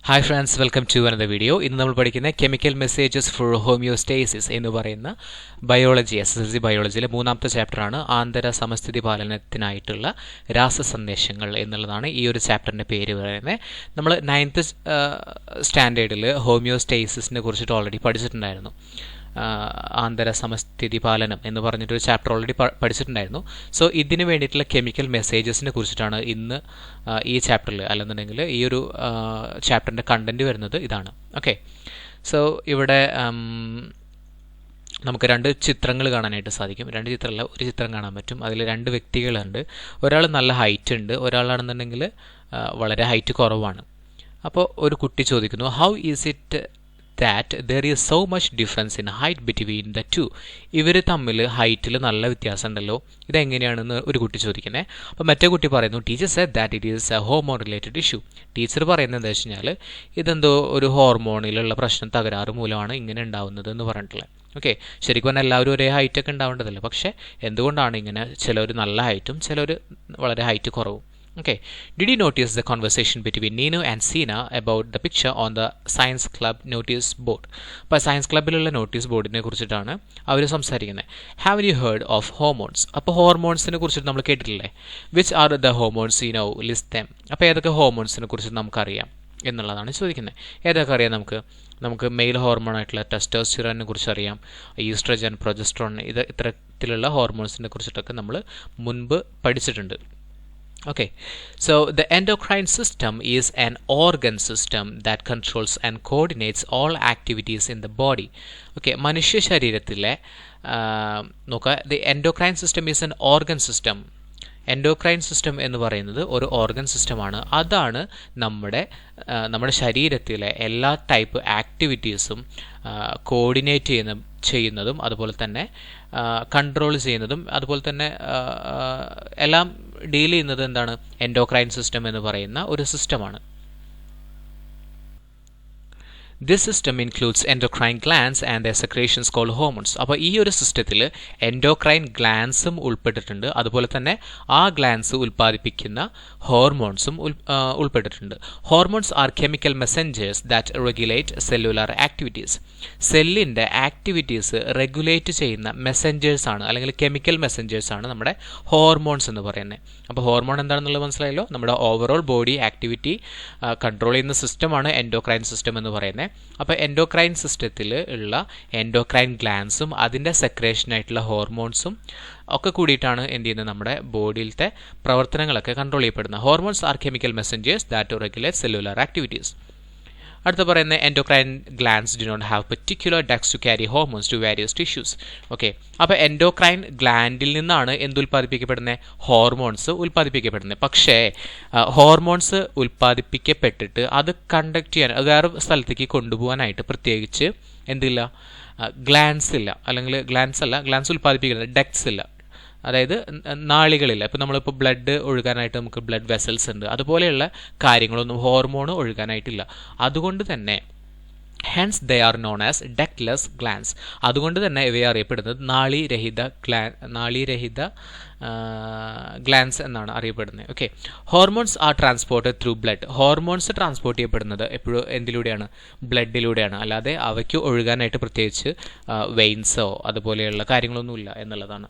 Hi friends, welcome to another video. ഇന്ന് നമ്മൾ പഠിക്കുന്ന കെമിക്കൽ മെസ്സേജസ് ഫോർ ഹോമിയോസ്റ്റേസിസ് എന്ന് പറയുന്ന ബയോളജി SSLC ബയോളജിയിലെ മൂന്നാമത്തെ ചാപ്റ്ററാണ് ആന്തര സമസ്ഥിതി പാലനത്തിനായിട്ടുള്ള രാസസന്ദേശങ്ങൾ എന്നുള്ളതാണ് ഈ ഒരു ചാപ്റ്ററിൻ്റെ പേര് പറയുന്നത്. നമ്മൾ 9th സ്റ്റാൻഡേർഡിൽ ഹോമിയോസ്റ്റേസിസിനെ കുറിച്ചിട്ട് ഓൾറെഡി പഠിച്ചിട്ടുണ്ടായിരുന്നു. ആന്തര സമസ്ഥിതി പാലനം എന്ന് പറഞ്ഞിട്ടൊരു ചാപ്റ്റർ ഓൾറെഡി പഠിച്ചിട്ടുണ്ടായിരുന്നു. സോ ഇതിന് വേണ്ടിയിട്ടുള്ള കെമിക്കൽ മെസ്സേജസിനെ കുറിച്ചിട്ടാണ് ഇന്ന് ഈ ചാപ്റ്ററിൽ അല്ലെന്നുണ്ടെങ്കിൽ ഈ ഒരു ചാപ്റ്ററിൻ്റെ കണ്ടൻറ്റ് വരുന്നത് ഇതാണ്. ഓക്കെ, സോ ഇവിടെ നമുക്ക് രണ്ട് ചിത്രങ്ങൾ കാണാനായിട്ട് സാധിക്കും. രണ്ട് ചിത്രമല്ല, ഒരു ചിത്രം കാണാൻ പറ്റും. അതിൽ രണ്ട് വ്യക്തികളുണ്ട്. ഒരാൾ നല്ല ഹൈറ്റ് ഉണ്ട്, ഒരാളാണെന്നുണ്ടെങ്കിൽ വളരെ ഹൈറ്റ് കുറവാണ്. അപ്പോൾ ഒരു കുട്ടി ചോദിക്കുന്നു, how is it that there is so much difference in height between the two. ഇവർ തമ്മിൽ ഹൈറ്റിൽ നല്ല വ്യത്യാസം ഉണ്ടല്ലോ, ഇതെങ്ങനെയാണെന്ന് ഒരു കുട്ടി ചോദിക്കുന്നത്. അപ്പോൾ മറ്റേ കുട്ടി പറയുന്നു, teacher said that it is a hormone related issue. Teacher പറയുന്നത് എന്താ വെച്ച് കഴിഞ്ഞാൽ ഇതെന്തോ ഒരു ഹോർമോണിലുള്ള പ്രശ്നം തകരാറ് മൂലമാണ് ഇങ്ങനെ ഉണ്ടാവുന്നത് എന്ന് പറഞ്ഞിട്ടുള്ളത്. ഓക്കെ, ശരിക്കും പറഞ്ഞാൽ എല്ലാവരും ഒരേ ഹൈറ്റൊക്കെ ഉണ്ടാവേണ്ടതല്ല, പക്ഷേ എന്തുകൊണ്ടാണ് ഇങ്ങനെ ചിലർ നല്ല ഹൈറ്റും ചിലർ വളരെ ഹൈറ്റ് കുറവും. Okay, did you notice the conversation between Nino and Sina about the picture on the science club notice board? അപ്പോൾ സയൻസ് ക്ലബിലുള്ള നോട്ടീസ് ബോർഡിനെ കുറിച്ചിട്ടാണ് അവർ സംസാരിക്കുന്നത്. Have you heard of hormones? അപ്പോൾ ഹോർമോൺസിനെ കുറിച്ചിട്ട് നമ്മൾ കേട്ടിട്ടില്ലേ? Which are the hormones you know list dum? അപ്പോൾ ഏതൊക്കെ ഹോർമോൺസിനെ കുറിച്ച് നമുക്കറിയാം എന്നുള്ളതാണ് ചോദിക്കുന്നത്. ഏതൊക്കെ അറിയാം നമുക്ക് മെയിൽ ഹോർമോൺ ആയിട്ടുള്ള ടെസ്റ്റോസ്റ്റിറോണിനെ കുറിച്ച് അറിയാം, ഈസ്ട്രജൻ, പ്രൊജസ്ട്രോൺ, ഇത്തരത്തിലുള്ള ഹോർമോൺസിനെ കുറിച്ചിട്ടൊക്കെ നമ്മൾ മുൻപ് പഠിച്ചിട്ടുണ്ട്. Okay, so the endocrine system is an organ system that controls and coordinates all activities in the body. Okay, മനുഷ്യ ശരീരത്തിലെ നോക്കുക, the endocrine system is an organ system. Endocrine system എന്ന് പറയുന്നത് ഒരു ഓർഗൻ സിസ്റ്റമാണ്. അതാണ് നമ്മുടെ ശരീരത്തിലെ എല്ലാ ടൈപ്പ് ആക്ടിവിറ്റീസും കോർഡിനേറ്റ് ചെയ്യുന്നതും അതുപോലെ തന്നെ കൺട്രോൾ ചെയ്യുന്നതും അതുപോലെ തന്നെ എല്ലാം ഡീൽ ചെയ്യുന്നത് എന്താണ്? എൻഡോക്രൈൻ സിസ്റ്റം എന്ന് പറയുന്ന ഒരു സിസ്റ്റമാണ്. This system includes endocrine glands and their secretions called hormones. അപ്പോൾ ഈ ഒരു സിസ്റ്റത്തിൽ എൻഡോക്രൈൻ ഗ്ലാൻസും ഉൾപ്പെട്ടിട്ടുണ്ട്, അതുപോലെ തന്നെ ആ ഗ്ലാൻസ് ഉൽപ്പാദിപ്പിക്കുന്ന ഹോർമോൺസും ഉൾപ്പെട്ടിട്ടുണ്ട്. Hormones are chemical messengers that regulate cellular activities. സെല്ലിൻ്റെ ആക്ടിവിറ്റീസ് റെഗുലേറ്റ് ചെയ്യുന്ന മെസ്സഞ്ചേഴ്സാണ് അല്ലെങ്കിൽ കെമിക്കൽ മെസ്സഞ്ചേഴ്സാണ് നമ്മുടെ ഹോർമോൺസ് എന്ന് പറയുന്നത്. അപ്പോൾ ഹോർമോൺ എന്താണെന്നുള്ളത് മനസ്സിലായല്ലോ. നമ്മുടെ ഓവറോൾ ബോഡി ആക്ടിവിറ്റി കൺട്രോൾ ചെയ്യുന്ന സിസ്റ്റമാണ് എൻഡോക്രൈൻ സിസ്റ്റം എന്ന് പറയുന്നത്. അപ്പോൾ എൻഡോക്രൈൻ സിസ്റ്റത്തിൽ ഉള്ള എൻഡോക്രൈൻ ഗ്ലാൻസും അതിൻ്റെ സെക്രേഷനായിട്ടുള്ള ഹോർമോൺസും ഒക്കെ കൂടിയിട്ടാണ് എന്ത് ചെയ്യുന്നത്? നമ്മുടെ ബോഡിയിലത്തെ പ്രവർത്തനങ്ങളൊക്കെ കൺട്രോൾ ചെയ്യപ്പെടുന്നത്. Hormones are chemical messengers that regulate cellular activities. അടുത്ത പറയുന്ന endocrine glands do not have particular ducts to carry hormones to various tissues. Okay, അപ്പോൾ എൻഡോക്രൈൻ ഗ്ലാൻഡിൽ നിന്നാണ് ഉൽപ്പാദിപ്പിക്കപ്പെടുന്നത്? ഹോർമോൺസ് ഉൽപ്പാദിപ്പിക്കപ്പെടുന്നത്. പക്ഷേ ഹോർമോൺസ് ഉൽപ്പാദിപ്പിക്കപ്പെട്ടിട്ട് അത് കണ്ടക്ട് ചെയ്യാൻ വേറെ സ്ഥലത്തേക്ക് കൊണ്ടുപോകാനായിട്ട് പ്രത്യേകിച്ച് എന്തില്ല? ഗ്ലാൻസ് ഇല്ല, അല്ലെങ്കിൽ ഗ്ലാൻസ് ഉൽപ്പാദിപ്പിക്കുന്നത് ഡക്ട്സ് ഇല്ല, അതായത് നാളികളില്ല. ഇപ്പോൾ നമ്മളിപ്പോൾ ബ്ലഡ് ഒഴുകാനായിട്ട് നമുക്ക് ബ്ലഡ് വെസൽസ് ഉണ്ട്, അതുപോലെയുള്ള കാര്യങ്ങളൊന്നും ഹോർമോൺ ഒഴുകാനായിട്ടില്ല. അതുകൊണ്ട് തന്നെ hence they are known as ductless glands. അതുകൊണ്ട് തന്നെ ഇവയെ അറിയപ്പെടുന്നത് നാളീരഹിത ഗ്ലാൻസ് എന്നാണ് അറിയപ്പെടുന്നത്. Okay, hormones are transported through blood. Hormones transport ചെയ്യപ്പെടുന്നത് എപ്പോഴും എന്തിലൂടെയാണ്? ബ്ലഡിലൂടെയാണ്. അല്ലാതെ അവയ്ക്ക് ഒഴുകാനായിട്ട് പ്രത്യേകിച്ച് വെയിൻസോ അതുപോലെയുള്ള കാര്യങ്ങളൊന്നുമില്ല എന്നുള്ളതാണ്.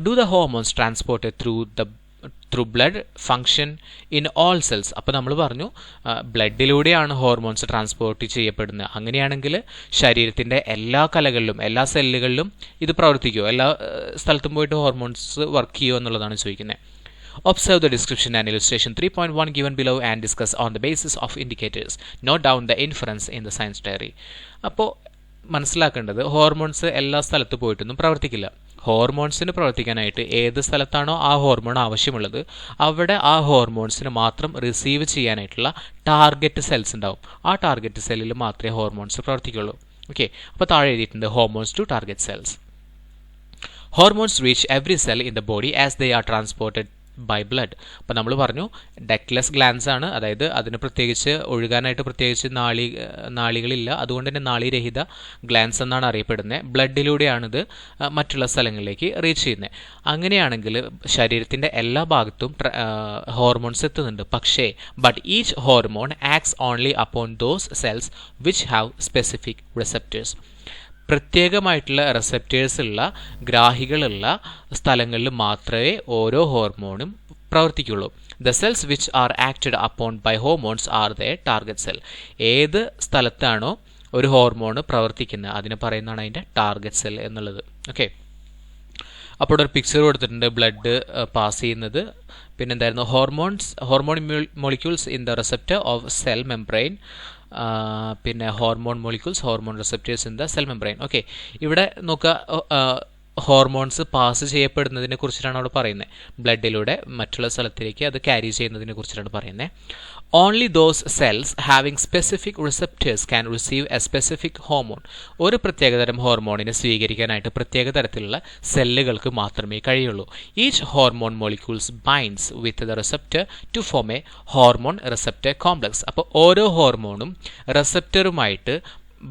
Do the hormones transported through blood function in all cells. അപ്പോൾ നമ്മൾ പറഞ്ഞു ബ്ലഡിലൂടെയാണ് ഹോർമോൺസ് ട്രാൻസ്പോർട്ട് ചെയ്യപ്പെടുന്നത്. അങ്ങനെയാണെങ്കിൽ ശരീരത്തിൻ്റെ എല്ലാ കലകളിലും എല്ലാ സെല്ലുകളിലും ഇത് പ്രവർത്തിക്കുമോ? എല്ലാ സ്ഥലത്തും പോയിട്ട് ഹോർമോൺസ് വർക്ക് ചെയ്യുമോ എന്നുള്ളതാണ് ചോദിക്കുന്നത്. Observe the description and illustration 3.1 given below and discuss on the basis of indicators. Note down the inference in the science diary. അപ്പോൾ മനസ്സിലാക്കേണ്ടത് ഹോർമോൺസ് എല്ലാ സ്ഥലത്ത് പോയിട്ടൊന്നും പ്രവർത്തിക്കില്ല. ഹോർമോൺസിന് പ്രവർത്തിക്കാനായിട്ട് ഏത് സ്ഥലത്താണോ ആ ഹോർമോൺ ആവശ്യമുള്ളത് അവിടെ ആ ഹോർമോൺസിന് മാത്രം റിസീവ് ചെയ്യാനായിട്ടുള്ള ടാർഗറ്റ് സെൽസ് ഉണ്ടാവും. ആ ടാർഗറ്റ് സെല്ലിൽ മാത്രമേ ഹോർമോൺസ് പ്രവർത്തിക്കുള്ളൂ. ഓക്കെ, അപ്പോൾ താഴെ എഴുതിയിട്ടുണ്ട് hormones to target cells. Hormones reach every cell in the body as they are transported by blood. അപ്പോൾ നമ്മൾ പറഞ്ഞു ഡക്ട്ലെസ് ഗ്ലാൻസ് ആണ്, അതായത് അതിന് പ്രത്യേകിച്ച് ഒഴുകാനായിട്ട് പ്രത്യേകിച്ച് നാളികളില്ല, അതുകൊണ്ട് തന്നെ നാളീരഹിത ഗ്ലാൻസ് എന്നാണ് അറിയപ്പെടുന്നത്. ബ്ലഡിലൂടെയാണിത് മറ്റുള്ള സ്ഥലങ്ങളിലേക്ക് റീച്ച് ചെയ്യുന്നത്. അങ്ങനെയാണെങ്കിൽ ശരീരത്തിൻ്റെ എല്ലാ ഭാഗത്തും ഹോർമോൺസ് എത്തുന്നുണ്ട്. പക്ഷേ but each hormone acts only upon those cells which have specific receptors. പ്രത്യേകമായിട്ടുള്ള റിസെപ്റ്റേഴ്സ് ഉള്ള ഗ്രാഹികളുള്ള സ്ഥലങ്ങളിൽ മാത്രമേ ഓരോ ഹോർമോണും പ്രവർത്തിക്കുള്ളൂ. The cells which are acted upon by hormones are the target cell. ഏത് സ്ഥലത്താണോ ഒരു ഹോർമോൺ പ്രവർത്തിക്കുന്നത് അതിനെ പറയുന്നതാണ് അതിൻ്റെ ടാർഗറ്റ് സെൽ എന്നുള്ളത്. ഓക്കെ, അപ്പോൾ ഒരു പിക്ചർ കൊടുത്തിട്ടുണ്ട്, ബ്ലഡ് പാസ് ചെയ്യുന്നത്. പിന്നെ എന്തായിരുന്നു, hormone molecules in the receptor of cell membrane. പിന്നെ hormone molecules, hormone receptors in the cell membrane. Okay, ഇവിടെ നോക്കുക, ഹോർമോൺസ് പാസ് ചെയ്യപ്പെടുന്നതിനെ കുറിച്ചിട്ടാണ് അവിടെ പറയുന്നത്. ബ്ലഡിലൂടെ മറ്റുള്ള സ്ഥലത്തിലേക്ക് അത് ക്യാരി ചെയ്യുന്നതിനെ കുറിച്ചിട്ടാണ് പറയുന്നത്. Only those cells having specific receptors can receive a specific hormone. ഒരു പ്രത്യേകതരം ഹോർമോണിനെ സ്വീകരിക്കാനായിട്ട് പ്രത്യേക തരത്തിലുള്ള സെല്ലുകൾക്ക് മാത്രമേ കഴിയുള്ളൂ. Each hormone molecules binds with the receptor to form a hormone receptor complex. അപ്പോൾ ഓരോ ഹോർമോണും റിസെപ്റ്ററുമായിട്ട്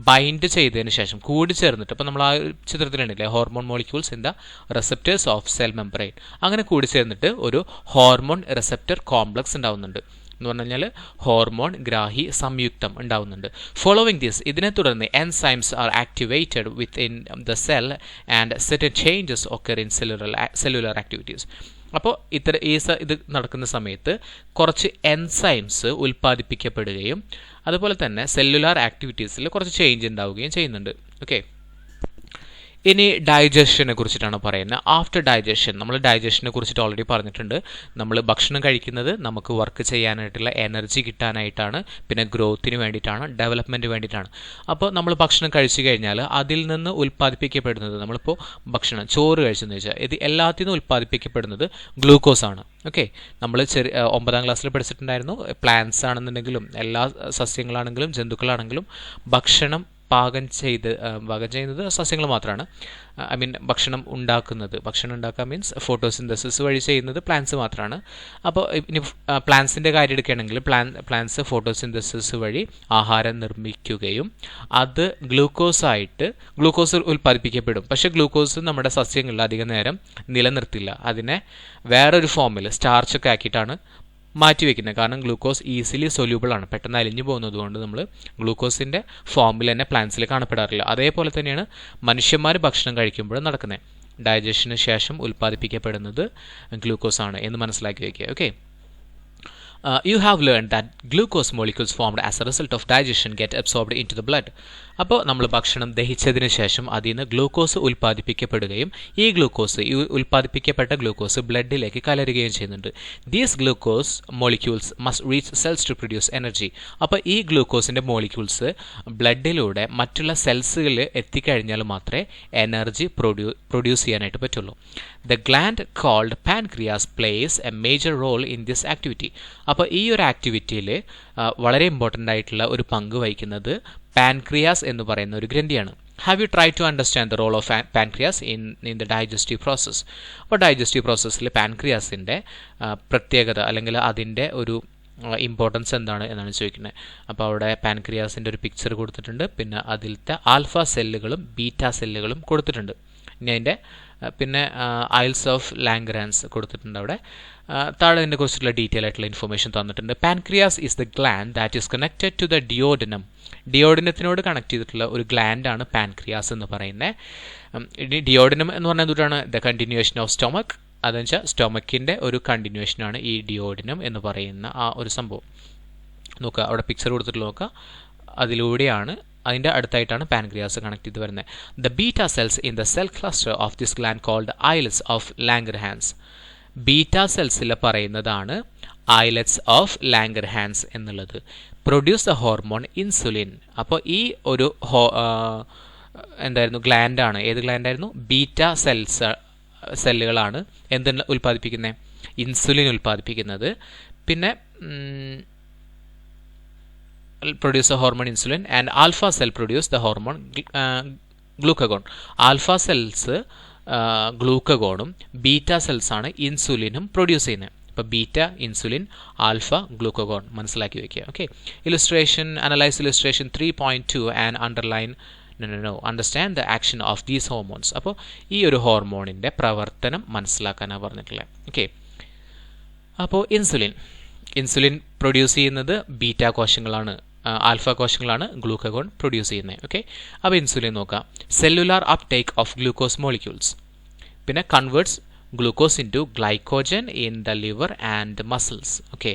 ബൈൻഡ് ചെയ്തതിന് ശേഷം കൂടിച്ചേർന്നിട്ട്, ഇപ്പോൾ നമ്മൾ ആ ചിത്രത്തിലുണ്ടല്ലേ hormone molecules in the receptors of cell membrane, അങ്ങനെ കൂടിച്ചേർന്നിട്ട് ഒരു ഹോർമോൺ റിസെപ്റ്റർ കോംപ്ലക്സ് ഉണ്ടാവുന്നുണ്ട്. എന്ന് പറഞ്ഞു കഴിഞ്ഞാൽ ഹോർമോൺ ഗ്രാഹി സംയുക്തം ഉണ്ടാവുന്നുണ്ട്. ഫോളോവിങ് ദിസ്, ഇതിനെ തുടർന്ന് enzymes are activated with in the cell and certain changes occur in cellular activities. അപ്പോൾ ഇത് നടക്കുന്ന സമയത്ത് കുറച്ച് എൻസൈംസ് ഉൽപ്പാദിപ്പിക്കപ്പെടുകയും അതുപോലെ തന്നെ സെല്ലുലാർ ആക്ടിവിറ്റീസിൽ കുറച്ച് ചേഞ്ച് ഉണ്ടാവുകയും ചെയ്യുന്നുണ്ട്. ഓക്കെ, ഇനി ഡൈജഷനെ കുറിച്ചിട്ടാണ് പറയുന്നത്. ആഫ്റ്റർ ഡൈജഷൻ, നമ്മൾ ഡൈജഷനെ കുറിച്ചിട്ട് ഓൾറെഡി പറഞ്ഞിട്ടുണ്ട്. നമ്മൾ ഭക്ഷണം കഴിക്കുന്നത് നമുക്ക് വർക്ക് ചെയ്യാനായിട്ടുള്ള എനർജി കിട്ടാനായിട്ടാണ്, പിന്നെ ഗ്രോത്തിന് വേണ്ടിയിട്ടാണ്, ഡെവലപ്മെൻറ്റ് വേണ്ടിയിട്ടാണ്. അപ്പോൾ നമ്മൾ ഭക്ഷണം കഴിച്ചു കഴിഞ്ഞാൽ അതിൽ നിന്ന് ഉൽപ്പാദിപ്പിക്കപ്പെടുന്നത്, നമ്മളിപ്പോൾ ഭക്ഷണം ചോറ് കഴിച്ചെന്ന് വെച്ചാൽ ഇത് എല്ലാത്തിൽ നിന്നും ഉൽപ്പാദിപ്പിക്കപ്പെടുന്നത് ഗ്ലൂക്കോസാണ്. ഓക്കെ, നമ്മൾ 9ാം ക്ലാസ്സിൽ പഠിച്ചിട്ടുണ്ടായിരുന്നു, പ്ലാന്റ്സ് ആണെന്നുണ്ടെങ്കിലും എല്ലാ സസ്യങ്ങളാണെങ്കിലും ജന്തുക്കളാണെങ്കിലും ഭക്ഷണം പാകം ചെയ്യുന്നത് സസ്യങ്ങൾ മാത്രമാണ്. ഭക്ഷണം ഉണ്ടാക്കുക മീൻസ് ഫോട്ടോസിന്തസിസ് വഴി ചെയ്യുന്നത് പ്ലാന്റ്സ് മാത്രമാണ്. അപ്പോൾ ഇനി പ്ലാന്റ്സിൻ്റെ കാര്യം എടുക്കുകയാണെങ്കിൽ പ്ലാന്റ്സ് ഫോട്ടോസിന്തസിസ് വഴി ആഹാരം നിർമ്മിക്കുകയും അത് ഗ്ലൂക്കോസ് ഉൽപ്പാദിപ്പിക്കപ്പെടും. പക്ഷേ ഗ്ലൂക്കോസ് നമ്മുടെ സസ്യങ്ങളിൽ അധികം നേരം നിലനിർത്തില്ല. അതിനെ വേറൊരു ഫോമിൽ സ്റ്റാർച്ചൊക്കെ ആക്കിയിട്ടാണ് മാറ്റിവെക്കുന്നത്. കാരണം ഗ്ലൂക്കോസ് ഈസിലി സൊല്യൂബിൾ ആണ്, പെട്ടെന്ന് അലിഞ്ഞു പോകുന്നത് കൊണ്ട് നമ്മൾ ഗ്ലൂക്കോസിൻ്റെ ഫോമിൽ തന്നെ പ്ലാന്റ്സിൽ കാണപ്പെടാറില്ല. അതേപോലെ തന്നെയാണ് മനുഷ്യന്മാർ ഭക്ഷണം കഴിക്കുമ്പോൾ നടക്കുന്നത്. ഡൈജഷന് ശേഷം ഉൽപ്പാദിപ്പിക്കപ്പെടുന്നത് ഗ്ലൂക്കോസാണ് എന്ന് മനസ്സിലാക്കി വയ്ക്കുക. Okay, you have learned that glucose molecules formed as a result of digestion get absorbed into the blood. അപ്പോൾ നമ്മൾ ഭക്ഷണം ദഹിച്ചതിന് ശേഷം അതിൽ നിന്ന് ഗ്ലൂക്കോസ് ഉൽപ്പാദിപ്പിക്കപ്പെടുകയും ഈ ഉൽപ്പാദിപ്പിക്കപ്പെട്ട ഗ്ലൂക്കോസ് ബ്ലഡിലേക്ക് കലരുകയും ചെയ്യുന്നുണ്ട്. These glucose molecules must reach cells to produce energy. അപ്പോൾ ഈ ഗ്ലൂക്കോസിൻ്റെ മോളിക്യൂൾസ് ബ്ലഡിലൂടെ മറ്റുള്ള സെൽസുകളിൽ എത്തിക്കഴിഞ്ഞാൽ മാത്രമേ എനർജി പ്രൊഡ്യൂസ് ചെയ്യാനായിട്ട് പറ്റുള്ളൂ. The gland called pancreas plays a major role in this activity. അപ്പോൾ ഈ ഒരു ആക്ടിവിറ്റിയിൽ വളരെ ഇമ്പോർട്ടൻ്റ് ആയിട്ടുള്ള ഒരു പങ്ക് വഹിക്കുന്നത് പാൻക്രിയാസ് എന്ന് പറയുന്ന ഒരു ഗ്രന്ഥിയാണ്. Have you tried to understand the role of pancreas in the digestive process? അപ്പോൾ ഡൈജസ്റ്റീവ് പ്രോസസ്സിൽ പാൻക്രിയാസിൻ്റെ പ്രത്യേകത അല്ലെങ്കിൽ അതിൻ്റെ ഒരു ഇമ്പോർട്ടൻസ് എന്താണ് എന്നാണ് ചോദിക്കുന്നത്. അപ്പോൾ അവിടെ പാൻക്രിയാസിൻ്റെ ഒരു പിക്ചർ കൊടുത്തിട്ടുണ്ട്, പിന്നെ അതിലത്തെ ആൽഫ സെല്ലുകളും ബീറ്റ സെല്ലുകളും കൊടുത്തിട്ടുണ്ട്. ഇനി അതിൻ്റെ പിന്നെ ഐൽസ് ഓഫ് ലാംഗ്രാൻസ് കൊടുത്തിട്ടുണ്ട്. അവിടെ താഴെ ഇതിനെ കുറിച്ചിട്ടുള്ള ഡീറ്റെയിൽ ആയിട്ടുള്ള ഇൻഫർമേഷൻ തന്നിട്ടുണ്ട്. Pancreas is the gland that is connected to the duodenum. ഡിയോഡിനത്തിനോട് കണക്ട് ചെയ്തിട്ടുള്ള ഒരു ഗ്ലാൻഡാണ് പാൻക്രിയാസ് എന്ന് പറയുന്നത്. ഇനി ഡിയോഡിനം എന്ന് പറഞ്ഞാൽ എന്തുകൊണ്ടാണ് ദ കണ്ടിന്യൂവേഷൻ ഓഫ് സ്റ്റൊമക്ക്. അതെന്ന് വെച്ചാൽ സ്റ്റൊമക്കിൻ്റെ ഒരു കണ്ടിന്യൂവേഷനാണ് ഈ ഡിയോഡിനം എന്ന് പറയുന്ന ആ ഒരു സംഭവം. നോക്കുക, അവിടെ പിക്ചർ കൊടുത്തിട്ട് നോക്കുക, അതിലൂടെയാണ് അതിൻ്റെ അടുത്തായിട്ടാണ് പാൻക്രിയാസ് കണക്ട് ചെയ്ത് വരുന്നത്. The beta cells in the cell cluster of this gland called islets of Langerhans. Beta സെൽസിൽ പറയുന്നതാണ് ഐലറ്റ്സ് ഓഫ് ലാംഗർഹാൻസ് എന്നുള്ളത്. Produce the hormone insulin. അപ്പോൾ ഈ ഒരു ഗ്ലാൻഡാണ്. ഏത് ഗ്ലാൻഡായിരുന്നു? ബീറ്റ സെല്ലുകളാണ് എന്ത് ഉൽപ്പാദിപ്പിക്കുന്നത്? ഇൻസുലിൻ ഉൽപ്പാദിപ്പിക്കുന്നത്. പിന്നെ produce the hormone insulin and alpha cell produce the hormone glucagon. Alpha cells ഗ്ലൂക്കഗോണും ബീറ്റ സെൽസാണ് ഇൻസുലിനും പ്രൊഡ്യൂസ് ചെയ്യുന്നത്. ഇപ്പോൾ ബീറ്റ ഇൻസുലിൻ, ആൽഫ ഗ്ലൂക്കഗോൺ മനസ്സിലാക്കി വയ്ക്കുക. Okay, illustration, analyse illustration 3.2 and underline understand the action of these hormones. അപ്പോൾ ഈ ഒരു ഹോർമോണിൻ്റെ പ്രവർത്തനം മനസ്സിലാക്കാനാണ് പറഞ്ഞിട്ടുള്ളത്. ഓക്കെ, അപ്പോൾ ഇൻസുലിൻ പ്രൊഡ്യൂസ് ചെയ്യുന്നത് ബീറ്റ കോശങ്ങളാണ്, ആൽഫ കോശങ്ങളാണ് ഗ്ലൂക്കഗോൺ പ്രൊഡ്യൂസ് ചെയ്യുന്നത്. ഓക്കെ, അപ്പോൾ ഇൻസുലിൻ നോക്കാം. Cellular uptake of glucose molecules, പിന്നെ converts glucose into glycogen in the liver and muscles. Okay,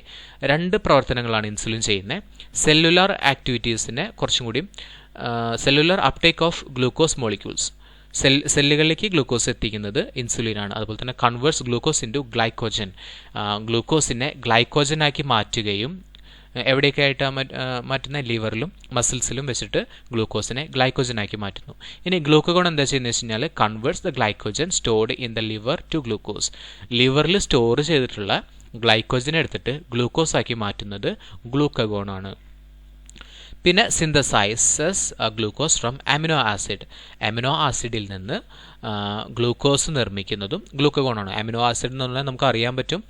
രണ്ട് പ്രവർത്തനങ്ങളാണ് ഇൻസുലിൻ ചെയ്യുന്നത്. സെല്ലുലാർ ആക്ടിവിറ്റീസിനെ കുറച്ചും കൂടി cellular uptake of glucose molecules, സെല്ലുകളിലേക്ക് ഗ്ലൂക്കോസ് എത്തിക്കുന്നത് ഇൻസുലിനാണ്. അതുപോലെ തന്നെ കൺവേർട്സ് ഗ്ലൂക്കോസ് ഇൻറ്റു ഗ്ലൈക്കോജൻ, ഗ്ലൂക്കോസിനെ ഗ്ലൈക്കോജനാക്കി മാറ്റുകയും എവിടെയൊക്കെ ആയിട്ടാണ് മാറ്റുന്ന ലിവറിലും മസിൽസിലും വെച്ചിട്ട് ഗ്ലൂക്കോസിനെ ഗ്ലൈക്കോജനാക്കി മാറ്റുന്നു. ഇനി ഗ്ലൂക്കഗോൺ എന്താ ചെയ്യുന്നത് വെച്ച് കഴിഞ്ഞാൽ converts the glycogen stored in the liver to glucose, ലിവറിൽ സ്റ്റോർ ചെയ്തിട്ടുള്ള ഗ്ലൈക്കോജനെ എടുത്തിട്ട് ഗ്ലൂക്കോസ് ആക്കി മാറ്റുന്നത് ഗ്ലൂക്കഗോൺ ആണ്. പിന്നെ synthesises glucose from amino acid, amino ആസിഡിൽ നിന്ന് ഗ്ലൂക്കോസ് നിർമ്മിക്കുന്നതും ഗ്ലൂക്കഗോണാണ്. അമിനോ ആസിഡ് എന്ന് പറഞ്ഞാൽ നമുക്ക് അറിയാൻ പറ്റും,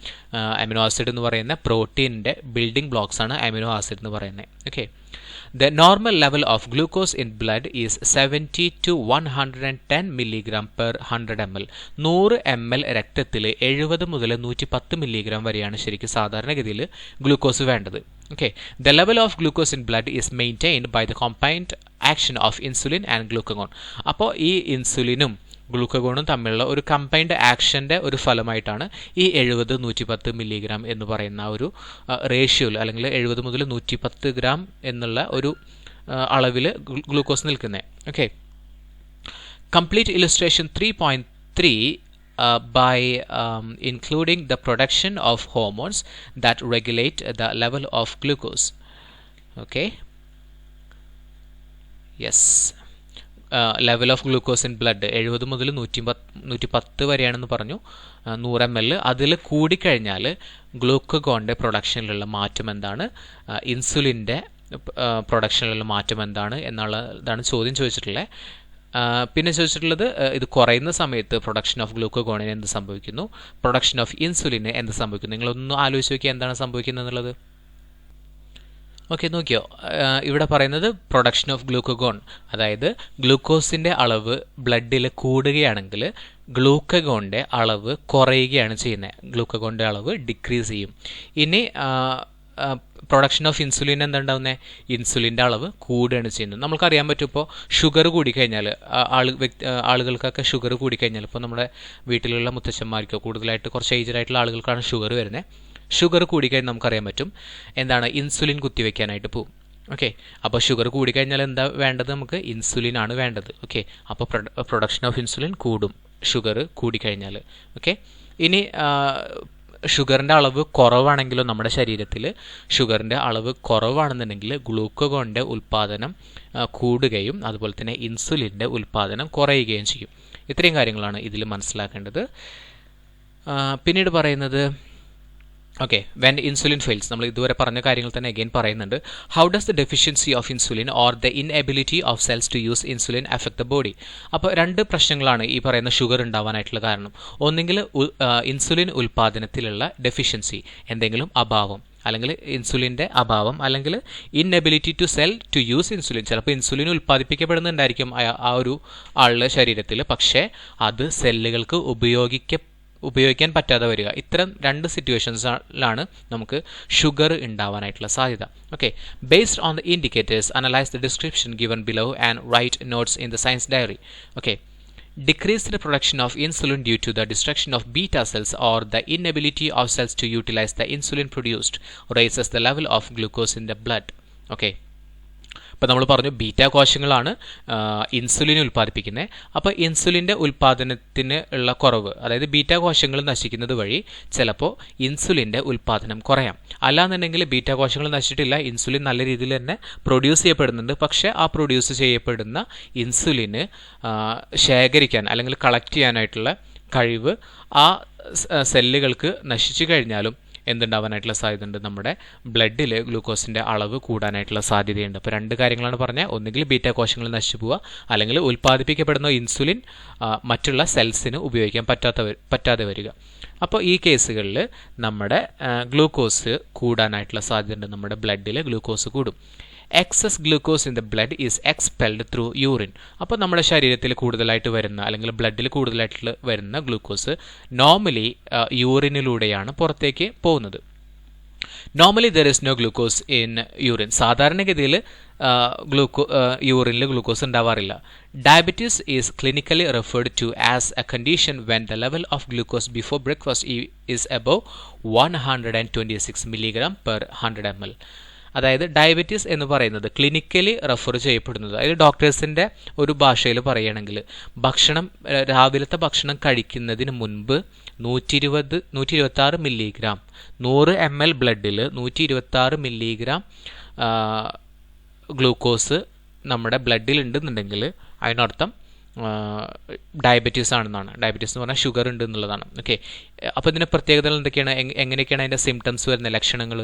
അമിനോ ആസിഡ് എന്ന് പറയുന്ന പ്രോട്ടീനിൻ്റെ ബിൽഡിംഗ് ബ്ലോക്സ് ആണ് അമിനോ ആസിഡ് എന്ന് പറയുന്നത്. Okay, the normal level of glucose in blood is 70 to 110 milligram per 100 ml. 100 ml രക്തത്തിൽ 70 മുതൽ 110 മില്ലിഗ്രാം വരെയാണ് ശരിക്കും സാധാരണഗതിയിൽ ഗ്ലൂക്കോസ് വേണ്ടത്. Okay, the level of glucose in blood is maintained by the combined action of insulin and glucagon. അപ്പോൾ ഈ ഇൻസുലിനും ഗ്ലൂക്കഗോണും തമ്മിലുള്ള ഒരു കമ്പൈൻഡ് ആക്ഷൻ്റെ ഒരു ഫലമായിട്ടാണ് ഈ 70-110 മില്ലിഗ്രാം എന്ന് പറയുന്ന ഒരു റേഷ്യോയിൽ, അല്ലെങ്കിൽ 70 മുതൽ 110 ഗ്രാം എന്നുള്ള ഒരു അളവിൽ ഗ്ലൂക്കോസ് നിൽക്കുന്നത്. Okay, complete illustration 3.3 by including the production of hormones that regulate the level of glucose. Okay, yes, level of glucose in blood 70 മുതൽ 110 വരെയാണെന്ന് പറഞ്ഞു. 100 ml അതിൽ കൂടിക്കഴിഞ്ഞാൽ ഗ്ലൂക്കഗോണിൻ്റെ പ്രൊഡക്ഷനിലുള്ള മാറ്റം എന്താണ്, ഇൻസുലിൻ്റെ പ്രൊഡക്ഷനിലുള്ള മാറ്റം എന്താണ് എന്നുള്ളതാണ് ചോദ്യം ചോദിച്ചിട്ടുള്ളത്. പിന്നെ ചോദിച്ചിട്ടുള്ളത് ഇത് കുറയുന്ന സമയത്ത് പ്രൊഡക്ഷൻ ഓഫ് ഗ്ലൂക്കഗോണിന് എന്ത് സംഭവിക്കുന്നു, പ്രൊഡക്ഷൻ ഓഫ് ഇൻസുലിന് എന്ത് സംഭവിക്കുന്നു. നിങ്ങളൊന്ന് ആലോചിച്ച് നോക്കിയാൽ എന്താണ് സംഭവിക്കുന്നത് എന്നുള്ളത്. ഓക്കെ, നോക്കിയോ, ഇവിടെ പറയുന്നത് പ്രൊഡക്ഷൻ ഓഫ് ഗ്ലൂക്കഗോൺ, അതായത് ഗ്ലൂക്കോസിൻ്റെ അളവ് ബ്ലഡിൽ കൂടുകയാണെങ്കിൽ ഗ്ലൂക്കഗോണിൻ്റെ അളവ് കുറയുകയാണ് ചെയ്യുന്നത്, ഗ്ലൂക്കഗോണിൻ്റെ അളവ് ഡിക്രീസ് ചെയ്യും. ഇനി പ്രൊഡക്ഷൻ ഓഫ് ഇൻസുലിൻ എന്തുണ്ടാവുന്നത്, ഇൻസുലിൻ്റെ അളവ് കൂടുകയാണ് ചെയ്യുന്നത്. നമുക്കറിയാൻ പറ്റും, ഇപ്പോൾ ഷുഗർ കൂടിക്കഴിഞ്ഞാൽ ആളുകൾക്കൊക്കെ ഷുഗർ കൂടിക്കഴിഞ്ഞാൽ, ഇപ്പോൾ നമ്മുടെ വീട്ടിലുള്ള മുത്തച്ഛന്മാർക്കോ കൂടുതലായിട്ട് കുറച്ച് ഏജ്ഡ് ആയിട്ടുള്ള ആളുകൾക്കാണ് ഷുഗർ വരുന്നത്. ഷുഗർ കൂടിക്കഴിഞ്ഞാൽ നമുക്കറിയാൻ പറ്റും എന്താണ്, ഇൻസുലിൻ കുത്തിവെക്കാനായിട്ട് പോകും. ഓക്കെ, അപ്പോൾ ഷുഗർ കൂടിക്കഴിഞ്ഞാൽ എന്താ വേണ്ടത്, നമുക്ക് ഇൻസുലിനാണ് വേണ്ടത്. ഓക്കെ, അപ്പോൾ പ്രൊഡക്ഷൻ ഓഫ് ഇൻസുലിൻ കൂടും ഷുഗർ കൂടിക്കഴിഞ്ഞാൽ. ഓക്കെ, ഇനി ഷുഗറിൻ്റെ അളവ് കുറവാണെങ്കിലോ നമ്മുടെ ശരീരത്തിൽ ഷുഗറിൻ്റെ അളവ് കുറവാണെന്നുണ്ടെങ്കിൽ ഗ്ലൂക്കഗോണിൻ്റെ ഉൽപ്പാദനം കൂടുകയും അതുപോലെ തന്നെ ഇൻസുലിൻ്റെ ഉൽപ്പാദനം കുറയുകയും ചെയ്യും. ഇത്രയും കാര്യങ്ങളാണ് ഇതിൽ മനസ്സിലാക്കേണ്ടത്. പിന്നീട് പറയുന്നത് ഓക്കെ, വെൻ ഇൻസുലിൻ ഫെയിൽസ്, നമ്മൾ ഇതുവരെ പറഞ്ഞ കാര്യങ്ങൾ തന്നെ അഗെയിൻ പറയുന്നുണ്ട്. How does the deficiency of insulin or the inability of cells to use insulin affect the body. അപ്പോൾ രണ്ട് പ്രശ്നങ്ങളാണ് ഈ പറയുന്ന ഷുഗർ ഉണ്ടാവാനായിട്ടുള്ള കാരണം. ഒന്നെങ്കിൽ ഇൻസുലിൻ ഉൽപ്പാദനത്തിലുള്ള ഡെഫിഷ്യൻസി, എന്തെങ്കിലും അഭാവം, അല്ലെങ്കിൽ ഇൻസുലിൻ്റെ അഭാവം, അല്ലെങ്കിൽ inability to cell to use insulin. ചിലപ്പോൾ ഇൻസുലിൻ ഉൽപ്പാദിപ്പിക്കപ്പെടുന്നുണ്ടായിരിക്കും ആ ഒരു ആളുടെ ശരീരത്തിൽ, പക്ഷേ അത് സെല്ലുകൾക്ക് ഉപയോഗിക്കാൻ പറ്റാതെ വരിക. ഇത്തരം രണ്ട് സിറ്റുവേഷൻസിലാണ് നമുക്ക് ഷുഗർ ഉണ്ടാവാനായിട്ടുള്ള സാധ്യത. Okay, based on the indicators analyse the description given below and write notes in the science diary. Okay, decreased production of insulin due to the destruction of beta cells or the inability of cells to utilize the insulin produced raises the level of glucose in the blood. Okay, ഇപ്പോൾ നമ്മൾ പറഞ്ഞു beta കോശങ്ങളാണ് insulin ഉൽപ്പാദിപ്പിക്കുന്നത്. അപ്പോൾ ഇൻസുലിൻ്റെ ഉൽപ്പാദനത്തിന് ഉള്ള കുറവ്, അതായത് beta കോശങ്ങൾ നശിക്കുന്നത് വഴി ചിലപ്പോൾ ഇൻസുലിൻ്റെ ഉൽപ്പാദനം കുറയാം. അല്ലാന്നുണ്ടെങ്കിൽ ബീറ്റ കോശങ്ങൾ നശിച്ചിട്ടില്ല, ഇൻസുലിൻ നല്ല രീതിയിൽ തന്നെ പ്രൊഡ്യൂസ് ചെയ്യപ്പെടുന്നുണ്ട്. പക്ഷേ ആ പ്രൊഡ്യൂസ് ചെയ്യപ്പെടുന്ന ഇൻസുലിന് ശേഖരിക്കാൻ അല്ലെങ്കിൽ കളക്ട് ചെയ്യാനായിട്ടുള്ള കഴിവ് ആ സെല്ലുകൾക്ക് നശിച്ചു കഴിഞ്ഞാലും എന്തുണ്ടാവാനായിട്ടുള്ള സാധ്യതയുണ്ട്, നമ്മുടെ ബ്ലഡിൽ ഗ്ലൂക്കോസിൻ്റെ അളവ് കൂടാനായിട്ടുള്ള സാധ്യതയുണ്ട്. അപ്പോൾ രണ്ട് കാര്യങ്ങളാണ് പറഞ്ഞത്. ഒന്നുകിൽ ബീറ്റാ കോശങ്ങൾ നശിച്ചു പോവുക, അല്ലെങ്കിൽ ഉൽപ്പാദിപ്പിക്കപ്പെടുന്ന ഇൻസുലിൻ മറ്റുള്ള സെൽസിന് ഉപയോഗിക്കാൻ പറ്റാതെ വരിക. അപ്പോൾ ഈ കേസുകളിൽ നമ്മുടെ ഗ്ലൂക്കോസ് കൂടാനായിട്ടുള്ള സാധ്യതയുണ്ട്, നമ്മുടെ ബ്ലഡിൽ ഗ്ലൂക്കോസ് കൂടും. Excess glucose in the blood is expelled through urine. അപ്പോൾ നമ്മുടെ ശരീരത്തിൽ കൂടുതലായിട്ട് വരുന്ന അല്ലെങ്കിൽ ബ്ലഡിൽ കൂടുതലായിട്ട് വരുന്ന ഗ്ലൂക്കോസ് നോർമലി യൂറിനിലൂടെയാണ് പുറത്തേക്ക് പോകുന്നത്. Normally there is no glucose in urine. സാധാരണഗതിയിൽ യൂറിനിൽ ഗ്ലൂക്കോസ് ഉണ്ടാവാറില്ല. Diabetes is clinically referred to as a condition when the level of glucose before breakfast is above 126 milligram per 100 ml. അതായത് ഡയബറ്റീസ് എന്ന് പറയുന്നത് clinically refer ചെയ്യപ്പെടുന്നത്, അതായത് ഡോക്ടേഴ്സിൻ്റെ ഒരു ഭാഷയിൽ പറയുകയാണെങ്കിൽ രാവിലത്തെ ഭക്ഷണം കഴിക്കുന്നതിന് മുൻപ് 126 മില്ലിഗ്രാം 100 ml ബ്ലഡിൽ 126 മില്ലിഗ്രാം ഗ്ലൂക്കോസ് നമ്മുടെ ബ്ലഡിൽ ഉണ്ടെന്നുണ്ടെങ്കിൽ അതിനർത്ഥം ഡയബറ്റീസ് ആണെന്നാണ്. ഡയബറ്റീസ് എന്ന് പറഞ്ഞാൽ ഷുഗർ ഉണ്ട് എന്നുള്ളതാണ്. ഓക്കെ, അപ്പോൾ ഇതിൻ്റെ പ്രത്യേകതകൾ എന്തൊക്കെയാണ്, എങ്ങനെയൊക്കെയാണ് അതിൻ്റെ സിംറ്റംസ് വരുന്ന ലക്ഷണങ്ങൾ?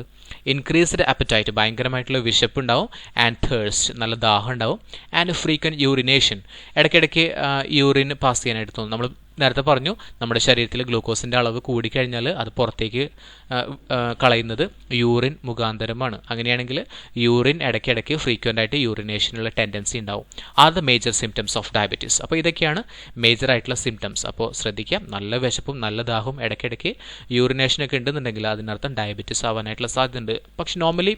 ഇൻക്രീസ്ഡ് അപ്പറ്റൈറ്റ്, ഭയങ്കരമായിട്ടുള്ള വിശപ്പ് ഉണ്ടാവും. ആൻഡ് തേഴ്സ്റ്റ്, നല്ല ദാഹം ഉണ്ടാവും. ആൻഡ് ഫ്രീക്വൻറ്റ് യൂറിനേഷൻ, ഇടയ്ക്കിടയ്ക്ക് യൂറിൻ പാസ് ചെയ്യാനായിട്ട് തോന്നും. നമ്മൾ നേരത്തെ പറഞ്ഞു, നമ്മുടെ ശരീരത്തിൽ ഗ്ലൂക്കോസിൻ്റെ അളവ് കൂടിക്കഴിഞ്ഞാൽ അത് പുറത്തേക്ക് കളയുന്നത് യൂറിൻ മുഖാന്തരമാണ്. അങ്ങനെയാണെങ്കിൽ യൂറിൻ ഇടയ്ക്കിടയ്ക്ക് ഫ്രീക്വൻ്റ് ആയിട്ട് യൂറിനേഷനുള്ള ടെൻഡൻസി ഉണ്ടാവും. Are the major symptoms of diabetes. അപ്പോൾ ഇതൊക്കെയാണ് മേജർ ആയിട്ടുള്ള സിംറ്റംസ്. അപ്പോൾ ശ്രദ്ധിക്കാം, നല്ല വിശപ്പും നല്ല ദാഹവും ഇടയ്ക്കിടയ്ക്ക് യൂറിനേഷനൊക്കെ ഉണ്ടെന്നുണ്ടെങ്കിൽ അതിനർത്ഥം ഡയബറ്റീസ് ആവാനായിട്ടുള്ള സാധ്യതയുണ്ട്. പക്ഷെ നോർമലി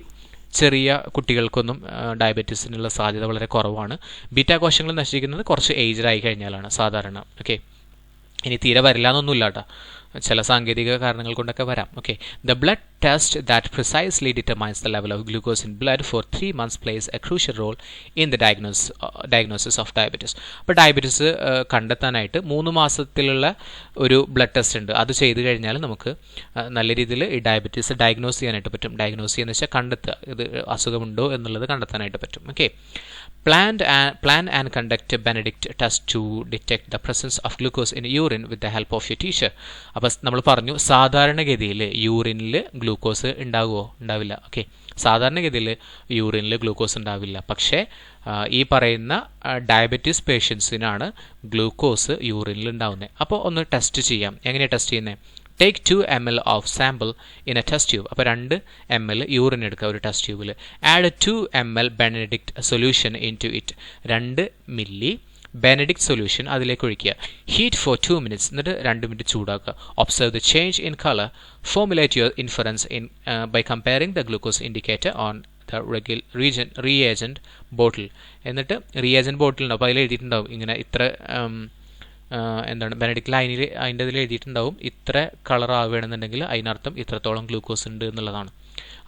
ചെറിയ കുട്ടികൾക്കൊന്നും ഡയബറ്റീസിനുള്ള സാധ്യത വളരെ കുറവാണ്. ബീറ്റാ കോശങ്ങൾ നശിക്കുന്നത് കുറച്ച് ഏജ്ഡായി കഴിഞ്ഞാലാണ് സാധാരണ. ഓക്കെ, ഇനി തീരെ വരില്ല എന്നൊന്നുമില്ല കേട്ടോ, ചില സാങ്കേതിക കാരണങ്ങൾ കൊണ്ടൊക്കെ വരാം. Okay, the blood test that precisely determines the level of glucose in blood for 3 months plays a crucial role in the diagnosis of diabetes. അപ്പോൾ ഡയബറ്റീസ് കണ്ടെത്താനായിട്ട് 3 മാസത്തിലുള്ള ഒരു ബ്ലഡ് ടെസ്റ്റ് ഉണ്ട്. അത് ചെയ്ത് കഴിഞ്ഞാൽ നമുക്ക് നല്ല രീതിയിൽ ഈ ഡയബറ്റീസ് ഡയഗ്നോസ് ചെയ്യാനായിട്ട് പറ്റും. ഡയഗ്നോസ് ചെയ്യുന്ന വെച്ചാൽ കണ്ടെത്തുക, ഇത് അസുഖമുണ്ടോ എന്നുള്ളത് കണ്ടെത്താനായിട്ട് പറ്റും. Okay, plan and conduct a Benedict test to detect the presence of glucose in urine with the help of your teacher. അപ്പോൾ നമ്മൾ പറഞ്ഞു, സാധാരണഗതിയിൽ യൂറിനിൽ ഗ്ലൂക്കോസ് ഉണ്ടാവില്ല. ഓക്കെ, സാധാരണഗതിയിൽ യൂറിനിൽ ഗ്ലൂക്കോസ് ഉണ്ടാവില്ല. പക്ഷേ ഈ പറയുന്ന ഡയബറ്റീസ് പേഷ്യൻസിനാണ് ഗ്ലൂക്കോസ് യൂറിനിൽ ഉണ്ടാവുന്നത്. അപ്പോൾ ഒന്ന് ടെസ്റ്റ് ചെയ്യാം. എങ്ങനെയാണ് ടെസ്റ്റ് ചെയ്യുന്നത്? Take 2 ml of sample in a test tube. അപ്പോൾ 2 ml യൂറിൻ എടുക്കുക ഒരു ടെസ്റ്റ് ട്യൂബിൽ. Add 2 ml Benedict solution into it. 2 milli Benedict solution അതിലേക്ക് ഒഴിക്കുക. ഹീറ്റ് ഫോർ 2 minutes, എന്നിട്ട് 2 മിനിറ്റ് ചൂടാക്കുക. Observe the change in colour. Formulate your inference by comparing the glucose indicator on the reagent bottle. എന്നിട്ട് reagent ബോട്ടിലുണ്ടാവും, അപ്പോൾ അതിൽ എഴുതിയിട്ടുണ്ടാവും ഇങ്ങനെ ഇത്ര Benedict ലൈനിൽ അതിൻ്റെ ഇതിൽ എഴുതിയിട്ടുണ്ടാവും ഇത്ര കളർ ആവുകയാണെന്നുണ്ടെങ്കിൽ അതിനർത്ഥം ഇത്രത്തോളം ഗ്ലൂക്കോസ് ഉണ്ട് എന്നുള്ളതാണ്.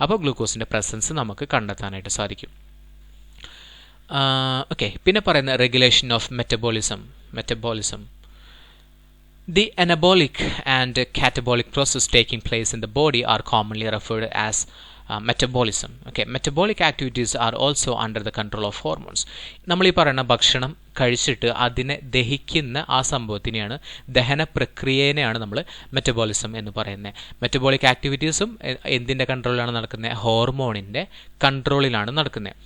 അപ്പോൾ ഗ്ലൂക്കോസിൻ്റെ പ്രസൻസ് നമുക്ക് കണ്ടെത്താനായിട്ട് സാധിക്കും. ഓക്കെ, പിന്നെ പറയുന്ന regulation of metabolism. The anabolic and catabolic process taking place in the body are commonly referred as metabolism. Okay, metabolic activities are also under the control of hormones. നമ്മൾ ഈ പറയുന്ന ഭക്ഷണം കഴിച്ചിട്ട് അതിനെ ദഹിക്കുന്ന ആ സംഭവത്തിനെയാണ്, ദഹന പ്രക്രിയനെയാണ് നമ്മൾ മെറ്റബോളിസം എന്ന് പറയുന്നത്. മെറ്റബോളിക് ആക്ടിവിറ്റീസും എന്തിൻ്റെ കൺട്രോളിലാണ് നടക്കുന്നത്? ഹോർമോണിൻ്റെ കൺട്രോളിലാണ് നടക്കുന്നത്.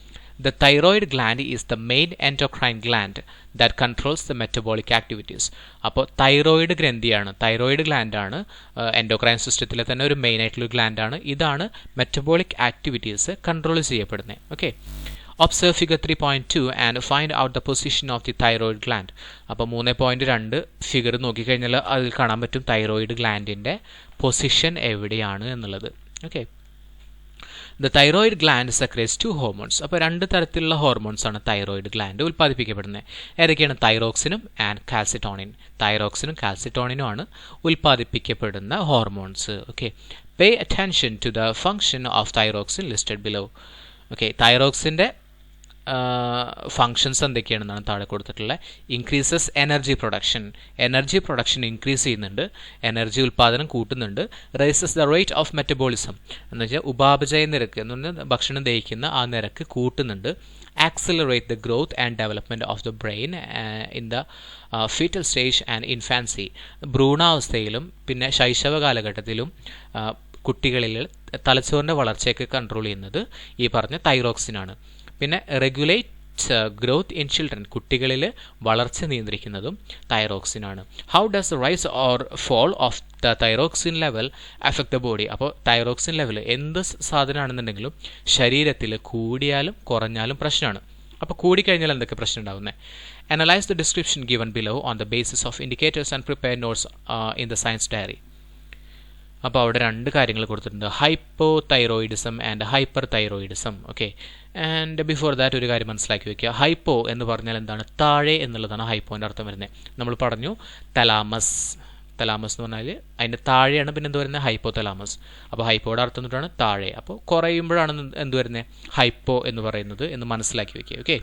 The thyroid gland is the main endocrine gland that controls the metabolic activities. അപ്പോൾ തൈറോയിഡ് ഗ്രന്ഥിയാണ്, തൈറോയിഡ് ഗ്ലാൻഡാണ് എൻഡോക്രൈൻ സിസ്റ്റത്തിലെ തന്നെ ഒരു മെയിൻ ആയിട്ടുള്ള ഗ്ലാൻഡാണ്. ഇതാണ് മെറ്റബോളിക് ആക്ടിവിറ്റീസ് കൺട്രോൾ ചെയ്യപ്പെടുന്നത്. Okay, observe figure 3.2 and find out the position of the thyroid gland. അപ്പോൾ 3.2 figure നോക്കിക്കഴിഞ്ഞാൽ അതിൽ കാണാൻ പറ്റും തൈറോയിഡ് ഗ്ലാൻഡിൻ്റെ പൊസിഷൻ എവിടെയാണ് എന്നുള്ളത്. Okay, the thyroid gland secretes 2 hormones. അപ്പോൾ 2 തരത്തിലുള്ള ഹോർമോൺസാണ് തൈറോയിഡ് ഗ്ലാൻഡ് ഉൽപ്പാദിപ്പിക്കപ്പെടുന്നത്. ഏതൊക്കെയാണ്? തൈറോക്സിനും ആൻഡ് കാൽസിറ്റോണിൻ. തൈറോക്സിനും കാൽസിറ്റോണിനും ആണ് ഉൽപ്പാദിപ്പിക്കപ്പെടുന്ന hormones. Okay, pay attention to the function of thyroxine listed below. Okay, തൈറോക്സിൻ്റെ ഫങ്ഷൻസ് എന്തൊക്കെയാണെന്നാണ് താഴെ കൊടുത്തിട്ടുള്ളത്. ഇൻക്രീസസ് എനർജി പ്രൊഡക്ഷൻ ഇൻക്രീസ് ചെയ്യുന്നുണ്ട്, എനർജി ഉൽപ്പാദനം കൂട്ടുന്നുണ്ട്. Raises the rate of metabolism എന്ന് വെച്ചാൽ ഉപാപചയ നിരക്ക് എന്ന് പറഞ്ഞാൽ ഭക്ഷണം ദഹിക്കുന്ന ആ നിരക്ക് കൂട്ടുന്നുണ്ട്. Accelerate the growth and development of the brain in the fetal stage and infancy. ഭ്രൂണാവസ്ഥയിലും പിന്നെ ശൈശവ കാലഘട്ടത്തിലും കുട്ടികളിൽ തലച്ചോറിൻ്റെ വളർച്ചയൊക്കെ കൺട്രോൾ ചെയ്യുന്നത് ഈ പറഞ്ഞ തൈറോക്സിനാണ്. പിന്നെ റെഗുലേറ്റ് ഗ്രോത്ത് ഇൻ ചിൽഡ്രൻ, കുട്ടികളിൽ വളർച്ച നിയന്ത്രിക്കുന്നതും തൈറോക്സിനാണ്. How does the rise or fall of the thyroxine level affect the body? അപ്പോൾ തൈറോക്സിൻ ലെവൽ എന്ത് സാധനമാണെന്നുണ്ടെങ്കിലും ശരീരത്തിൽ കൂടിയാലും കുറഞ്ഞാലും പ്രശ്നമാണ്. അപ്പോൾ കൂടിക്കഴിഞ്ഞാൽ എന്തൊക്കെ പ്രശ്നം ഉണ്ടാകുന്നത്? Analyse the description given below on the basis of indicators and prepare notes in the science diary. അപ്പോൾ അവിടെ രണ്ട് കാര്യങ്ങൾ കൊടുത്തിട്ടുണ്ട്, hypothyroidism and hyperthyroidism. Okay, and before that ഒരു കാര്യം മനസ്സിലാക്കി വെക്കുക. ഹൈപ്പോ എന്ന് പറഞ്ഞാൽ എന്താണ്? താഴെ എന്നുള്ളതാണ് ഹൈപ്പോൻ്റെ അർത്ഥം വരുന്നത്. നമ്മൾ പറഞ്ഞു തലാമസ്, തലാമസ് എന്ന് പറഞ്ഞാൽ അതിൻ്റെ താഴെയാണ്, പിന്നെ എന്ത് വരുന്നത്? Hypo thalamus. അപ്പോൾ ഹൈപ്പോയുടെ അർത്ഥം എന്നിട്ടാണ് താഴെ. അപ്പോൾ കുറയുമ്പോഴാണ് എന്ത് വരുന്നത്? ഹൈപ്പോ എന്ന് പറയുന്നത് എന്ന് മനസ്സിലാക്കി വെക്കുക. ഓക്കെ,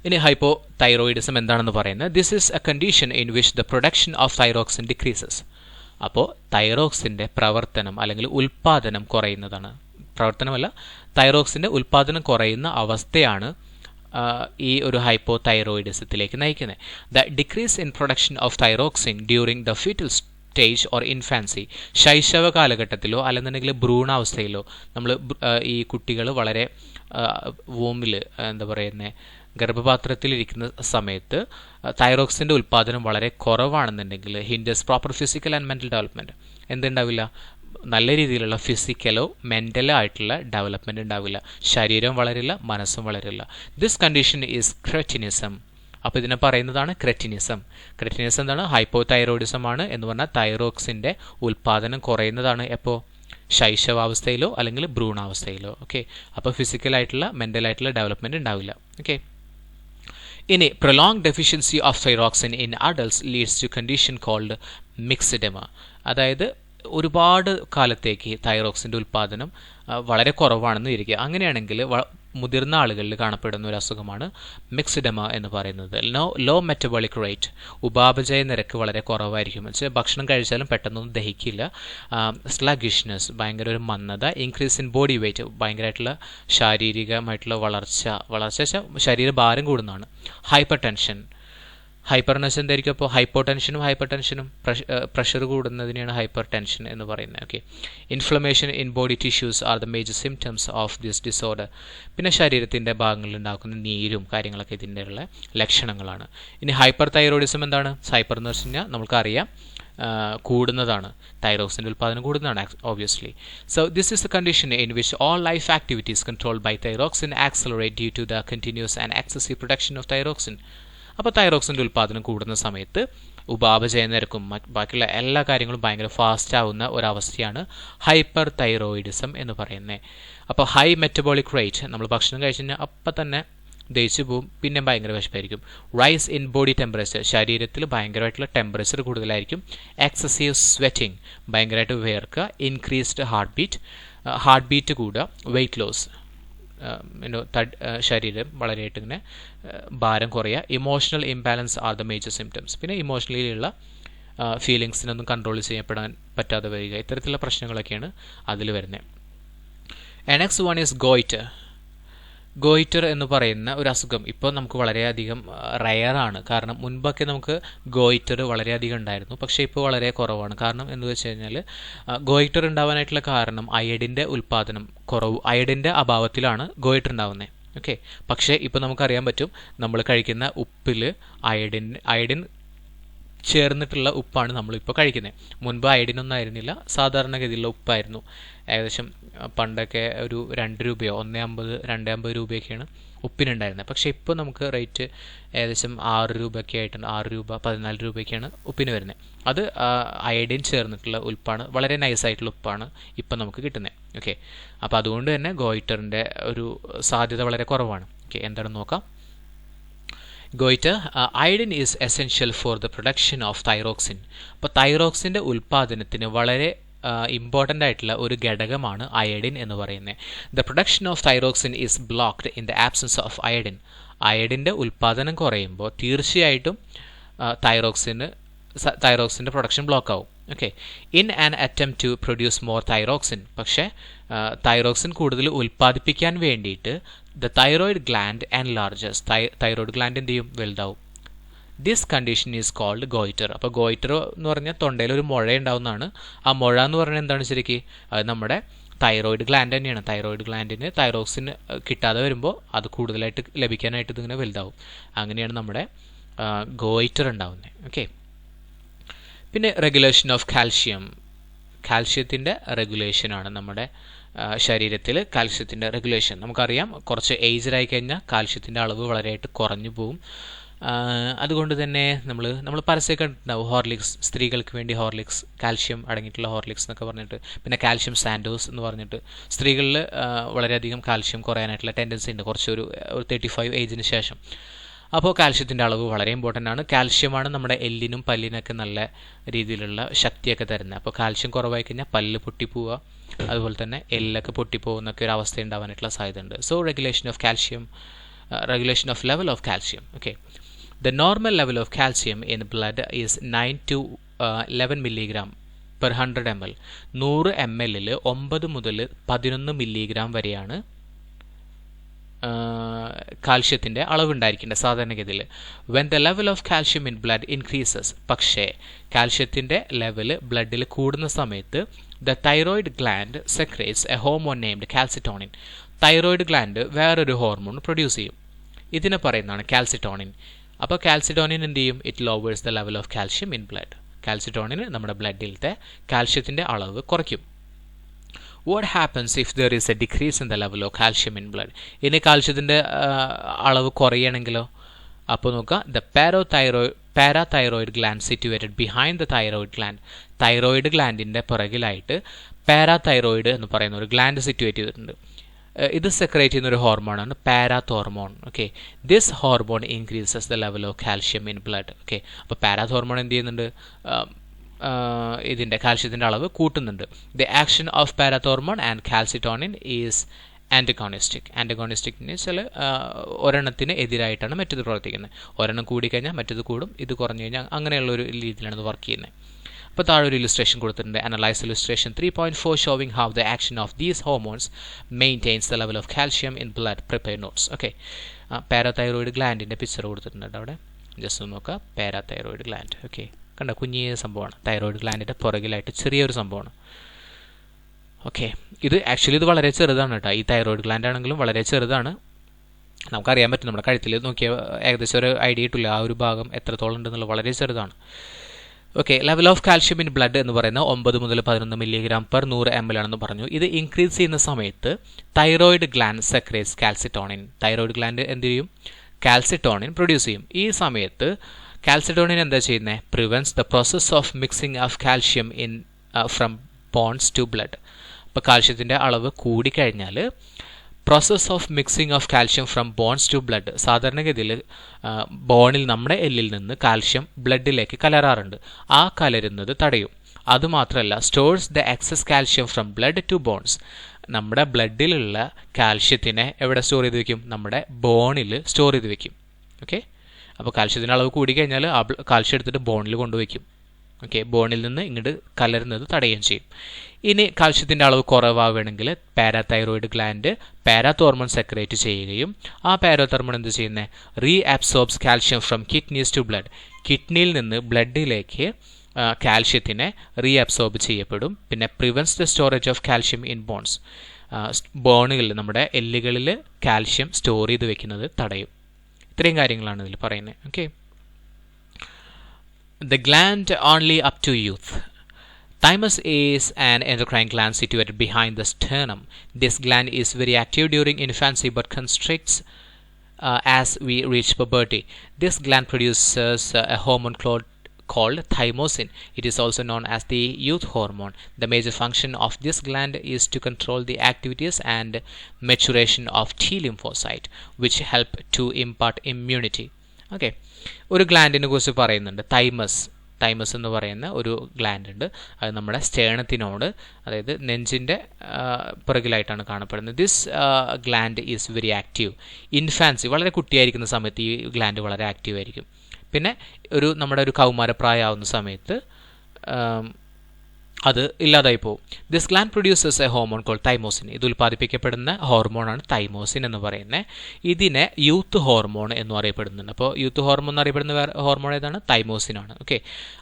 ഇനി ഹൈപ്പോ തൈറോയിഡിസം എന്താണെന്ന് പറയുന്നത്, this is A condition in which the production of thyroxine decreases. അപ്പോൾ തൈറോക്സിൻ്റെ പ്രവർത്തനം അല്ലെങ്കിൽ ഉൽപ്പാദനം കുറയുന്നതാണ്. പ്രവർത്തനമല്ല, തൈറോക്സിൻ്റെ ഉൽപ്പാദനം കുറയുന്ന അവസ്ഥയാണ് ഈ ഒരു ഹൈപ്പോ തൈറോയിഡിസത്തിലേക്ക് നയിക്കുന്നത്. The decrease in production of thyroxine during the fetal stage or infancy, ശൈശവ കാലഘട്ടത്തിലോ അല്ലെന്നുണ്ടെങ്കിൽ ഭ്രൂണാവസ്ഥയിലോ, നമ്മൾ ഈ കുട്ടികൾ വളരെ വോമിൽ എന്താ പറയുന്നത്, ഗർഭപാത്രത്തിലിരിക്കുന്ന സമയത്ത് തൈറോക്സിൻ്റെ ഉൽപ്പാദനം വളരെ കുറവാണെന്നുണ്ടെങ്കിൽ hinders proper physical and mental development. എന്തുണ്ടാവില്ല? നല്ല രീതിയിലുള്ള ഫിസിക്കലോ മെൻ്റലോ ആയിട്ടുള്ള ഡെവലപ്മെൻറ്റ് ഉണ്ടാവില്ല. ശരീരം വളരില്ല, മനസ്സും വളരില്ല. This condition is cretinism. അപ്പോൾ ഇതിനെ പറയുന്നതാണ് ക്രെറ്റിനിസം. ക്രെറ്റിനിസം എന്താണ്? ഹൈപ്പോ തൈറോയിഡിസം ആണ് എന്ന് പറഞ്ഞാൽ തൈറോക്സിൻ്റെ ഉൽപ്പാദനം കുറയുന്നതാണ്. എപ്പോൾ? ശൈശവാവസ്ഥയിലോ അല്ലെങ്കിൽ ഭ്രൂണാവസ്ഥയിലോ. ഓക്കെ, അപ്പോൾ ഫിസിക്കലായിട്ടുള്ള മെൻ്റലായിട്ടുള്ള ഡെവലപ്മെൻറ്റ് ഉണ്ടാവില്ല. ഓക്കെ, ഇനി prolong deficiency of thyroxine in adults leads to condition called myxoedema. അതായത് ഒരുപാട് കാലത്തേക്ക് തൈറോക്സിൻ്റെ ഉൽപ്പാദനം വളരെ കുറവാണെന്ന് ഇരിക്കുക. അങ്ങനെയാണെങ്കിൽ മുതിർന്ന ആളുകളിൽ കാണപ്പെടുന്ന ഒരു അസുഖമാണ് മിക്സിഡെമ എന്ന് പറയുന്നത്. ലോ മെറ്റബോളിക് റേറ്റ്, ഉപാപചയ നിരക്ക് വളരെ കുറവായിരിക്കും. വെച്ചാൽ ഭക്ഷണം കഴിച്ചാലും പെട്ടെന്നൊന്നും ദഹിക്കില്ല. സ്ലഗിഷ്നെസ്, ഭയങ്കര ഒരു മന്ദത. ഇൻക്രീസ് ഇൻ ബോഡി വെയ്റ്റ്, ഭയങ്കരമായിട്ടുള്ള ശാരീരികമായിട്ടുള്ള വളർച്ച ശരീരഭാരം കൂടുന്നതാണ്. ഹൈപ്പർ ടെൻഷൻ, ഹൈപ്പർ ടെൻഷൻ എന്തായിരിക്കും? അപ്പോൾ ഹൈപ്പോ ടെൻഷനും പ്രഷർ കൂടുന്നതിനെയാണ് ഹൈപ്പർ ടെൻഷൻ എന്ന് പറയുന്നത്. Okay, inflammation in body tissues are the major symptoms of this disorder. പിന്നെ ശരീരത്തിൻ്റെ ഭാഗങ്ങളിൽ ഉണ്ടാക്കുന്ന നീരും കാര്യങ്ങളൊക്കെ ഇതിൻ്റെ ഉള്ള ലക്ഷണങ്ങളാണ്. ഇനി ഹൈപ്പർ തൈറോയിഡിസം എന്താണ്? ഹൈപ്പർ എന്ന് വെച്ച് കഴിഞ്ഞാൽ നമുക്കറിയാം കൂടുന്നതാണ്, തൈറോക്സിൻ്റെ ഉൽപ്പാദനം കൂടുന്നതാണ് obviously. So this is the condition in which all life activities controlled by thyroxine accelerate due to the continuous and excessive production of thyroxine. അപ്പോൾ തൈറോക്സിൻ്റെ ഉൽപ്പാദനം കൂടുന്ന സമയത്ത് ഉപാപചയ നിരക്കും ബാക്കിയുള്ള എല്ലാ കാര്യങ്ങളും ഭയങ്കര ഫാസ്റ്റ് ആവുന്ന ഒരവസ്ഥയാണ് ഹൈപ്പർ തൈറോയിഡിസം എന്ന് പറയുന്നത്. അപ്പോൾ ഹൈ മെറ്റബോളിക് റേറ്റ്, നമ്മൾ ഭക്ഷണം കഴിച്ച് കഴിഞ്ഞാൽ അപ്പം തന്നെ ദഹിച്ചു പോവും, പിന്നെ ഭയങ്കര വിശപ്പായിരിക്കും. റൈസ് ഇൻ ബോഡി ടെമ്പറേച്ചർ, ശരീരത്തിൽ ഭയങ്കരമായിട്ടുള്ള ടെമ്പറേച്ചർ കൂടുതലായിരിക്കും. എക്സസീവ് സ്വെറ്റിംഗ്, ഭയങ്കരമായിട്ട് വിയർക്കുക. ഇൻക്രീസ്ഡ് ഹാർട്ട് ബീറ്റ് കൂടുക. വെയ്റ്റ് ലോസ്, ശരീരം വളരെയായിട്ട് ഇങ്ങനെ ഭാരം കുറയുക. Emotional imbalance are the major symptoms. പിന്നെ ഇമോഷണലിയുള്ള ഫീലിങ്സിനൊന്നും കൺട്രോൾ ചെയ്യപ്പെടാൻ പറ്റാതെ വരിക, ഇത്തരത്തിലുള്ള പ്രശ്നങ്ങളൊക്കെയാണ് അതിൽ വരുന്നത്. Next one is goitre. Goitre എന്ന് പറയുന്ന ഒരു അസുഖം ഇപ്പോൾ നമുക്ക് വളരെയധികം റയറാണ്. കാരണം മുൻപൊക്കെ നമുക്ക് ഗോയിറ്റർ വളരെയധികം ഉണ്ടായിരുന്നു, പക്ഷേ ഇപ്പോൾ വളരെ കുറവാണ്. കാരണം എന്ന് വെച്ച് കഴിഞ്ഞാൽ ഗോയിറ്റർ ഉണ്ടാവാനായിട്ടുള്ള കാരണം അയഡിൻ്റെ ഉൽപ്പാദനം കുറവ്, അയഡിൻ്റെ അഭാവത്തിലാണ് ഗോയിറ്റർ ഉണ്ടാവുന്നത്. ഓക്കെ, പക്ഷേ ഇപ്പോൾ നമുക്കറിയാൻ പറ്റും നമ്മൾ കഴിക്കുന്ന ഉപ്പിൽ അയഡിൻ ചേർന്നിട്ടുള്ള ഉപ്പാണ് നമ്മളിപ്പോൾ കഴിക്കുന്നത്. മുൻപ് അയഡിനൊന്നും ആയിരുന്നില്ല, സാധാരണഗതിയിലുള്ള ഉപ്പായിരുന്നു. ഏകദേശം പണ്ടൊക്കെ ഒരു 2 രൂപയോ 1.50 2.50 രൂപയൊക്കെയാണ് ഉപ്പിനുണ്ടായിരുന്നത്. പക്ഷേ ഇപ്പോൾ നമുക്ക് റേറ്റ് ഏകദേശം 6 രൂപയൊക്കെ ആയിട്ടുണ്ട്. 6 രൂപ 14 രൂപയൊക്കെയാണ് ഉപ്പിന് വരുന്നത്. അത് അയഡിൻ ചേർന്നിട്ടുള്ള ഉപ്പാണ്, വളരെ നൈസായിട്ടുള്ള ഉപ്പാണ് ഇപ്പം നമുക്ക് കിട്ടുന്നത്. ഓക്കെ, അപ്പോൾ അതുകൊണ്ട് തന്നെ ഗോയിറ്ററിൻ്റെ ഒരു സാധ്യത വളരെ കുറവാണ്. ഓക്കെ, എന്താണെന്ന് നോക്കാം. Goitre, iodine is essential for the production of thyroxine. അപ്പോൾ തൈറോക്സിൻ്റെ ഉൽപ്പാദനത്തിന് വളരെ ഇമ്പോർട്ടൻ്റ് ആയിട്ടുള്ള ഒരു ഘടകമാണ് അയഡിൻ എന്ന് പറയുന്നത്. The production of thyroxine is blocked in the absence of iodine. അയഡിൻ്റെ ഉൽപ്പാദനം കുറയുമ്പോൾ തീർച്ചയായിട്ടും തൈറോക്സിൻ്റെ പ്രൊഡക്ഷൻ ബ്ലോക്ക് ആവും. Okay, in an attempt to produce more thyroxine, പക്ഷേ തൈറോക്സിൻ കൂടുതൽ ഉൽപ്പാദിപ്പിക്കാൻ വേണ്ടിയിട്ട് the thyroid gland enlarges, thyroid gland എന്ത് ചെയ്യും? വലുതാവും. This condition is called goitre. അപ്പോൾ ഗോയിറ്റർ എന്ന് പറഞ്ഞാൽ തൊണ്ടയിൽ ഒരു മുഴ ഉണ്ടാവുന്നതാണ്. ആ മുഴ എന്ന് പറഞ്ഞാൽ എന്താണ് ശരിക്കും? അത് നമ്മുടെ തൈറോയിഡ് ഗ്ലാൻഡ് തന്നെയാണ്. തൈറോയിഡ് ഗ്ലാൻഡിന് തൈറോക്സിൻ കിട്ടാതെ വരുമ്പോൾ അത് കൂടുതലായിട്ട് ലഭിക്കാനായിട്ട് ഇതിങ്ങനെ വലുതാവും. അങ്ങനെയാണ് നമ്മുടെ ഗോയിറ്റർ ഉണ്ടാവുന്നത്. ഓക്കെ. പിന്നെ റെഗുലേഷൻ ഓഫ് കാൽഷ്യം. കാൽഷ്യത്തിൻ്റെ റെഗുലേഷനാണ് നമ്മുടെ ശരീരത്തിൽ കാൽഷ്യത്തിൻ്റെ റെഗുലേഷൻ. നമുക്കറിയാം, കുറച്ച് ഏജ്ഡായി കഴിഞ്ഞാൽ കാൽഷ്യത്തിൻ്റെ അളവ് വളരെയായിട്ട് കുറഞ്ഞു പോകും. അതുകൊണ്ട് തന്നെ നമ്മൾ പരസ്യം കണ്ടിട്ടുണ്ടാവും, ഹോർലിക്സ്, സ്ത്രീകൾക്ക് വേണ്ടി ഹോർലിക്സ്, കാൽഷ്യം അടങ്ങിയിട്ടുള്ള ഹോർലിക്സ് എന്നൊക്കെ പറഞ്ഞിട്ട്, പിന്നെ കാൽഷ്യം സാൻഡോസ് എന്ന് പറഞ്ഞിട്ട്. സ്ത്രീകളിൽ വളരെയധികം കാൽഷ്യം കുറയാനായിട്ടുള്ള ടെൻഡൻസി ഉണ്ട് കുറച്ചൊരു 35 ഏജിന് ശേഷം. അപ്പോൾ കാൽഷ്യത്തിൻ്റെ അളവ് വളരെ ഇമ്പോർട്ടൻ്റ് ആണ്. കാൽഷ്യമാണ് നമ്മുടെ എല്ലിനും പല്ലിനൊക്കെ നല്ല രീതിയിലുള്ള ശക്തിയൊക്കെ തരുന്നത്. അപ്പോൾ കാൽഷ്യം കുറവായി കഴിഞ്ഞാൽ പല്ല് പൊട്ടിപ്പോവുക, അതുപോലെ തന്നെ എല്ലൊക്കെ പൊട്ടിപ്പോകുന്നൊക്കെ ഒരു അവസ്ഥ ഉണ്ടാവാനായിട്ടുള്ള സാധ്യതയുണ്ട്. So regulation of calcium, regulation of level of calcium. Okay. The normal level of calcium in blood is 9 to 11 milligram per 100 ml. 100 ml 9 മുതൽ 11 മില്ലിഗ്രാം വരെയാണ് കാൽഷ്യത്തിൻ്റെ അളവുണ്ടായിരിക്കേണ്ടത് സാധാരണഗതിയിൽ. When the level of calcium in blood increases, പക്ഷേ കാൽഷ്യത്തിൻ്റെ level ബ്ലഡിൽ കൂടുന്ന സമയത്ത് the thyroid gland secretes a hormone named calcitonin. Thyroid gland വേറൊരു ഹോർമോൺ പ്രൊഡ്യൂസ് ചെയ്യും. ഇതിനെ പറയുന്നതാണ് കാൽസിറ്റോണിൻ. അപ്പോൾ കാൽസിറ്റോണിൻ എന്ത് ചെയ്യും? It lowers the level of calcium in blood. Calcitonin നമ്മുടെ ബ്ലഡിലത്തെ കാൽഷ്യത്തിൻ്റെ അളവ് കുറയ്ക്കും. What happens if there is a decrease in the level of calcium in blood? ഇനി കാൽഷ്യത്തിൻ്റെ അളവ് കുറയണമെങ്കിലോ? അപ്പോൾ നോക്കുക, the parathyroid gland situated behind the thyroid gland. Thyroid ഗ്ലാൻഡിൻ്റെ പുറകിലായിട്ട് പാരാതൈറോയിഡ് എന്ന് പറയുന്ന ഒരു ഗ്ലാൻഡ് സിറ്റുവേറ്റ് ചെയ്തിട്ടുണ്ട്. ഇത് സെക്രേറ്റ് ചെയ്യുന്ന ഒരു ഹോർമോണാണ് parathormone. Okay. This hormone increases the level of calcium in blood. Okay. അപ്പോൾ പാരാതോർമോൺ എന്ത് ചെയ്യുന്നുണ്ട്? ഇതിൻ്റെ കാൽഷ്യത്തിൻ്റെ അളവ് കൂട്ടുന്നുണ്ട്. The action of parathormone and calcitonin is antagonistic. Antagonistic എന്ന് വെച്ചാൽ ഒരെണ്ണത്തിന് എതിരായിട്ടാണ് മറ്റത് പ്രവർത്തിക്കുന്നത്. ഒരെണ്ണം കൂടിക്കഴിഞ്ഞാൽ മറ്റത് കൂടും, ഇത് കുറഞ്ഞു കഴിഞ്ഞാൽ അങ്ങനെയുള്ള ഒരു രീതിയിലാണ് ഇത് വർക്ക് ചെയ്യുന്നത്. അപ്പോൾ താഴെ ഒരു ഇല്ലുസ്ട്രേഷൻ കൊടുത്തിട്ടുണ്ട്. Analyse illustration 3.4 showing how the action of these hormones maintains the level of calcium in blood. Prepare notes. Okay. Parathyroid ഗ്ലാൻഡിൻ്റെ പിക്ചർ കൊടുത്തിട്ടുണ്ട് അവിടെ. ജസ്റ്റ് ഒന്ന് നോക്കുക. Parathyroid gland. ഓക്കെ. കണ്ട, കുഞ്ഞിയ സംഭവമാണ്. തൈറോയിഡ് ഗ്ലാൻഡിൻ്റെ പുറകിലായിട്ട് ചെറിയൊരു സംഭവമാണ്. ഓക്കെ. ഇത് ആക്ച്വലി ഇത് വളരെ ചെറുതാണ് കേട്ടോ. ഈ തൈറോയിഡ് ഗ്ലാൻഡ് ആണെങ്കിലും വളരെ ചെറുതാണ്. നമുക്കറിയാൻ പറ്റും, നമ്മുടെ കഴുത്തിൽ നോക്കിയാൽ ഏകദേശം ഒരു ഐഡിയ കിട്ടില്ല ആ ഒരു ഭാഗം എത്രത്തോളം ഉണ്ടെന്നുള്ളത്. വളരെ ചെറുതാണ്. Okay. Level of calcium in blood എന്ന് പറയുന്നത് 9 മുതൽ 11 മില്ലിഗ്രാം പെർ 100 ml ആണെന്ന് പറഞ്ഞു. ഇത് ഇൻക്രീസ് ചെയ്യുന്ന സമയത്ത് thyroid gland secretes calcitonin. Thyroid gland എന്ത് ചെയ്യും? കാൽസിറ്റോണിൻ പ്രൊഡ്യൂസ് ചെയ്യും. ഈ സമയത്ത് കാൽസിറ്റോണിൻ എന്താ ചെയ്യുന്നത്? Prevents the process of mixing of calcium in from bones to blood. അപ്പോൾ കാൽഷ്യത്തിൻ്റെ അളവ് കൂടിക്കഴിഞ്ഞാൽ process of mixing of calcium from bones to blood. സാധാരണഗതിയിൽ ബോണിൽ, നമ്മുടെ എല്ലിൽ നിന്ന് കാൽഷ്യം ബ്ലഡിലേക്ക് കലരാറുണ്ട്. ആ കലരുന്നത് തടയും. അതുമാത്രമല്ല, stores the excess calcium from blood to bones. നമ്മുടെ ബ്ലഡിലുള്ള കാൽഷ്യത്തിനെ എവിടെ സ്റ്റോർ ചെയ്ത് വെക്കും? നമ്മുടെ ബോണിൽ സ്റ്റോർ ചെയ്ത് വെക്കും. ഓക്കെ. അപ്പോൾ കാൽഷ്യത്തിൻ്റെ അളവ് കൂടിക്കഴിഞ്ഞാൽ ആ കാൽഷ്യം എടുത്തിട്ട് ബോണിൽ കൊണ്ടുവയ്ക്കും. ഓക്കെ. ബോണിൽ നിന്ന് ഇങ്ങോട്ട് കലരുന്നത് തടയുകയും ചെയ്യും. ഇനി കാൽഷ്യത്തിൻ്റെ അളവ് കുറവാവുകയാണെങ്കിൽ പാരാതൈറോയിഡ് ഗ്ലാൻഡ് പാരാതോർമോൺ സെക്രേറ്റ് ചെയ്യുകയും ആ പാരാതോർമോൺ എന്ത് ചെയ്യുന്നത്? Reabsorbs calcium from kidneys to blood. കിഡ്നിയിൽ നിന്ന് ബ്ലഡിലേക്ക് കാൽഷ്യത്തിനെ റീ അബ്സോർബ് ചെയ്യപ്പെടും. പിന്നെ prevents the storage of calcium in bones. ബോണുകളിൽ, നമ്മുടെ എല്ലുകളിൽ കാൽഷ്യം സ്റ്റോർ ചെയ്ത് വെക്കുന്നത് തടയും. ഇത്രയും കാര്യങ്ങളാണ് ഇതിൽ പറയുന്നത്. Okay. The gland only up to youth. Thymus is an endocrine gland situated behind the sternum. This gland is very active during infancy but constricts as we reach puberty. This gland produces a hormone called thymosin. It is also known as the youth hormone. The major function of this gland is to control the activities and maturation of T lymphocyte, which help to impart immunity. Okay. ഒരു ഗ്ലാൻഡിനെ കുറിച്ച് പറയുന്നുണ്ട്. Thymus എന്ന് പറയുന്ന ഒരു gland ഉണ്ട്. അത് നമ്മുടെ സ്റ്റേണത്തിനോട്, അതായത് നെഞ്ചിൻ്റെ പുറകിലായിട്ടാണ് കാണപ്പെടുന്നത്. This gland is very active. Infancy, വളരെ കുട്ടിയായിരിക്കുന്ന സമയത്ത് ഈ ഗ്ലാൻഡ് വളരെ ആക്റ്റീവ് ആയിരിക്കും. പിന്നെ നമ്മുടെ ഒരു കൗമാരപ്രായമാവുന്ന സമയത്ത് അത് ഇല്ലാതായി പോകും. This gland produces A hormone call thymosin. ഇത് ഉൽപ്പാദിപ്പിക്കപ്പെടുന്ന ഹോർമോണാണ് തൈമോസിൻ എന്ന് പറയുന്നത്. ഇതിനെ യൂത്ത് ഹോർമോൺ എന്നും അറിയപ്പെടുന്നുണ്ട്. അപ്പോൾ യൂത്ത് ഹോർമോൺ എന്നറിയപ്പെടുന്ന വേറെ ഹോർമോൺ ഏതാണ്? തൈമോസിനാണ്. ഓക്കെ,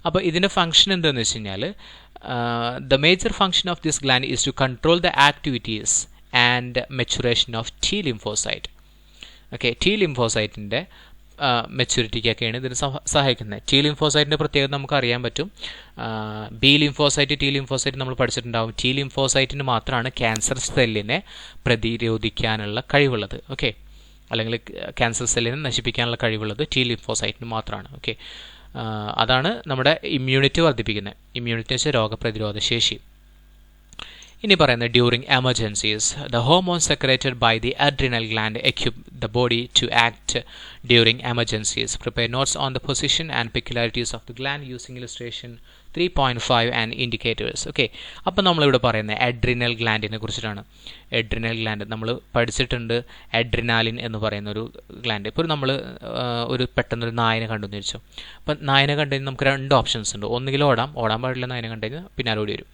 അപ്പോൾ ഇതിൻ്റെ ഫംഗ്ഷൻ എന്താണെന്ന് വെച്ച് കഴിഞ്ഞാൽ the major function of this gland is to control the activities and maturation of T lymphocyte. Okay, T ലിംഫോസൈറ്റിൻ്റെ മെച്യൂരിറ്റിക്കൊക്കെയാണ് ഇതിന് സഹായിക്കുന്നത്. ടി ലിംഫോസൈറ്റിൻ്റെ പ്രത്യേകത നമുക്ക് അറിയാൻ പറ്റും. ബി ലിംഫോസൈറ്റ്, ടി ലിംഫോസൈറ്റ് നമ്മൾ പഠിച്ചിട്ടുണ്ടാവും. ടി ലിംഫോസൈറ്റിന് മാത്രമാണ് ക്യാൻസർ സെല്ലിനെ പ്രതിരോധിക്കാനുള്ള കഴിവുള്ളത്. ഓക്കെ, അല്ലെങ്കിൽ ക്യാൻസർ സെല്ലിനെ നശിപ്പിക്കാനുള്ള കഴിവുള്ളത് ടി ലിംഫോസൈറ്റിന് മാത്രമാണ്. ഓക്കെ, അതാണ് നമ്മുടെ ഇമ്മ്യൂണിറ്റി വർദ്ധിപ്പിക്കുന്നത്. ഇമ്മ്യൂണിറ്റി വെച്ചാൽ രോഗപ്രതിരോധ ശേഷി. ഇനി പറയുന്നത് during emergencies the hormone secreted by the adrenal gland equip the body to act during emergencies. Prepare notes on the position and peculiarities of the gland using illustration 3.5 and indicators. Okay, അപ്പോൾ നമ്മളിവിടെ പറയുന്നത് adrenal ഗ്ലാൻഡിനെ കുറിച്ചിട്ടാണ്. Adrenal gland നമ്മൾ പഠിച്ചിട്ടുണ്ട്. Adrenaline എന്ന് പറയുന്ന ഒരു gland. ഇപ്പോൾ നമ്മൾ ഒരു പെട്ടെന്നൊരു നായനെ കണ്ടെന്ന് വെച്ചോ. അപ്പം നായനെ കണ്ടു കഴിഞ്ഞാൽ നമുക്ക് 2 ഓപ്ഷൻസ് ഉണ്ട്. ഒന്നുകിൽ ഓടാൻ പാടില്ല നായനെ കണ്ടു കഴിഞ്ഞാൽ പിന്നെ ഓടി വരും.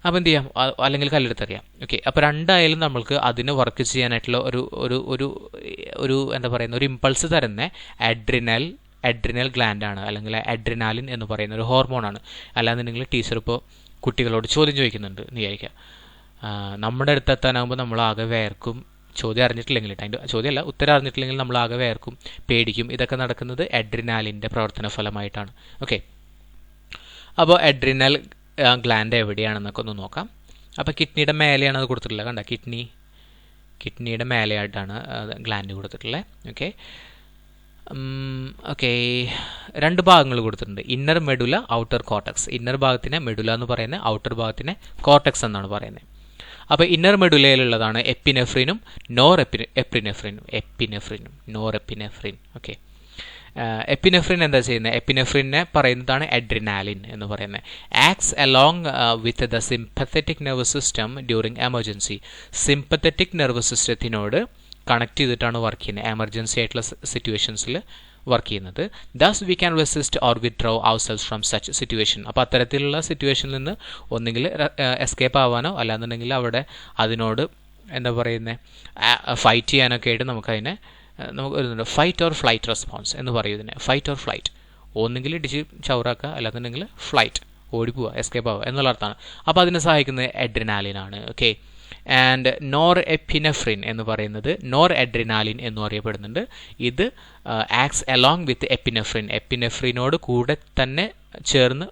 അപ്പോൾ എന്ത് ചെയ്യാം? അല്ലെങ്കിൽ കല്ലെടുത്തറിയാം. ഓക്കെ, അപ്പോൾ രണ്ടായാലും നമ്മൾക്ക് അതിന് വർക്ക് ചെയ്യാനായിട്ടുള്ള ഒരു എന്താ പറയുന്ന ഒരു ഇമ്പൾസ് തരുന്ന അഡ്രിനൽ ഗ്ലാൻഡാണ്, അല്ലെങ്കിൽ അഡ്രിനാലിൻ എന്ന് പറയുന്ന ഒരു ഹോർമോണാണ്. അല്ലാന്നുണ്ടെങ്കിൽ ടീച്ചർ ഇപ്പോൾ കുട്ടികളോട് ചോദ്യം ചോദിക്കുന്നുണ്ട് എന്ന് വിചാരിക്കുക. നമ്മുടെ അടുത്തെത്താനാകുമ്പോൾ നമ്മൾ ആകെ വേർക്കും. ചോദ്യം അറിഞ്ഞിട്ടില്ലെങ്കിൽ, അതിൻ്റെ ചോദ്യമല്ല, ഉത്തരം അറിഞ്ഞിട്ടില്ലെങ്കിൽ നമ്മൾ ആകെ വേർക്കും, പേടിക്കും. ഇതൊക്കെ നടക്കുന്നത് അഡ്രിനാലിൻ്റെ പ്രവർത്തന ഫലമായിട്ടാണ്. ഓക്കെ, അപ്പോൾ അഡ്രിനൽ ഗ്ലാൻഡ് എവിടെയാണെന്നൊക്കെ ഒന്ന് നോക്കാം. അപ്പോൾ കിഡ്നിയുടെ മേലെയാണ് അത് കൊടുത്തിട്ടുള്ളത്. കണ്ട, കിഡ്നിയുടെ മേലെയായിട്ടാണ് ഗ്ലാൻഡ് കൊടുത്തിട്ടുള്ളത്. ഓക്കെ, ഓക്കെ, 2 ഭാഗങ്ങൾ കൊടുത്തിട്ടുണ്ട്. Inner medulla, outer cortex. Inner ഭാഗത്തിനെ മെഡുല എന്ന് പറയുന്നത്, ഔട്ടർ ഭാഗത്തിനെ കോർട്ടക്സ് എന്നാണ് പറയുന്നത്. അപ്പോൾ ഇന്നർ മെഡുലയിലുള്ളതാണ് എപ്പിനെഫ്രിനും നോർ എപ്പിനെഫ്രിൻ. ഓക്കെ, എപ്പിനെഫ്രിൻ എന്താ ചെയ്യുന്നത്? എപ്പിനെഫ്രിനെ പറയുന്നതാണ് അഡ്രിനാലിൻ എന്ന് പറയുന്നത്. Acts along with the sympathetic nervous system during emergency. Sympathetic nervous സിസ്റ്റത്തിനോട് കണക്ട് ചെയ്തിട്ടാണ് വർക്ക് ചെയ്യുന്നത്, എമർജൻസി ആയിട്ടുള്ള സിറ്റുവേഷൻസിൽ വർക്ക് ചെയ്യുന്നത്. Thus we can resist or withdraw ourselves from such situation. അപ്പോൾ അത്തരത്തിലുള്ള സിറ്റുവേഷനിൽ നിന്ന് ഒന്നുകിൽ എസ്കേപ്പ് ആവാനോ അല്ലാന്നുണ്ടെങ്കിൽ അവിടെ അതിനോട് എന്താ പറയുന്നത് ഫൈറ്റ് ചെയ്യാനൊക്കെ ആയിട്ട് നമുക്കതിനെ ഒരു ഫൈറ്റ് ഓർ ഫ്ലൈറ്റ് റെസ്പോൺസ് എന്ന് പറയും ഇതിനെ. ഫൈറ്റ് ഓർ ഫ്ലൈറ്റ്, ഒന്നുകിൽ ഇടിച്ച് ചൗറാക്കുക അല്ലാന്നുണ്ടെങ്കിൽ ഫ്ലൈറ്റ്, ഓടിപ്പോവുക, എസ്കേപ്പ് ആവുക എന്നുള്ള അർത്ഥമാണ്. അപ്പോൾ അതിനെ സഹായിക്കുന്നത് അഡ്രിനാലിനാണ്. ഓക്കെ, ആൻഡ് നോർ എപ്പിനെഫ്രിൻ എന്ന് പറയുന്നത് നോർ അഡ്രിനാലിൻ എന്നും അറിയപ്പെടുന്നുണ്ട്. ഇത് ആക്ട്സ് അലോങ് വിത്ത് എപ്പിനെഫ്രിൻ, എപ്പിനെഫ്രിനോട് കൂടെ തന്നെ ചേർന്ന്